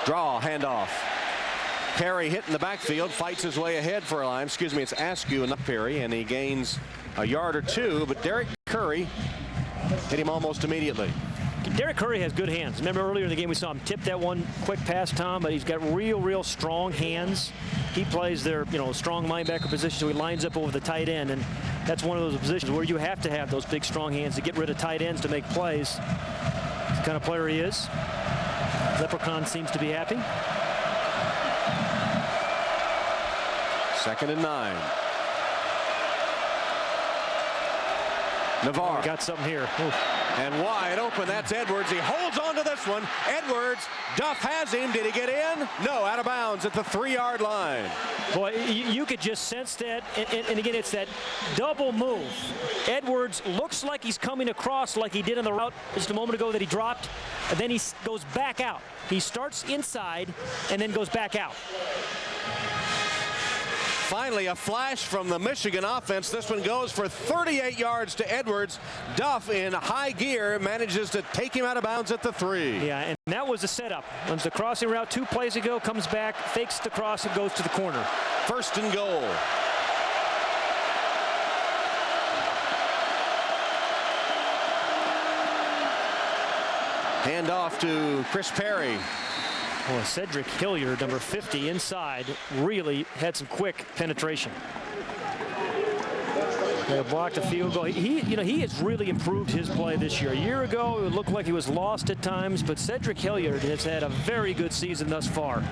Draw, handoff. Perry hit in the backfield, fights his way ahead for a line. Excuse me, it's Askew and not Perry, and he gains a yard or 2, but Derek Curry hit him almost immediately. Derek Curry has good hands. Remember earlier in the game we saw him tip that one quick pass, Tom, but he's got real strong hands. He plays their, strong linebacker position, so he lines up over the tight end, and that's one of those positions where you have to have those big, strong hands to get rid of tight ends to make plays. That's the kind of player he is. Leprechaun seems to be happy. 2nd and 9. Navarre. Got something here. Oof. And wide open, that's Edwards. He holds on to this one. Edwards, Duff has him. Did he get in? No, out of bounds at the 3-yard line. Boy, you could just sense that. And again, it's that double move. Edwards looks like he's coming across like he did in the route just a moment ago that he dropped. And then he goes back out. He starts inside and then goes back out. Finally, a flash from the Michigan offense. This one goes for 38 yards to Edwards. Duff in high gear manages to take him out of bounds at the 3. Yeah, and that was the setup. Runs the crossing route 2 plays ago, comes back, fakes the cross, and goes to the corner. 1st and goal. Hand off to Chris Perry. Well, Cedric Hilliard, number 50, inside, really had some quick penetration. They blocked a field goal. He has really improved his play this year. A year ago, it looked like he was lost at times, but Cedric Hilliard has had a very good season thus far.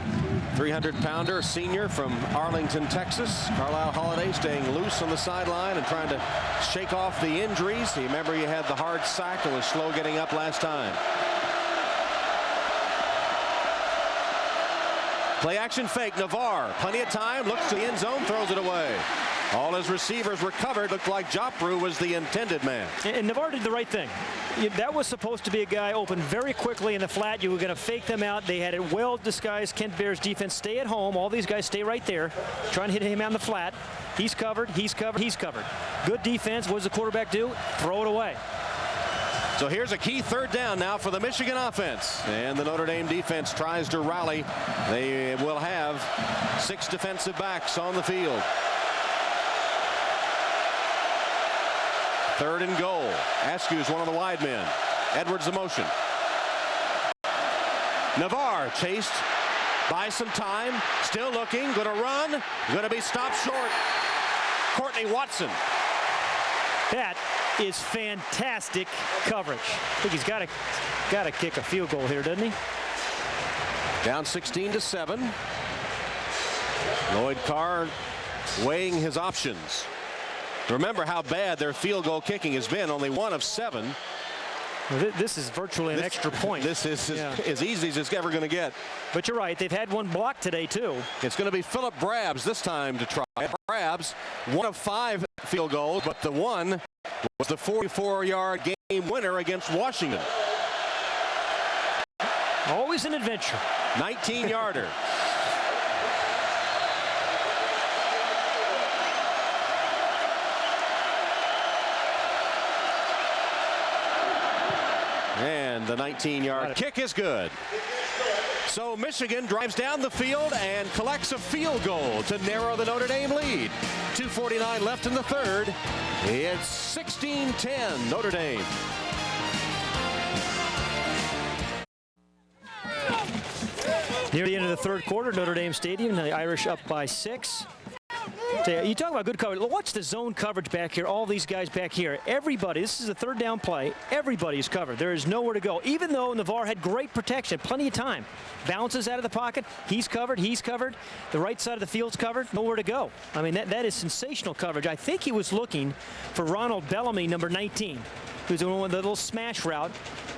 300-pounder, senior from Arlington, Texas. Carlisle Holiday staying loose on the sideline and trying to shake off the injuries. You remember he had the hard sack and was slow getting up last time. Play action fake. Navarre, plenty of time, looks to the end zone, throws it away. All his receivers were covered. Looked like Joffrey was the intended man. And Navarre did the right thing. That was supposed to be a guy open very quickly in the flat. You were going to fake them out. They had it well disguised. Kent Bear's defense stay at home. All these guys stay right there, trying to hit him on the flat. He's covered. He's covered. He's covered. Good defense. What does the quarterback do? Throw it away. So here's a key third down now for the Michigan offense. And the Notre Dame defense tries to rally. They will have 6 defensive backs on the field. 3rd and goal. Askew's one of the wide men. Edwards the motion. Navarre chased by some time. Still looking. Going to run. Going to be stopped short. Courtney Watson. That is fantastic coverage. I think he's got to kick a field goal here, doesn't he? Down 16-7. Lloyd Carr weighing his options. Remember how bad their field goal kicking has been. Only 1 of 7. Well, this is virtually an extra point. This is as easy as it's ever going to get. But you're right. They've had 1 block today, too. It's going to be Philip Brabs this time to try. Brabs, 1 of 5 field goals, but the one was the 44-yard game winner against Washington. Always an adventure. 19-yarder. And the 19-yard kick is good. So Michigan drives down the field and collects a field goal to narrow the Notre Dame lead. 2:49 left in the 3rd. It's 16-10 Notre Dame. Near the end of the 3rd quarter, Notre Dame Stadium, the Irish up by 6. You talk about good coverage. Watch the zone coverage back here. All these guys back here. Everybody, this is a 3rd down play. Everybody is covered. There is nowhere to go. Even though Navarre had great protection, plenty of time. Bounces out of the pocket. He's covered. He's covered. The right side of the field's covered. Nowhere to go. I mean, that is sensational coverage. I think he was looking for Ronald Bellamy, number 19. Who's doing the little smash route.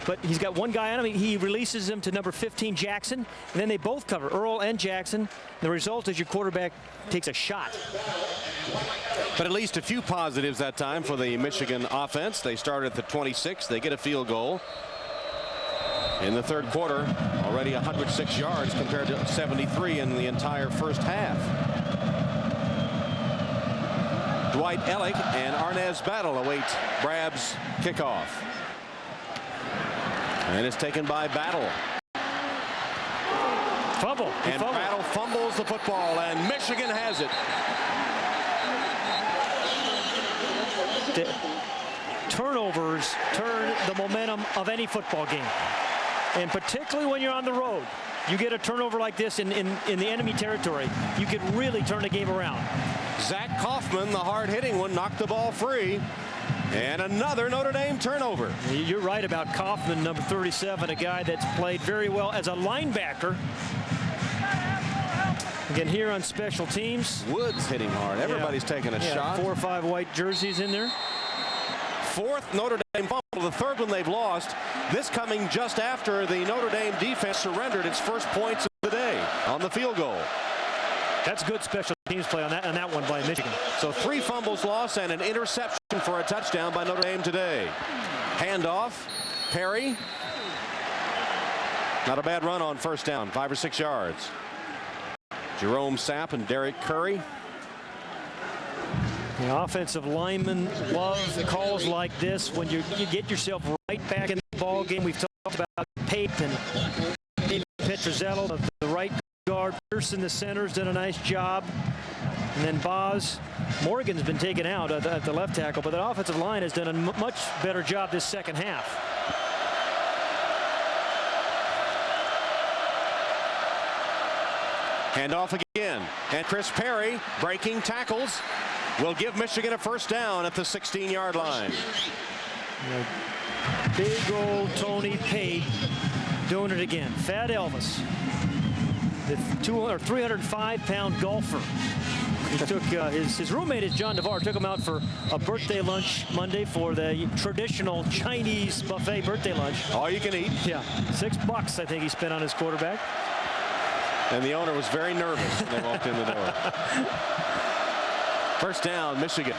But he's got 1 guy on him. He releases him to number 15, Jackson. And then they both cover, Earl and Jackson. The result is your quarterback takes a shot. But at least a few positives that time for the Michigan offense. They started at the 26. They get a field goal. In the 3rd quarter, already 106 yards compared to 73 in the entire first half. Dwight Ellick and Arnaz Battle await Brab's kickoff. And it's taken by Battle. Fumble. And Battle fumbles the football, and Michigan has it. The turnovers turn the momentum of any football game. And particularly when you're on the road. You get a turnover like this in the enemy territory, you could really turn the game around. Zach Kaufman, the hard-hitting one, knocked the ball free. And another Notre Dame turnover. You're right about Kaufman, number 37, a guy that's played very well as a linebacker. Again, here on special teams. Woods hitting hard. Everybody's taking a shot. 4 or 5 white jerseys in there. 4th Notre Dame fumble, the 3rd one they've lost. This coming just after the Notre Dame defense surrendered its first points of the day on the field goal. That's good special teams play on that one by Michigan. So 3 fumbles lost and an interception for a touchdown by Notre Dame today. Handoff, Perry. Not a bad run on 1st down, 5 or 6 yards. Jerome Sapp and Derek Curry. The offensive linemen love calls like this when you get yourself right back in the ball game. We've talked about Peyton and Petrozello, the right guard. Pearson, the center's done a nice job. And then Boz Morgan's been taken out at the left tackle, but the offensive line has done a much better job this 2nd half. Handoff again, and Chris Perry breaking tackles will give Michigan a 1st down at the 16-yard line. Big old Tony Pate doing it again. Fat Elvis, the 305-pound golfer. He took his roommate is John Navarre, took him out for a birthday lunch Monday for the traditional Chinese buffet birthday lunch. All you can eat. Yeah, $6 I think he spent on his quarterback. And the owner was very nervous when they walked in the door. First down, Michigan.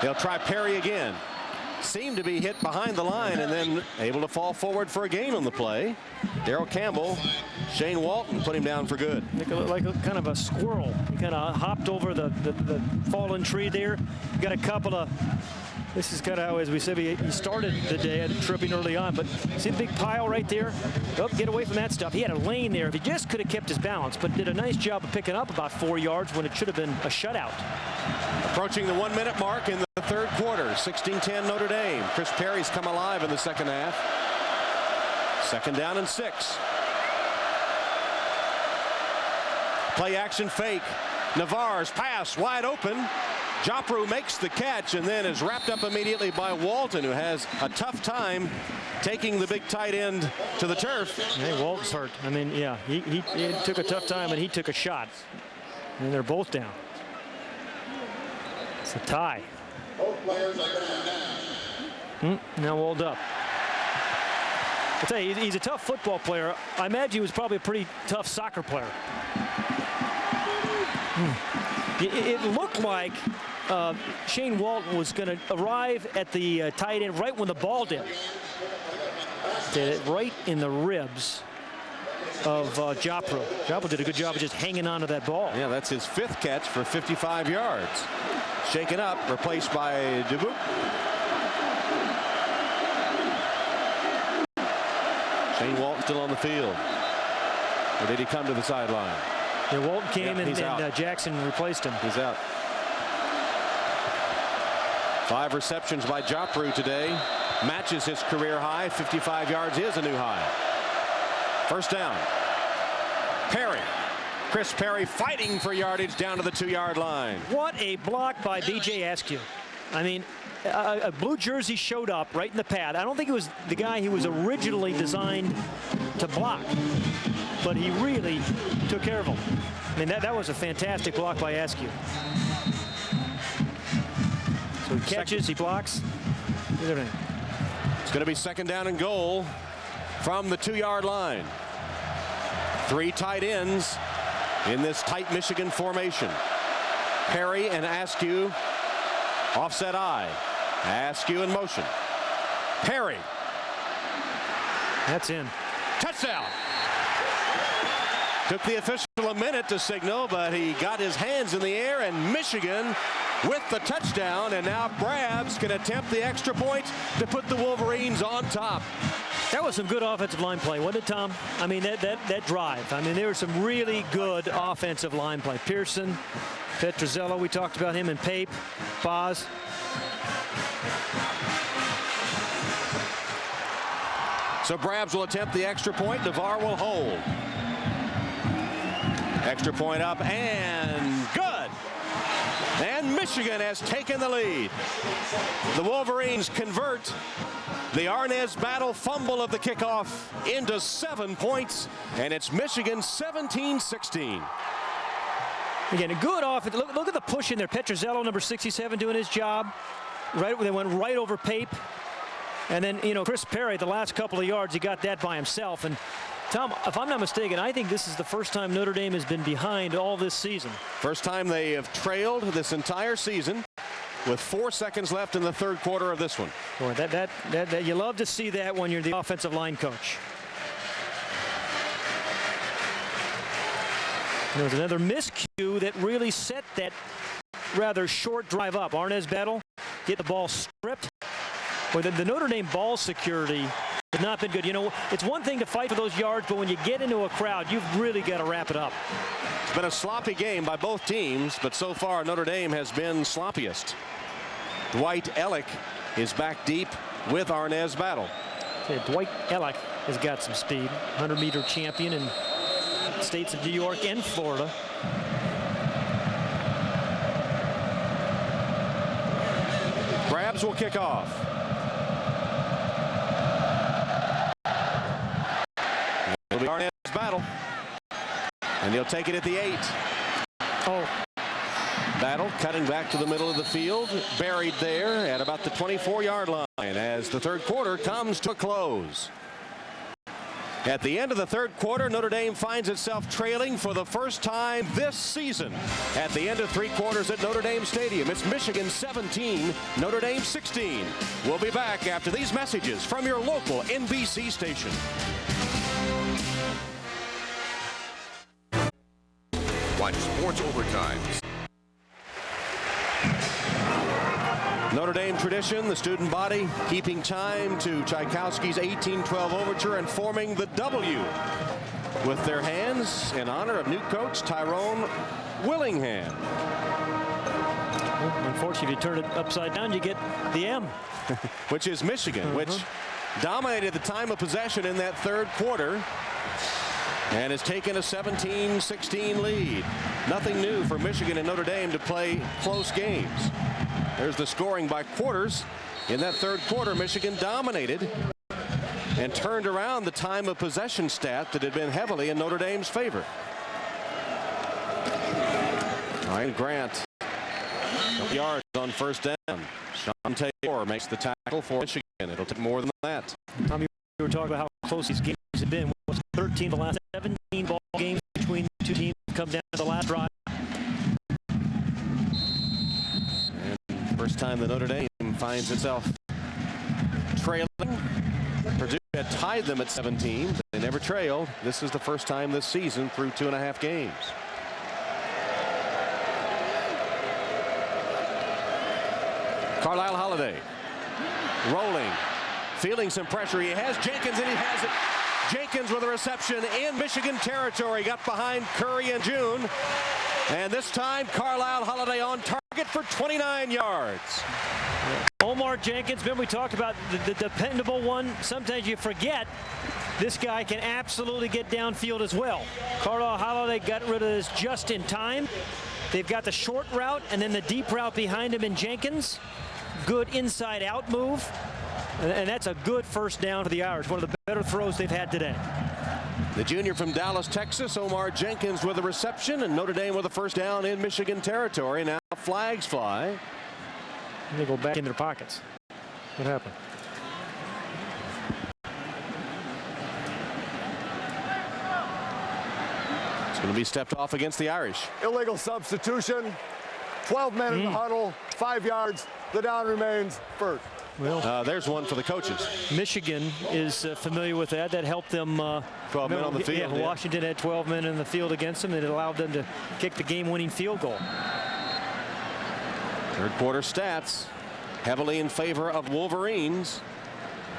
They'll try Perry again. Seemed to be hit behind the line and then able to fall forward for a gain on the play. Darrell Campbell, Shane Walton put him down for good. Like a kind of a squirrel. He kind of hopped over the fallen tree there. Got a couple of. This is kind of how, as we said, he started the day tripping early on, but see the big pile right there? Oh, get away from that stuff. He had a lane there. If he just could have kept his balance, but did a nice job of picking up about 4 yards when it should have been a shutout. Approaching the 1 minute mark in the third quarter. 16-10 Notre Dame. Chris Perry's come alive in the second half. Second down and 6. Play action fake. Navarre's pass wide open. Joppru makes the catch and then is wrapped up immediately by Walton, who has a tough time taking the big tight end to the turf. Hey, Walton's hurt. I mean, yeah, he took a tough time and he took a shot. And they're both down. It's a tie. Both players are down. Now walled up. I'll tell you, he's a tough football player. I imagine he was probably a pretty tough soccer player. It looked like Shane Walton was going to arrive at the tight end right when the ball did. Did it right in the ribs of Joppru. Joppru did a good job of just hanging on to that ball. Yeah, that's his 5th catch for 55 yards. Shaken up, replaced by Dubuque. Shane Walton still on the field. Or did he come to the sideline? Yeah, Walton came and Jackson replaced him. He's out. 5 receptions by Joppru today. Matches his career high. 55 yards is a new high. First down. Perry. Chris Perry fighting for yardage down to the 2-yard line. What a block by B.J. Askew. I mean, a blue jersey showed up right in the pad. I don't think it was the guy who was originally designed to block, but he really took care of him. I mean, that was a fantastic block by Askew. So he catches, he blocks. It's going to be second down and goal from the 2-yard line. 3 tight ends in this tight Michigan formation. Perry and Askew, offset eye. Askew in motion. Perry. That's in. Touchdown. Took the official a minute to signal, but he got his hands in the air, and Michigan with the touchdown, and now Brab's going to attempt the extra point to put the Wolverines on top. That was some good offensive line play, wasn't it, Tom? I mean, that drive. I mean, there was some really good offensive line play. Pearson, Petruzzello, we talked about him, and Pape, Boz. So Brabs will attempt the extra point. Navarre will hold. Extra point up and good. And Michigan has taken the lead. The Wolverines convert the Arnaz Battle fumble of the kickoff into 7 points, and it's Michigan 17-16. Again, a good offense. Look at the push in there. Petruzzello, number 67, doing his job. Right, they went right over Pape. And then, you know, Chris Perry, the last couple of yards, he got that by himself. And Tom, if I'm not mistaken, I think this is the first time Notre Dame has been behind all this season. First time they have trailed this entire season with 4 seconds left in the third quarter of this one. Boy, that you love to see that when you're the offensive line coach. There was another miscue that really set that rather short drive up. Arnaz Battle get the ball stripped. Well, the Notre Dame ball security has not been good. You know, it's one thing to fight for those yards, but when you get into a crowd, you've really got to wrap it up. It's been a sloppy game by both teams, but so far Notre Dame has been sloppiest. Dwight Ellick is back deep with Arnaz Battle. Yeah, Dwight Ellick has got some speed. 100-meter champion in states of New York and Florida. Brabs will kick off. It'll be Arnaz Battle. And he'll take it at the 8. Oh. Battle cutting back to the middle of the field, buried there at about the 24-yard line as the third quarter comes to a close. At the end of the third quarter, Notre Dame finds itself trailing for the first time this season. At the end of three quarters at Notre Dame Stadium, it's Michigan 17, Notre Dame 16. We'll be back after these messages from your local NBC station. Watch Sports Overtime. Notre Dame tradition, the student body keeping time to Tchaikovsky's 1812 overture and forming the W with their hands in honor of new coach Tyrone Willingham. Well, unfortunately, if you turn it upside down, you get the M. Which is Michigan, which dominated the time of possession in that third quarter and has taken a 17-16 lead. Nothing new for Michigan and Notre Dame to play close games. There's the scoring by quarters. In that third quarter, Michigan dominated and turned around the time of possession stat that had been heavily in Notre Dame's favor. Ryan Grant, couple yards on first down. Sean Taylor makes the tackle for Michigan. It'll take more than that. Tommy, we were talking about how close these games have been. 13 of the last 17 ball games between the two teams come down to the last drive. First time the Notre Dame finds itself trailing. Purdue had tied them at 17. They never trailed. This is the first time this season through 2.5 games. Carlisle Holiday rolling, feeling some pressure. He has Jenkins, and he has it. Jenkins with a reception in Michigan territory. Got behind Curry and June. And this time, Carlisle Holiday on target for 29 yards. Omar Jenkins, remember we talked about the dependable one. Sometimes you forget this guy can absolutely get downfield as well. Carlisle Holiday got rid of this just in time. They've got the short route and then the deep route behind him in Jenkins. Good inside out move. And that's a good first down for the Irish. One of the better throws they've had today. The junior from Dallas, Texas, Omar Jenkins with a reception, and Notre Dame with a first down in Michigan territory. Now flags fly. And they go back in their pockets. What happened? It's going to be stepped off against the Irish. Illegal substitution. 12 men in the huddle, 5 yards. The down remains first. Well, there's one for the coaches. Michigan is familiar with that. That helped them. 12 men on the field. Yeah, Washington had 12 men in the field against them. It allowed them to kick the game-winning field goal. Third quarter stats heavily in favor of Wolverines.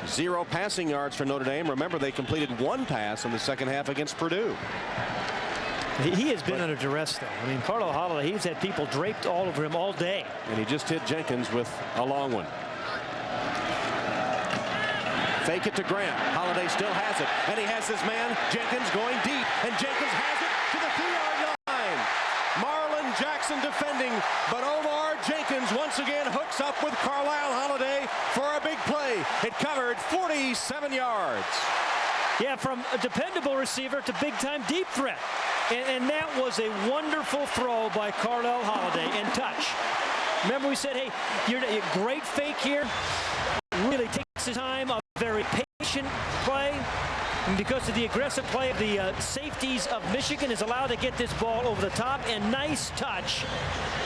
0 passing yards for Notre Dame. Remember, they completed 1 pass in the second half against Purdue. He has been under duress, though. I mean, Carlisle Holiday, he's had people draped all over him all day. And he just hit Jenkins with a long one. Fake it to Grant. Holiday still has it. And he has this man, Jenkins, going deep. And Jenkins has it to the 3-yard line. Marlon Jackson defending. But Omar Jenkins once again hooks up with Carlisle Holiday for a big play. It covered 47 yards. Yeah, from a dependable receiver to big-time deep threat. And that was a wonderful throw by Carlisle Holiday and touch. Remember we said, hey, you're a great fake here. Really takes his time, a very patient play. And because of the aggressive play of the safeties of Michigan is allowed to get this ball over the top. And nice touch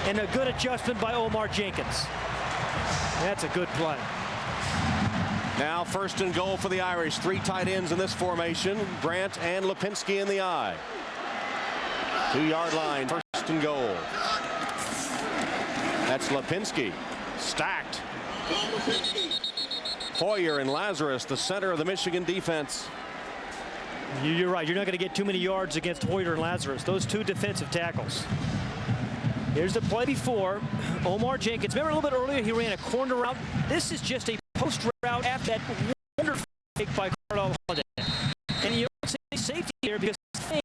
and a good adjustment by Omar Jenkins. That's a good play. Now first and goal for the Irish. 3 tight ends in this formation. Grant and Lipinski in the eye. 2-yard line, first and goal. That's Lipinski. Stacked. Hoyer and Lazarus, the center of the Michigan defense. You're right. You're not going to get too many yards against Hoyer and Lazarus. Those 2 defensive tackles. Here's the play before. Omar Jenkins. Remember a little bit earlier he ran a corner route. This is just a post route after that wonderful fake by Carlisle Holiday. And you don't say safety here because they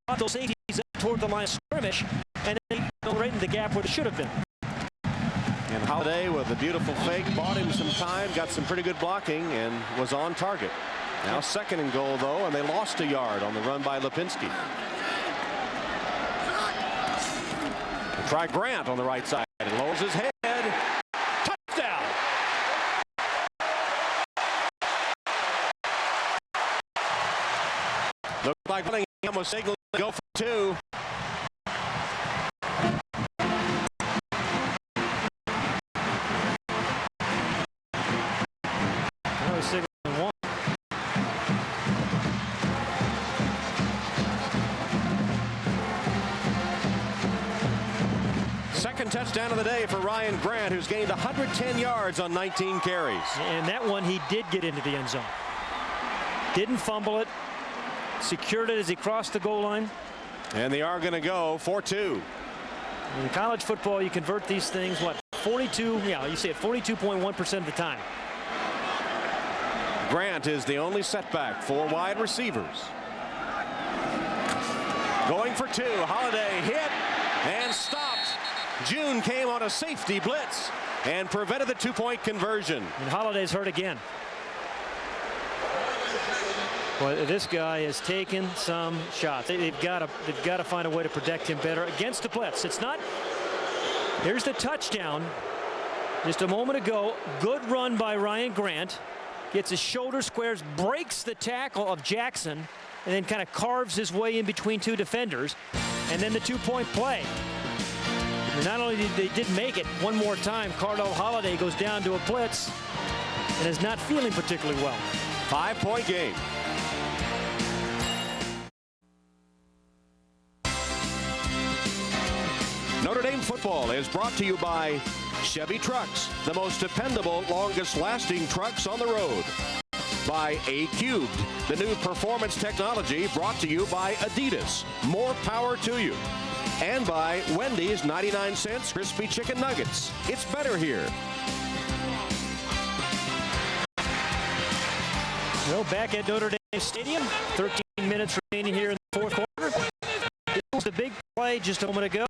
got those safeties up toward the line of scrimmage and they go right in the gap where it should have been. And Holiday with a beautiful fake bought him some time, got some pretty good blocking, and was on target. Now second and goal, though, and they lost a yard on the run by Lipinski. Try Grant on the right side. He lowers his head. Touchdown! by Cunningham was signaling to go for 2. Now he's signaling 1. Second touchdown of the day for Ryan Grant, who's gained 110 yards on 19 carries. And that one, he did get into the end zone. Didn't fumble it. Secured it as he crossed the goal line. And they are going to go for 2. In college football, you convert these things, what, 42? Yeah, you say it 42.1% of the time. Grant is the only setback for wide receivers. Going for 2. Holiday hit and stopped. June came on a safety blitz and prevented the 2-point conversion. And Holiday's hurt again. Well, this guy has taken some shots. They've got to find a way to protect him better against the blitz. It's not. Here's the touchdown. Just a moment ago, good run by Ryan Grant. Gets his shoulder squares, breaks the tackle of Jackson, and then kind of carves his way in between 2 defenders. And then the 2-point play. And not only did they make it one more time, Cardell Holiday goes down to a blitz and is not feeling particularly well. 5-point game. Notre Dame football is brought to you by Chevy Trucks, the most dependable, longest-lasting trucks on the road. By A-Cubed, the new performance technology brought to you by Adidas. More power to you. And by Wendy's 99-cent crispy chicken nuggets. It's better here. Well, back at Notre Dame Stadium, 13 minutes remaining here in the fourth quarter. It was the big play just a moment ago.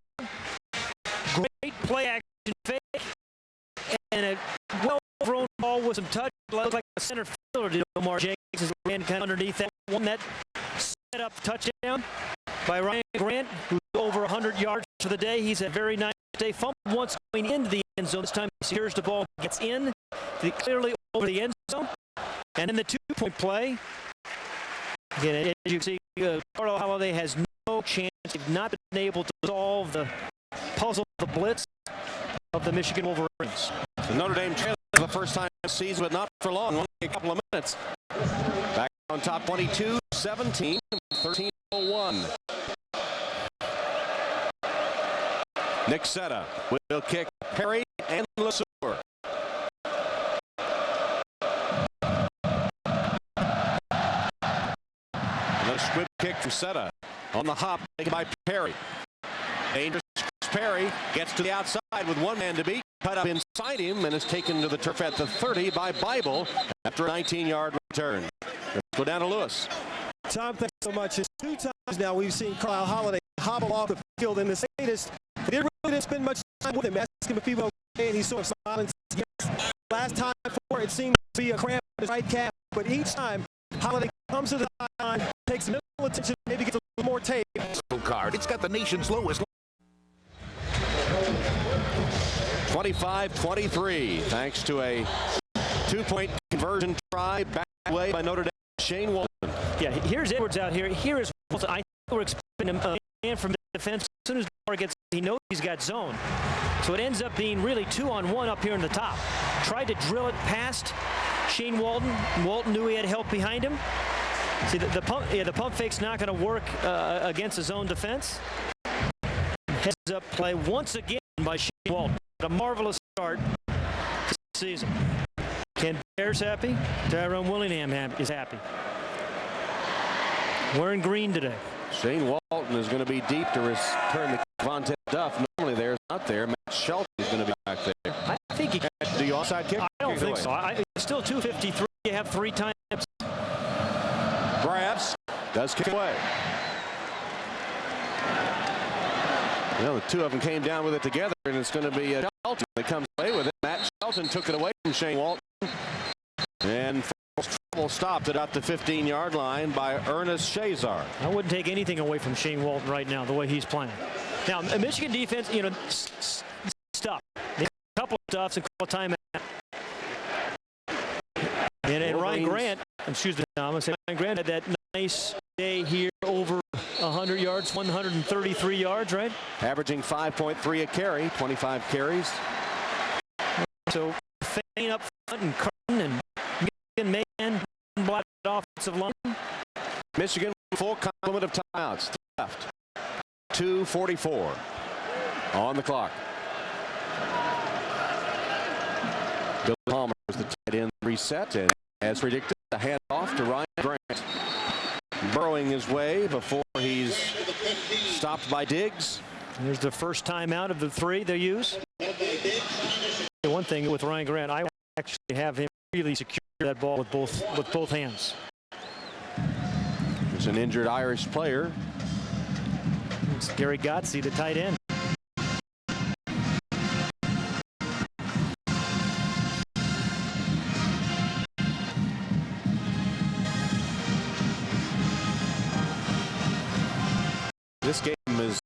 Great play action fake. And a well-thrown ball with some touch. Looked like a center fielder did. Omar Jenkins ran kind of underneath that one. That set up touchdown by Ryan Grant, who's over 100 yards for the day. He's a very nice day. Fumbled once going into the end zone. This time he secures the ball, gets in, clearly over the end zone. And then the 2-point play. Again, as you can see, Cardell Holiday has no chance. They've not been able to solve the puzzle, the blitz of the Michigan Wolverines. The Notre Dame trailer for the first time this season, but not for long, only a couple of minutes. Back on top 22-17, 13-01. Nick Setta will kick Perry and LeSueur. Another squib kick from Setta on the hop, taken by Perry. Dangerous. Perry gets to the outside with one man to beat. Cut up inside him and is taken to the turf at the 30 by Bible after a 19-yard return. Let's go down to Lewis. Tom, thanks so much. It's 2 times now we've seen Carlisle Holiday hobble off the field in the latest. They really didn't spend much time with him. Asked him if he was okay, and he sort of smiled and said yes. Last time before, it seemed to be a cramp in his right calf, but each time Holiday comes to the line, takes mental attention, maybe gets a little more tape. Card. It's got the nation's lowest. 25-23, thanks to a 2-point conversion try back away by Notre Dame, Shane Walton. Yeah, here's Edwards out here. Here is Walton. I think we're expecting him man from the defense. As soon as the ball gets, he knows he's got zone. So it ends up being really 2-on-1 up here in the top. Tried to drill it past Shane Walton. Walton knew he had help behind him. See, the pump fake's not going to work against his own defense. Heads up play once again by Shane Walton. A marvelous start to the season. Ken Bear's happy. Tyrone Willingham is happy. Wearing green today. Shane Walton is going to be deep to return the Vontae Duff. Normally there's not there. Matt Shelton is going to be back there. I think he can. Do you onside kick? I don't think so. It's still 2:53. You have 3 times. Grabs. Does kick away. Well, the two of them came down with it together, and it's going to be Shelton that comes away with it. Matt Shelton took it away from Shane Walton. And trouble stopped it at the 15-yard line by Ernest Shazar. I wouldn't take anything away from Shane Walton right now, the way he's playing. Now, Michigan defense, stuff. They a couple of stuffs and call a timeout. And Ryan Grant, excuse me, Thomas, Ryan Grant had that nice day here over 100 yards, 133 yards, right? Averaging 5.3 a carry, 25 carries. So Fain up front and Curtin and Mahan blocked offensive line. Michigan full complement of timeouts. Left. 2:44 on the clock. Bill Palmer is the tight end reset, and as predicted, a handoff to Ryan Grant. Burrowing his way before he's stopped by Diggs. There's the first timeout of the 3 they use. One thing with Ryan Grant, I actually have him really secure that ball with both hands. There's an injured Irish player. It's Gary Gotze, the tight end. This game has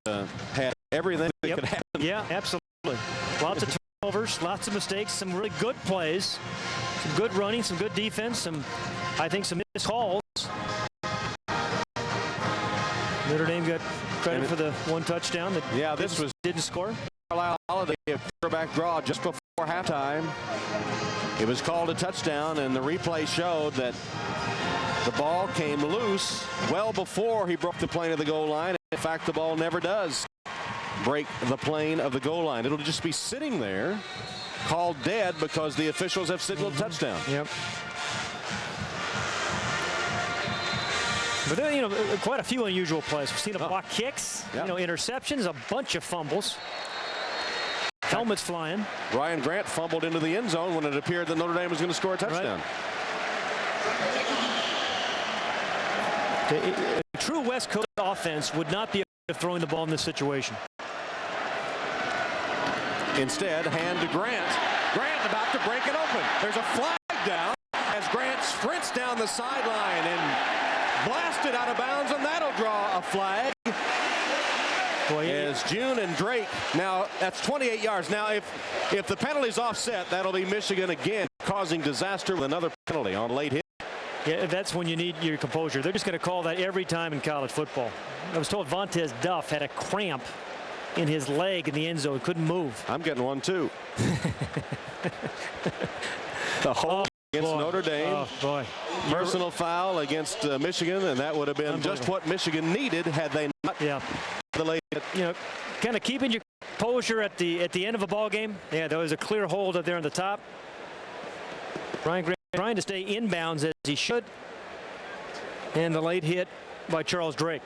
had everything that could happen. Yeah, absolutely. Lots of turnovers, lots of mistakes, some really good plays, some good running, some good defense, I think some missed calls. Notre Dame got credit for the 1 touchdown that this didn't score. Carlisle Holiday, a quarterback draw just before halftime. It was called a touchdown, and the replay showed that the ball came loose well before he broke the plane of the goal line. In fact, the ball never does break the plane of the goal line. It'll just be sitting there, called dead because the officials have signaled touchdown. Yep. But there, quite a few unusual plays. We've seen a block kicks, interceptions, a bunch of fumbles. Helmets flying. Ryan Grant fumbled into the end zone when it appeared that Notre Dame was going to score a touchdown. Right. A true West Coast offense would not be throwing the ball in this situation. Instead, hand to Grant. Grant about to break it open. There's a flag down as Grant sprints down the sideline and blasted out of bounds, and that'll draw a flag. As June and Drake, now that's 28 yards. Now if the penalty's offset, that'll be Michigan again causing disaster with another penalty on late hit. Yeah, that's when you need your composure. They're just going to call that every time in college football. I was told Vontez Duff had a cramp in his leg in the end zone. Couldn't move. I'm getting one too. The hold against Notre Dame. Oh, boy. Personal foul against Michigan, and that would have been just what Michigan needed had they not. Yeah. The late. Kind of keeping your composure at the end of a ball game. Yeah, there was a clear hold up there on the top. Ryan Grant trying to stay inbounds as he should. And the late hit by Charles Drake.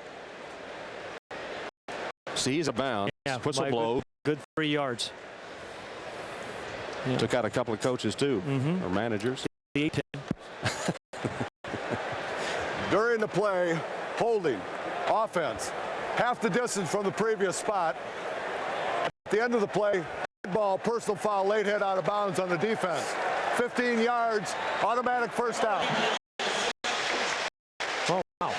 See, he's a bounce. Yeah, whistle blow. Good 3 yards. Yeah. Took out a couple of coaches too, or managers. During the play, holding, offense, half the distance from the previous spot. At the end of the play, ball, personal foul, late hit out of bounds on the defense. 15 yards, automatic first down. Oh, wow.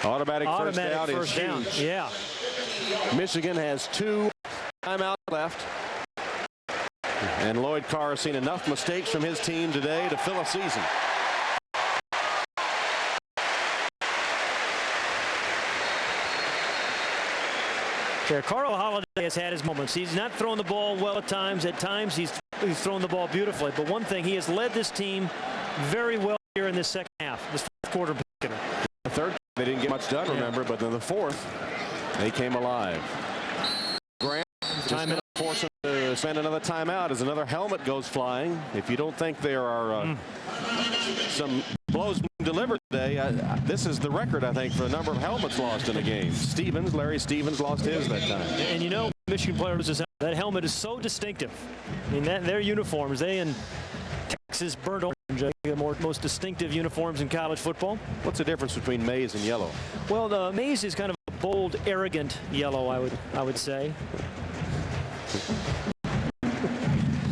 Automatic first down is huge. Yeah. Michigan has 2 timeouts left. And Lloyd Carr has seen enough mistakes from his team today to fill a season. Yeah, Carl Holiday has had his moments. He's not thrown the ball well at times. At times, he's thrown the ball beautifully. But one thing, he has led this team very well here in this second half, this fourth quarter in particular. The third, they didn't get much done, remember, but then the fourth, they came alive. Grant just force him to spend another timeout as another helmet goes flying. If you don't think there are some blows being delivered today, this is the record, I think, for the number of helmets lost in a game. Larry Stevens lost his that time. And Michigan players, that helmet is so distinctive. I mean, their uniforms, they in Texas burnt orange, the most distinctive uniforms in college football. What's the difference between maize and yellow? Well, the maize is kind of a bold, arrogant yellow, I would say.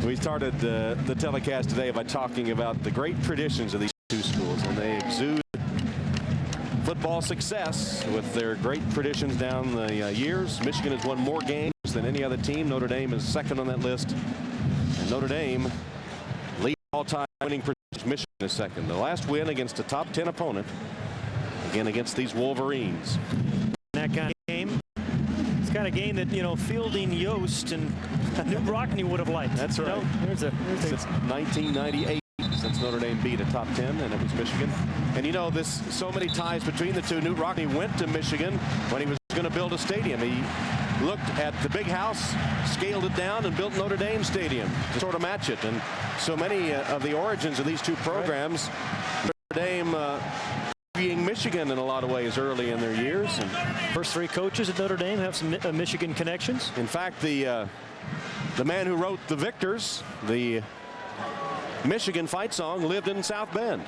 We started the telecast today by talking about the great traditions of these two schools, and they exude football success with their great traditions down the years. Michigan has won more games than any other team. Notre Dame is second on that list, and Notre Dame leads all-time winning percentage. Michigan is second. The last win against a top 10 opponent again against these Wolverines. That kind of game. It's kind of game that, you know, Fielding, Yost, and New Brockney would have liked. That's right. You know, since 1998, since Notre Dame beat a top 10, and it was Michigan. And you know, there's so many ties between the two. New Brockney went to Michigan when he was going to build a stadium. He looked at the big house, scaled it down, and built Notre Dame Stadium to sort of match it. And so many of the origins of these two programs, Notre Dame being Michigan in a lot of ways early in their years. And first three coaches at Notre Dame have some Michigan connections. In fact, the man who wrote The Victors, the Michigan fight song, lived in South Bend.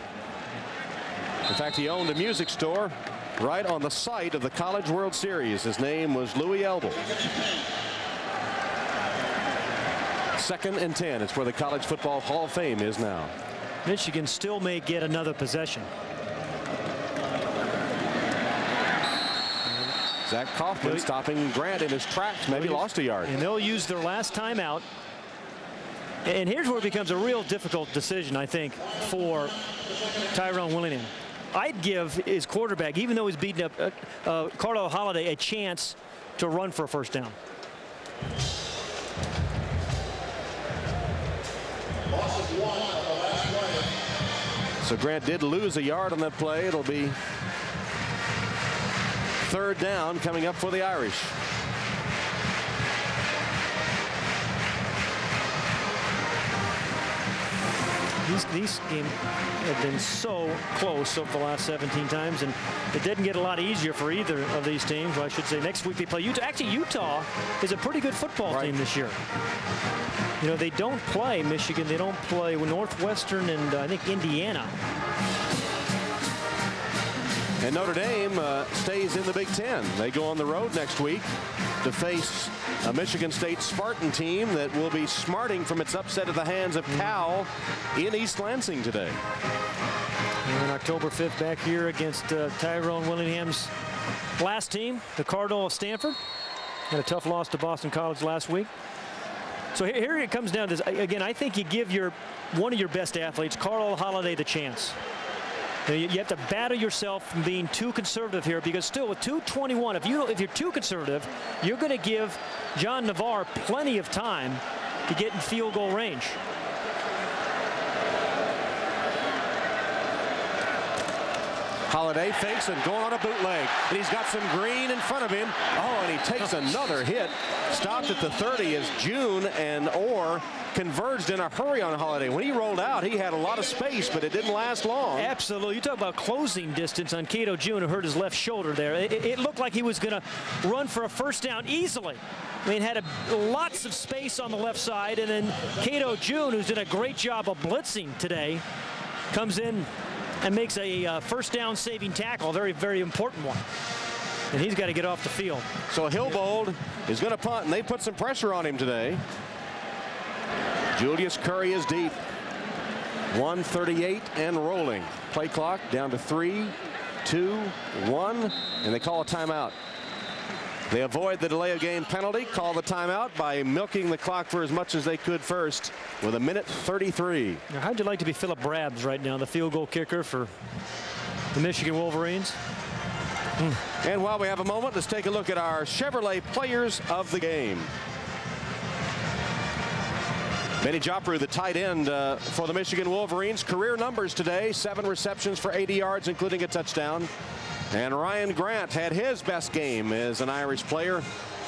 In fact, he owned a music store right on the site of the College World Series. His name was Louis Elbel. 2nd and 10. It's where the College Football Hall of Fame is now. Michigan still may get another possession. Zach Kaufman stopping Grant in his tracks, maybe lost a yard. And they'll use their last timeout. And here's where it becomes a real difficult decision, I think, for Tyrone Willingham. I'd give his quarterback, even though he's beating up Carlisle Holiday, a chance to run for a first down. So Grant did lose a yard on that play. It'll be 3rd down coming up for the Irish. These games have been so close over the last 17 times, and it didn't get a lot easier for either of these teams. Well, I should say next week they play Utah. Actually, Utah is a pretty good football team this year. You know, they don't play Michigan. They don't play Northwestern and I think Indiana. And Notre Dame stays in the Big Ten. They go on the road next week to face a Michigan State Spartan team that will be smarting from its upset at the hands of Cal in East Lansing today. And October 5th back here against Tyrone Willingham's last team, the Cardinal of Stanford. Had a tough loss to Boston College last week. So here it comes down to this. Again, I think you give one of your best athletes, Carlisle Holiday, the chance. You have to battle yourself from being too conservative here, because still with 2:21, if you're too conservative, you're going to give John Navarre plenty of time to get in field goal range. Holiday fakes and going on a bootleg, and he's got some green in front of him. Oh, and he takes another hit. Stopped at the 30 as June and Orr converged in a hurry on Holiday. When he rolled out, he had a lot of space, but it didn't last long. Absolutely. You talk about closing distance on Cato June, who hurt his left shoulder there. It looked like he was going to run for a first down easily. I mean, had lots of space on the left side, and then Cato June, who's done a great job of blitzing today, comes in and makes a first down saving tackle, a very, very important one. And he's got to get off the field. So Hillbold is going to punt, and they put some pressure on him today. Julius Curry is deep. 1:38 and rolling. Play clock down to 3, 2, 1, and they call a timeout. They avoid the delay of game penalty, call the timeout by milking the clock for as much as they could first with 1:33. Now, how'd you like to be Philip Brabbs right now, the field goal kicker for the Michigan Wolverines? And while we have a moment, let's take a look at our Chevrolet players of the game. Benny Joppru, the tight end for the Michigan Wolverines. Career numbers today, 7 receptions for 80 yards, including a touchdown. And Ryan Grant had his best game as an Irish player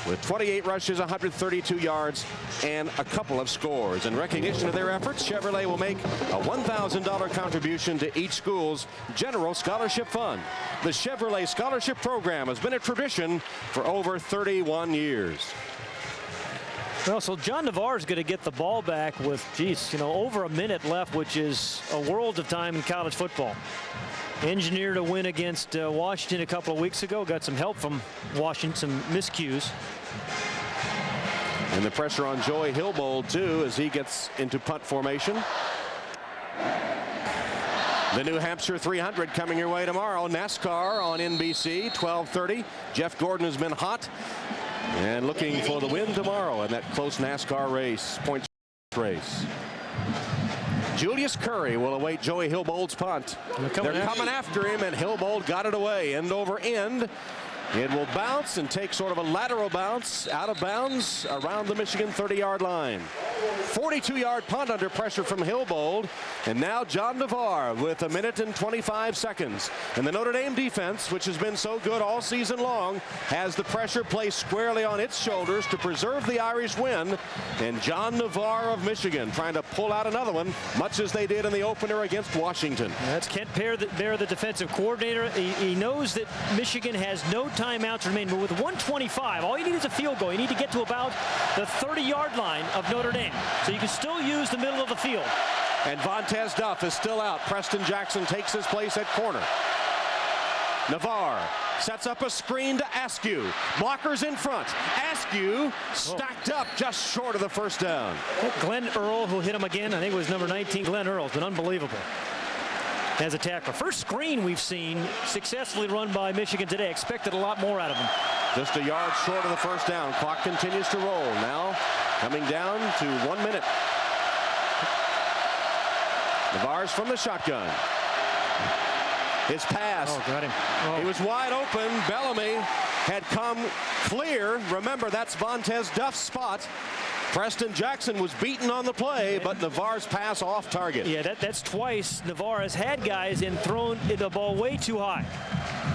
with 28 rushes, 132 yards, and a couple of scores. In recognition of their efforts, Chevrolet will make a $1,000 contribution to each school's general scholarship fund. The Chevrolet Scholarship Program has been a tradition for over 31 years. Well, so John Navarre is going to get the ball back with, over a minute left, which is a world of time in college football. Engineered a win against Washington a couple of weeks ago. Got some help from Washington, some miscues. And the pressure on Joey Hillbold, too, as he gets into punt formation. The New Hampshire 300 coming your way tomorrow. NASCAR on NBC, 12:30. Jeff Gordon has been hot and looking for the win tomorrow in that close NASCAR race, points race. Julius Curry will await Joey Hilbold's punt. They're coming after him, and Hilbold got it away, end over end. It will bounce and take sort of a lateral bounce out of bounds around the Michigan 30-yard line. 42-yard punt under pressure from Hilbold. And now John Navarre with 1 minute and 25 seconds. And the Notre Dame defense, which has been so good all season long, has the pressure placed squarely on its shoulders to preserve the Irish win. And John Navarre of Michigan trying to pull out another one, much as they did in the opener against Washington. That's Kent Bear, the defensive coordinator. He knows that Michigan has no timeouts remain, but with 1:25, all you need is a field goal. You need to get to about the 30-yard line of Notre Dame, so you can still use the middle of the field. And Vontez Duff is still out. Preston Jackson takes his place at corner. Navarre sets up a screen to Askew. Blockers in front. Askew stacked up just short of the first down. Glenn Earl, who hit him again, I think it was number 19. Glenn Earl's been unbelievable as a tackler. First screen we've seen successfully run by Michigan today. Expected a lot more out of him. Just a yard short of the first down. Clock continues to roll. Now coming down to 1 minute. Navarre's from the shotgun. His pass. Oh, got him. Oh. He was wide open. Bellamy had come clear. Remember, that's Vontez Duff's spot. Preston Jackson was beaten on the play, but Navarre's pass off target. Yeah, that's twice Navarre has had guys and thrown the ball way too high.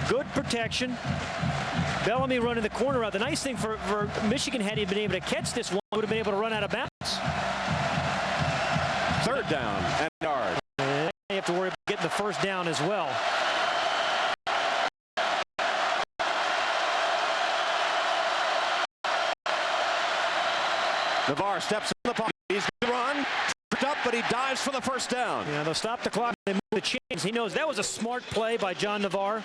Good protection. Bellamy running the corner out. The nice thing for Michigan, had he been able to catch this one, would have been able to run out of bounds. Third down and yard. They have to worry about getting the first down as well. Navarre steps in the pocket. He's going to run. Tripped up, but he dives for the first down. Yeah, they'll stop the clock. They move the chains. He knows that was a smart play by John Navarre.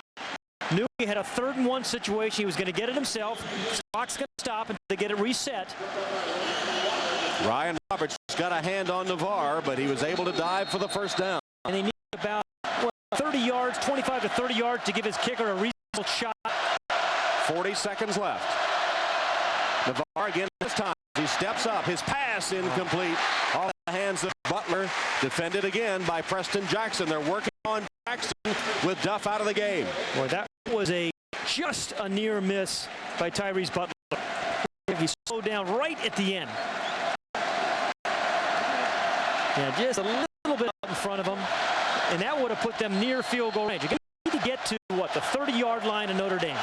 Knew he had a 3rd and 1 situation. He was going to get it himself. The clock's going to stop until they get it reset. Ryan Roberts got a hand on Navarre, but he was able to dive for the first down. And he needed about 30 yards, 25 to 30 yards to give his kicker a reasonable shot. 40 seconds left. Navarre again this time. He steps up. His pass incomplete. Off the hands of Butler. Defended again by Preston Jackson. They're working on Jackson with Duff out of the game. Boy, that was just a near miss by Tyrese Butler. He slowed down right at the end. Yeah, just a little bit up in front of him, and that would have put them near field goal range. You need to get to, what, the 30-yard line of Notre Dame.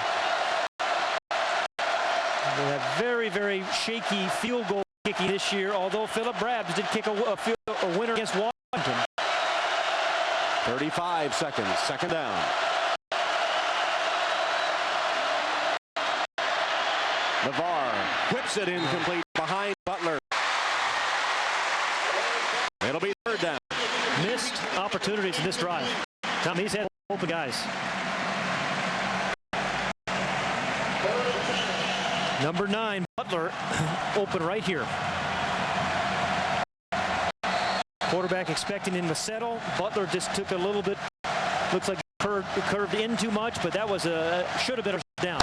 They have very, very shaky field goal kicking this year, although Philip Brabs did kick a winner against Washington. 35 seconds, second down. Navarre whips it incomplete behind Butler. It'll be third down. Missed opportunities in this drive. Tom, he's had open guys. Number 9, Butler, open right here. Quarterback expecting him to settle. Butler just took a little bit, looks like curved in too much, but that was should have been a down.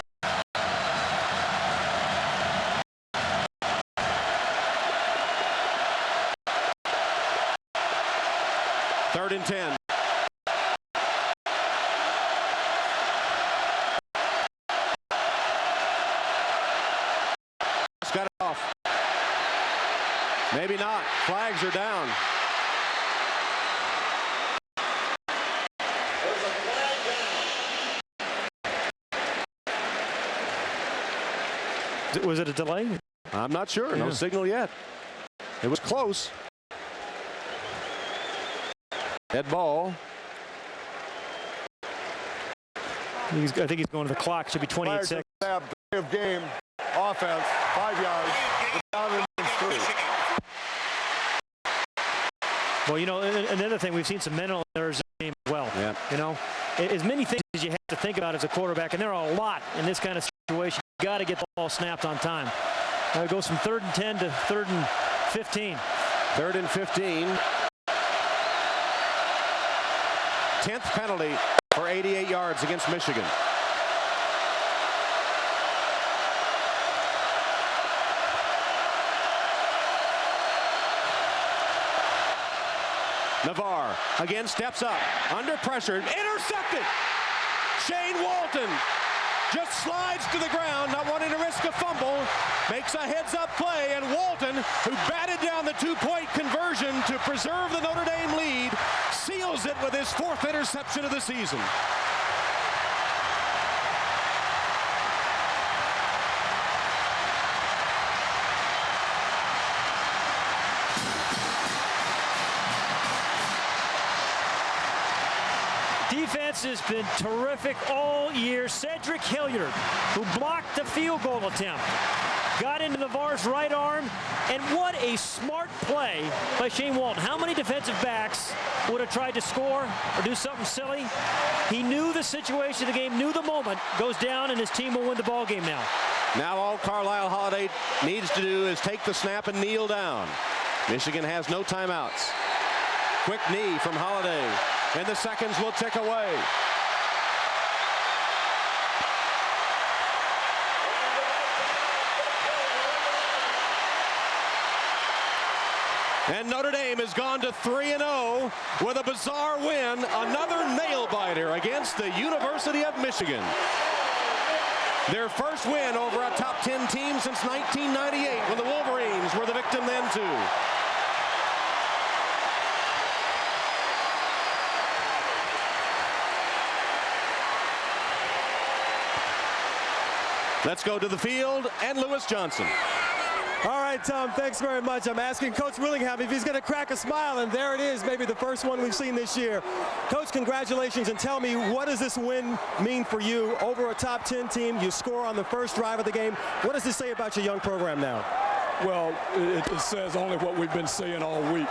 Third and 10. Got it off. Maybe not. Flags are down. Was it a delay? I'm not sure. No signal yet. It was close. Dead ball. I think he's going to the clock. Should be 28 seconds. Of game. Offense. 5 yards. Down in 3. Well, you know, another thing, we've seen some mental errors in the game as well. Yeah. You know, as many things as you have to think about as a quarterback, and there are a lot in this kind of situation. You got to get the ball snapped on time. It goes from 3rd and 10 to 3rd and 15. 3rd and 15. 10th penalty for 88 yards against Michigan. Navarre again steps up, under pressure, intercepted. Shane Walton just slides to the ground, not wanting to risk a fumble, makes a heads-up play, and Walton, who batted down the two-point conversion to preserve the Notre Dame lead, seals it with his 4th interception of the season. Defense has been terrific all year. Cedric Hilliard, who blocked the field goal attempt, got into Navarre's right arm, and what a smart play by Shane Walton. How many defensive backs would have tried to score or do something silly? He knew the situation of the game, knew the moment, goes down, and his team will win the ball game now. Now all Carlisle Holiday needs to do is take the snap and kneel down. Michigan has no timeouts. Quick knee from Holiday, and the seconds will tick away. And Notre Dame has gone to 3-0 with a bizarre win, another nail-biter against the University of Michigan. Their first win over a top 10 team since 1998, when the Wolverines were the victim then too. Let's go to the field and Lewis Johnson. All right, Tom, thanks very much. I'm asking Coach Willingham if he's going to crack a smile, and there it is, maybe the first one we've seen this year. Coach, congratulations, and tell me, what does this win mean for you over a top 10 team? You score on the first drive of the game. What does this say about your young program now? Well, it says only what we've been saying all week.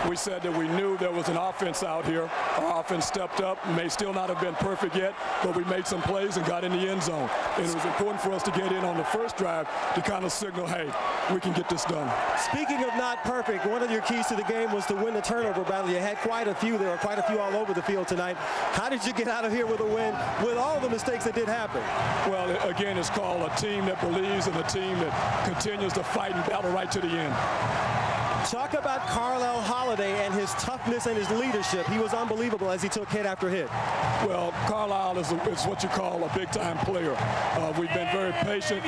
We said that we knew there was an offense out here. Our offense stepped up, may still not have been perfect yet, but we made some plays and got in the end zone. And it was important for us to get in on the first drive to kind of signal, hey, we can get this done. Speaking of not perfect, one of your keys to the game was to win the turnover battle. You had quite a few. There were quite a few all over the field tonight. How did you get out of here with a win with all the mistakes that did happen? Well, again, it's called a team that believes and a team that continues to fight and battle right to the end. Talk about Carlisle Holiday and his toughness and his leadership. He was unbelievable as he took hit after hit. Well, Carlisle is what you call a big-time player. We've been very patient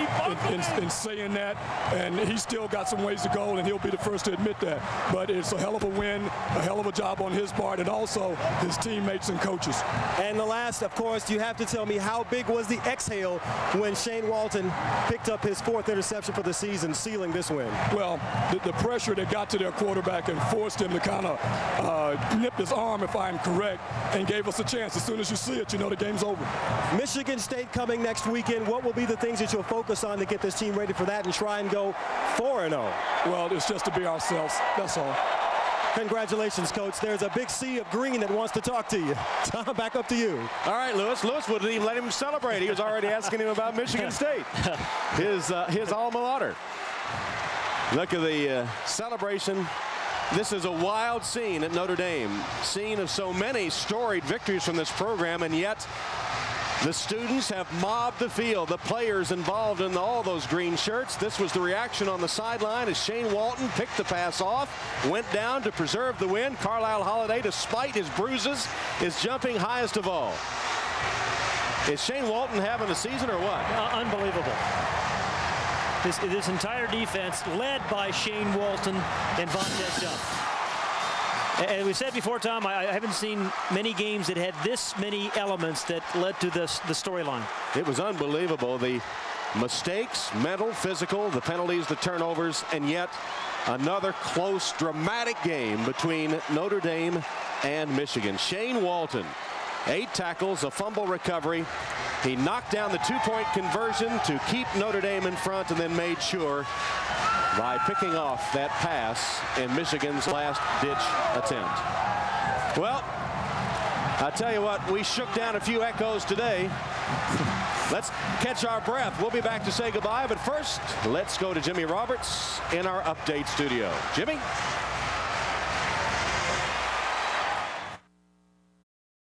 in saying that, and he's still got some ways to go, and he'll be the first to admit that. But it's a hell of a win, a hell of a job on his part, and also his teammates and coaches. And the last, of course, you have to tell me, how big was the exhale when Shane Walton picked up his 4th interception for the season, sealing this win? Well, the pressure that got to their quarterback and forced him to kind of nip his arm, if I'm correct, and gave us a chance. As soon as you see it, you know the game's over. Michigan State coming next weekend. What will be the things that you'll focus on to get this team ready for that and try and go 4-0? Well, it's just to be ourselves. That's all. Congratulations, Coach. There's a big sea of green that wants to talk to you. Tom, back up to you. All right, Lewis. Lewis wouldn't even let him celebrate. He was already asking him about Michigan State, his alma mater. Look at the celebration. This is a wild scene at Notre Dame. Scene of so many storied victories from this program, and yet the students have mobbed the field. The players involved in all those green shirts. This was the reaction on the sideline as Shane Walton picked the pass off, went down to preserve the win. Carlisle Holiday, despite his bruises, is jumping highest of all. Is Shane Walton having a season or what? Unbelievable. This entire defense led by Shane Walton and Vontaze Duff. And we said before, Tom, I haven't seen many games that had this many elements that led to the storyline. It was unbelievable. The mistakes, mental, physical, the penalties, the turnovers, and yet another close, dramatic game between Notre Dame and Michigan. Shane Walton, 8 tackles, a fumble recovery. He knocked down the 2-point conversion to keep Notre Dame in front, and then made sure by picking off that pass in Michigan's last-ditch attempt. Well, I tell you what, we shook down a few echoes today. Let's catch our breath. We'll be back to say goodbye, but first, let's go to Jimmy Roberts in our update studio. Jimmy?